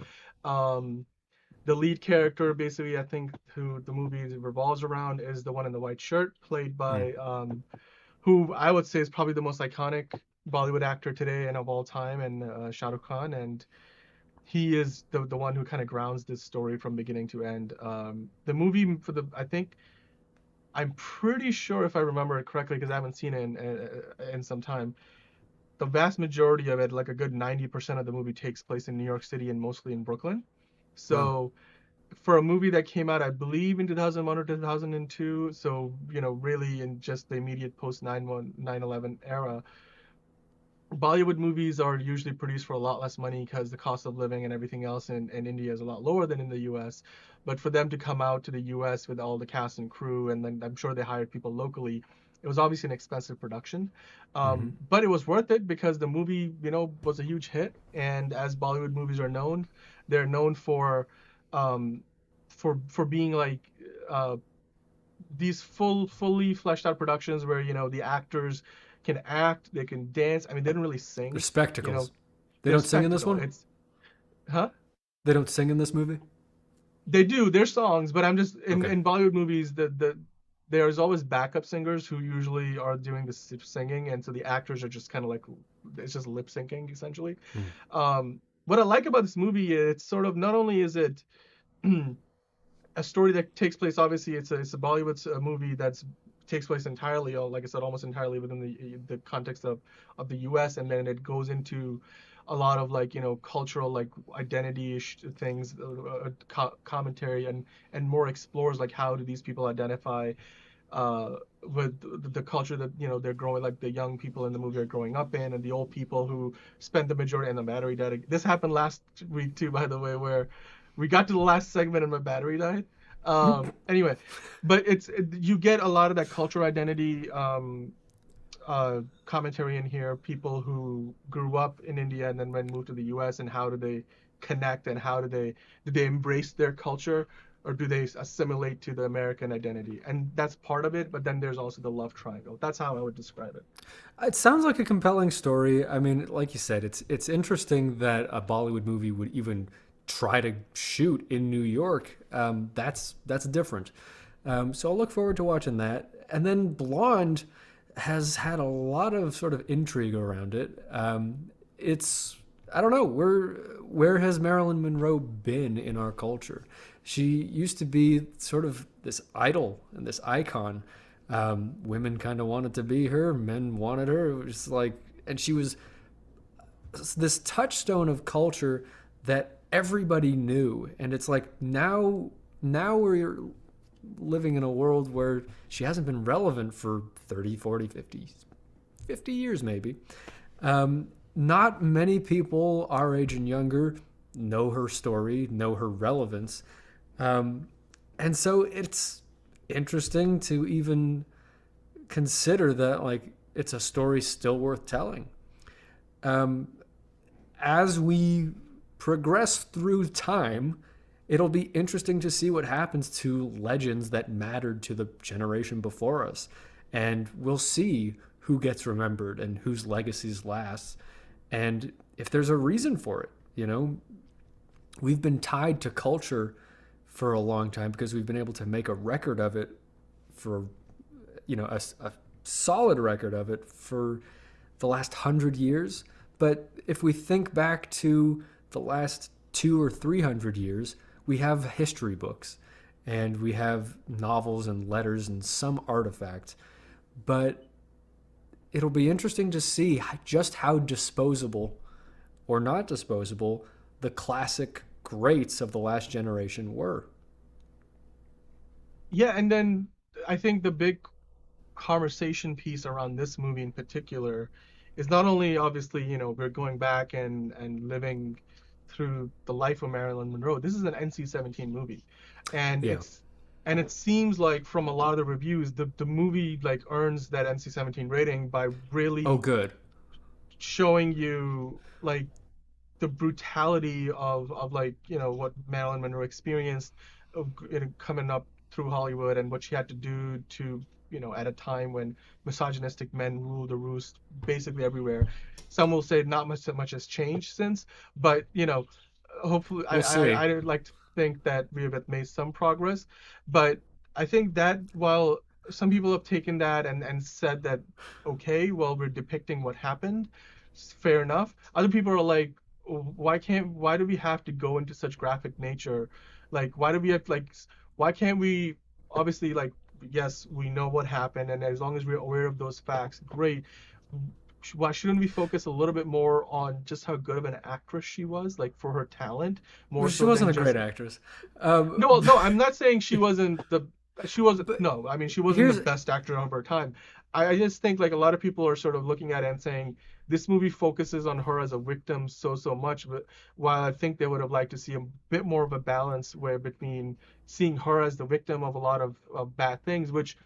The lead character, basically, I think, who the movie revolves around, is the one in the white shirt, played by who I would say is probably the most iconic Bollywood actor today and of all time, and Shah Rukh Khan. And he is the one who kind of grounds this story from beginning to end. The movie, I'm pretty sure, if I remember it correctly, because I haven't seen it in some time, the vast majority of it, like a good 90% of the movie, takes place in New York City and mostly in Brooklyn. So for a movie that came out, I believe, in 2001 or 2002, so, really in just the immediate post 9/11 era, Bollywood movies are usually produced for a lot less money because the cost of living and everything else in India is a lot lower than in the US. But for them to come out to the US with all the cast and crew, and then I'm sure they hired people locally, it was obviously an expensive production. But it was worth it because the movie, was a huge hit. And as Bollywood movies are known, they're known for being like these fully fleshed out productions where, the actors can act, they can dance. I mean, they don't really sing. They're spectacles. They don't sing in this one? They don't sing in this movie? They do. There's songs, but I'm just in Okay. Bollywood movies, there's always backup singers who usually are doing the singing, and so the actors are just kind of like, it's just lip syncing essentially. What I like about this movie, it's sort of, not only is it a story that takes place, obviously it's a Bollywood movie that takes place entirely, or like I said, almost entirely within the context of the US, and then it goes into a lot of like, cultural, like identity-ish things, commentary, and more explores like how do these people identify with the culture that they're growing, like the young people in the movie are growing up in, and the old people who spent the majority, and the battery died. This happened last week too, by the way, where we got to the last segment and my battery died. Anyway, but you get a lot of that cultural identity commentary in here. People who grew up in India and then moved to the US, and how do they connect, and how did they embrace their culture or do they assimilate to the American identity? And that's part of it, but then there's also the love triangle. That's how I would describe it. It sounds like a compelling story. I mean, like you said, it's interesting that a Bollywood movie would even try to shoot in New York. That's different. So I'll look forward to watching that. And then Blonde has had a lot of sort of intrigue around it. It's I don't know, where has Marilyn Monroe been in our culture? She used to be sort of this idol and this icon. Women kind of wanted to be her, men wanted her. It was like, and she was this touchstone of culture that everybody knew. And it's like now we're living in a world where she hasn't been relevant for 30, 40, 50 years maybe. Not many people our age and younger know her story, know her relevance. And so it's interesting to even consider that, like, it's a story still worth telling. As we progress through time, it'll be interesting to see what happens to legends that mattered to the generation before us. And we'll see who gets remembered and whose legacies last. And if there's a reason for it, you know, we've been tied to culture for a long time because we've been able to make a record of it for, you know, a solid record of it for the last 100 years. But if we think back to the last 200 or 300 years, we have history books and we have novels and letters and some artifacts. But it'll be interesting to see just how disposable or not disposable the classic greats of the last generation were. Yeah, and then I think the big conversation piece around this movie in particular is not only obviously, you know, we're going back and living through the life of Marilyn Monroe. This is an NC-17 movie. And Yeah. it seems like from a lot of the reviews, the movie like earns that NC-17 rating by really Good. showing you like the brutality of like, you know, what Marilyn Monroe experienced coming up through Hollywood and what she had to do to, you know, at a time when misogynistic men ruled the roost basically everywhere. Some will say not much has changed since, but, you know, hopefully We'll see. I would like to think that we have made some progress. But I think that while some people have taken that and said that, okay, well, we're depicting what happened, fair enough. Other people are like, why do we have to go into such graphic nature? Like, why can't we, obviously, like, yes, we know what happened, and as long as we're aware of those facts, great. Why shouldn't we focus a little bit more on just how good of an actress she was, like for her talent, more She so wasn't a than great just... actress. No, I'm not saying she wasn't the no, I mean, she wasn't the best actor of her time. I just think like a lot of people are sort of looking at it and saying this movie focuses on her as a victim so much, but while I think they would have liked to see a bit more of a balance where between seeing her as the victim of a lot of bad things, which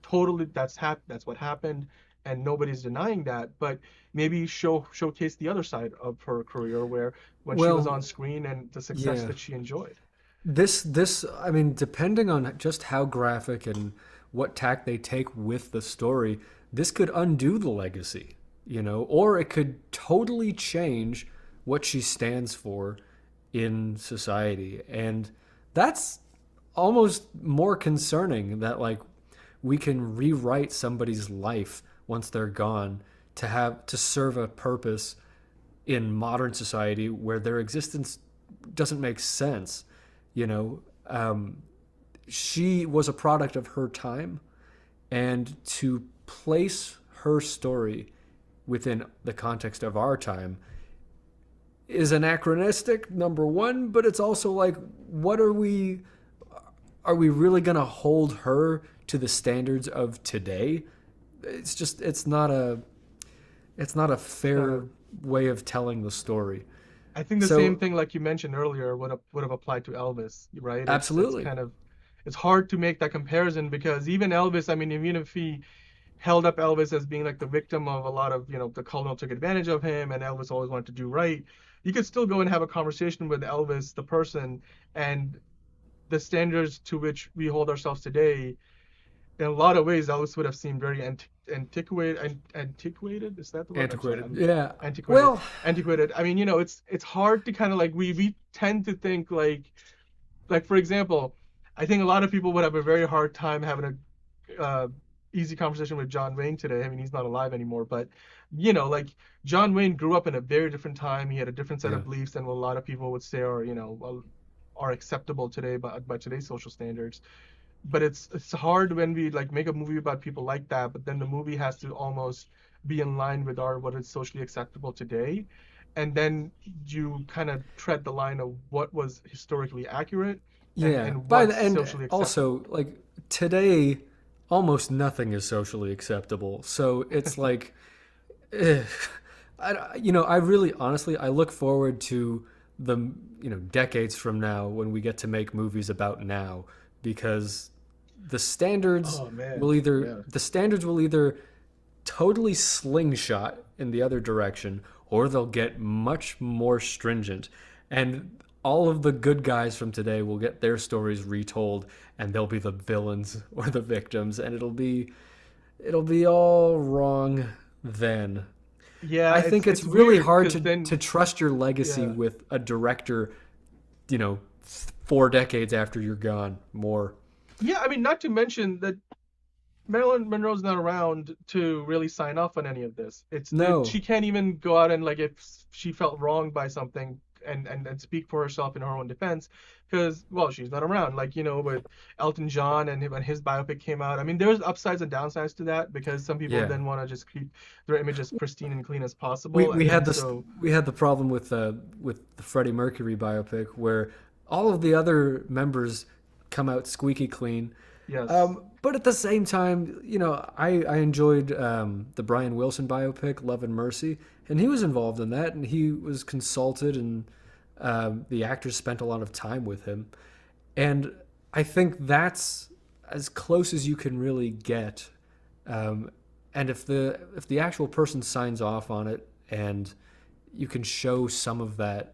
totally that's what happened, and nobody's denying that, but maybe showcase the other side of her career where when she was on screen and the success that she enjoyed. This I mean, depending on just how graphic and what tack they take with the story, this could undo the legacy, you know, or it could totally change what she stands for in society. And that's almost more concerning, that like we can rewrite somebody's life once they're gone to serve a purpose in modern society where their existence doesn't make sense. You know, she was a product of her time, and to place her story within the context of our time is anachronistic, number one, but it's also like, what are we really going to hold her to the standards of today? It's not a fair way of telling the story. I think the same thing, like you mentioned earlier, would have applied to Elvis, right? Absolutely. It's hard to make that comparison because even Elvis, I mean, even if he held up Elvis as being like the victim of a lot of, you know, the colonel took advantage of him and Elvis always wanted to do right, you could still go and have a conversation with Elvis, the person, and the standards to which we hold ourselves today, in a lot of ways, those would have seemed very antiquated. Is that the word? Antiquated. I'm Yeah. Antiquated. Well, Antiquated. I mean, it's hard to kind of like we tend to think like for example, I think a lot of people would have a very hard time having a easy conversation with John Wayne today. I mean, he's not alive anymore, but like John Wayne grew up in a very different time. He had a different set of beliefs than what a lot of people would say are acceptable today by today's social standards. But it's hard when we like make a movie about people like that, but then the movie has to almost be in line with what is socially acceptable today, and then you kind of tread the line of what was historically accurate and By what's the end, socially acceptable. also like today, almost nothing is socially acceptable. So it's like, I really honestly I look forward to the decades from now when we get to make movies about now, because the standards will either totally slingshot in the other direction, or they'll get much more stringent, and all of the good guys from today will get their stories retold, and they'll be the villains or the victims, and it'll be all wrong then. Yeah, I think it's really weird, hard 'cause to then, trust your legacy with a director, 4 decades after you're gone, more. Yeah, I mean, not to mention that Marilyn Monroe's not around to really sign off on any of this. She can't even go out and like if she felt wronged by something and speak for herself in her own defense, because she's not around. Like with Elton John and when his biopic came out, I mean there's upsides and downsides to that, because some people then want to just keep their image as pristine and clean as possible. We had the problem with the Freddie Mercury biopic, where all of the other members come out squeaky clean. Yes. But at the same time, I enjoyed the Brian Wilson biopic, Love and Mercy, and he was involved in that, and he was consulted, and the actors spent a lot of time with him. And I think that's as close as you can really get. And if the actual person signs off on it, and you can show some of that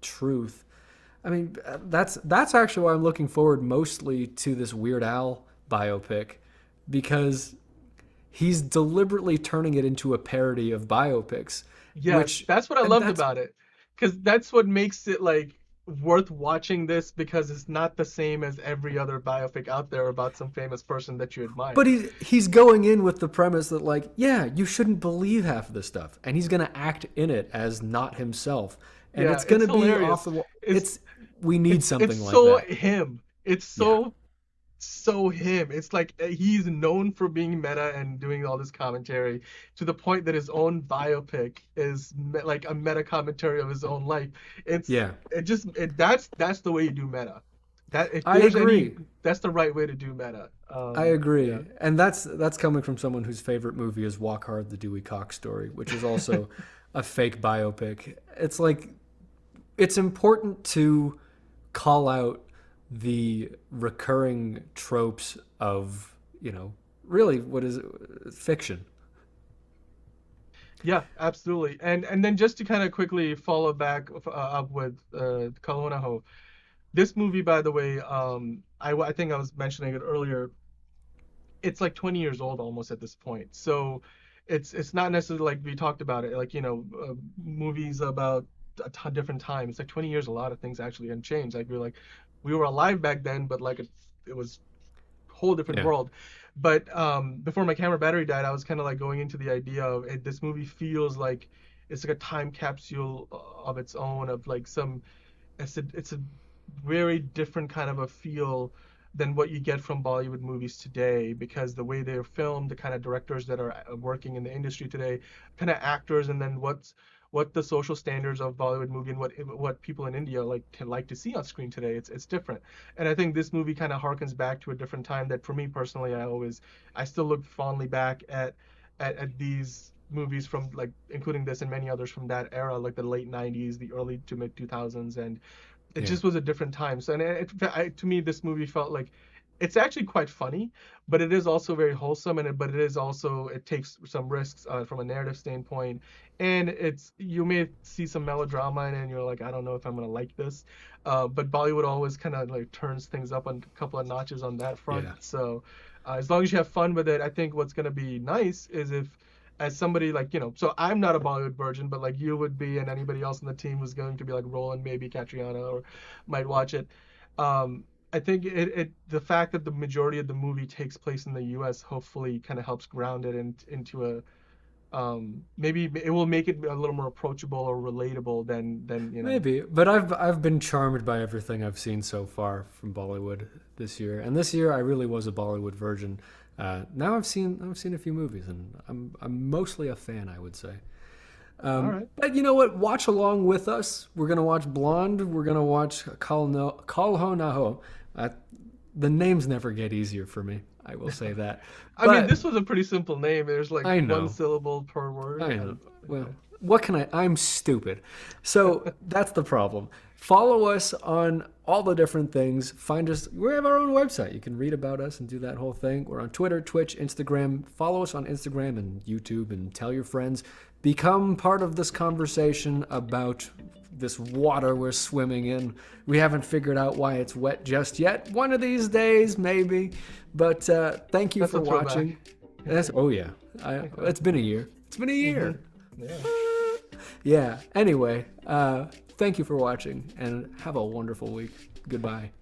truth, I mean, that's actually why I'm looking forward mostly to this Weird Al biopic, because he's deliberately turning it into a parody of biopics. Yes, that's what I loved about it, because that's what makes it like worth watching this, because it's not the same as every other biopic out there about some famous person that you admire. But he's going in with the premise that like, you shouldn't believe half of this stuff, and he's going to act in it as not himself. And it's going to be hilarious. off the wall. We need something like that. It's so him. It's so him. It's like he's known for being meta and doing all this commentary, to the point that his own biopic is like a meta commentary of his own life. That's the way you do meta. I agree. That's the right way to do meta. I agree. Yeah. And that's coming from someone whose favorite movie is Walk Hard, the Dewey Cox Story, which is also a fake biopic. It's like, it's important to call out the recurring tropes of, really what is fiction. Yeah, absolutely. And then just to kind of quickly follow back up with Kalonaho, this movie, by the way, I think I was mentioning it earlier, it's like 20 years old almost at this point. So it's not necessarily like we talked about it, like, movies about a ton different time. It's like 20 years, a lot of things actually hadn't changed. Like we were alive back then, but like it was a whole different world. But before my camera battery died, I was kind of like going into the idea of this movie feels like it's like a time capsule of its own, of like it's a very different kind of a feel than what you get from Bollywood movies today, because the way they're filmed, the kind of directors that are working in the industry today, kind of actors, and then what the social standards of Bollywood movie and what people in India like to see on screen today, it's different. And I think this movie kind of harkens back to a different time that for me personally, I still look fondly back at these movies from, like, including this and many others from that era, like the late 90s, the early to mid 2000s, and it just was a different time. So to me, this movie felt like It's actually quite funny, but it is also very wholesome, but it takes some risks from a narrative standpoint, and you may see some melodrama in it, and you're like, I don't know if I'm gonna like this, but Bollywood always kind of like turns things up a couple of notches on that front. Yeah. So as long as you have fun with it, I think what's gonna be nice is if, as somebody like, so I'm not a Bollywood virgin, but like you would be, and anybody else on the team who's going to be like Roland, maybe Catriona, or might watch it. I think the fact that the majority of the movie takes place in the U.S. hopefully kind of helps ground it into maybe it will make it a little more approachable or relatable than Maybe, but I've been charmed by everything I've seen so far from Bollywood this year, and this year I really was a Bollywood virgin. Now I've seen a few movies, and I'm mostly a fan, I would say. All right. But you know what? Watch along with us. We're gonna watch Blonde. We're gonna watch Kal Ho Naho. The names never get easier for me. I will say that. I mean, this was a pretty simple name. There's like I know. one syllable per word. I know. Well, what can I'm stupid. So that's the problem. Follow us on all the different things. Find us. We have our own website. You can read about us and do that whole thing. We're on Twitter, Twitch, Instagram. Follow us on Instagram and YouTube and tell your friends. Become part of this conversation about this water we're swimming in. We haven't figured out why it's wet just yet. One of these days, maybe. But thank you for watching. Oh, yeah. It's been a year. It's been a year. Mm-hmm. Yeah. Anyway, thank you for watching, and have a wonderful week. Goodbye.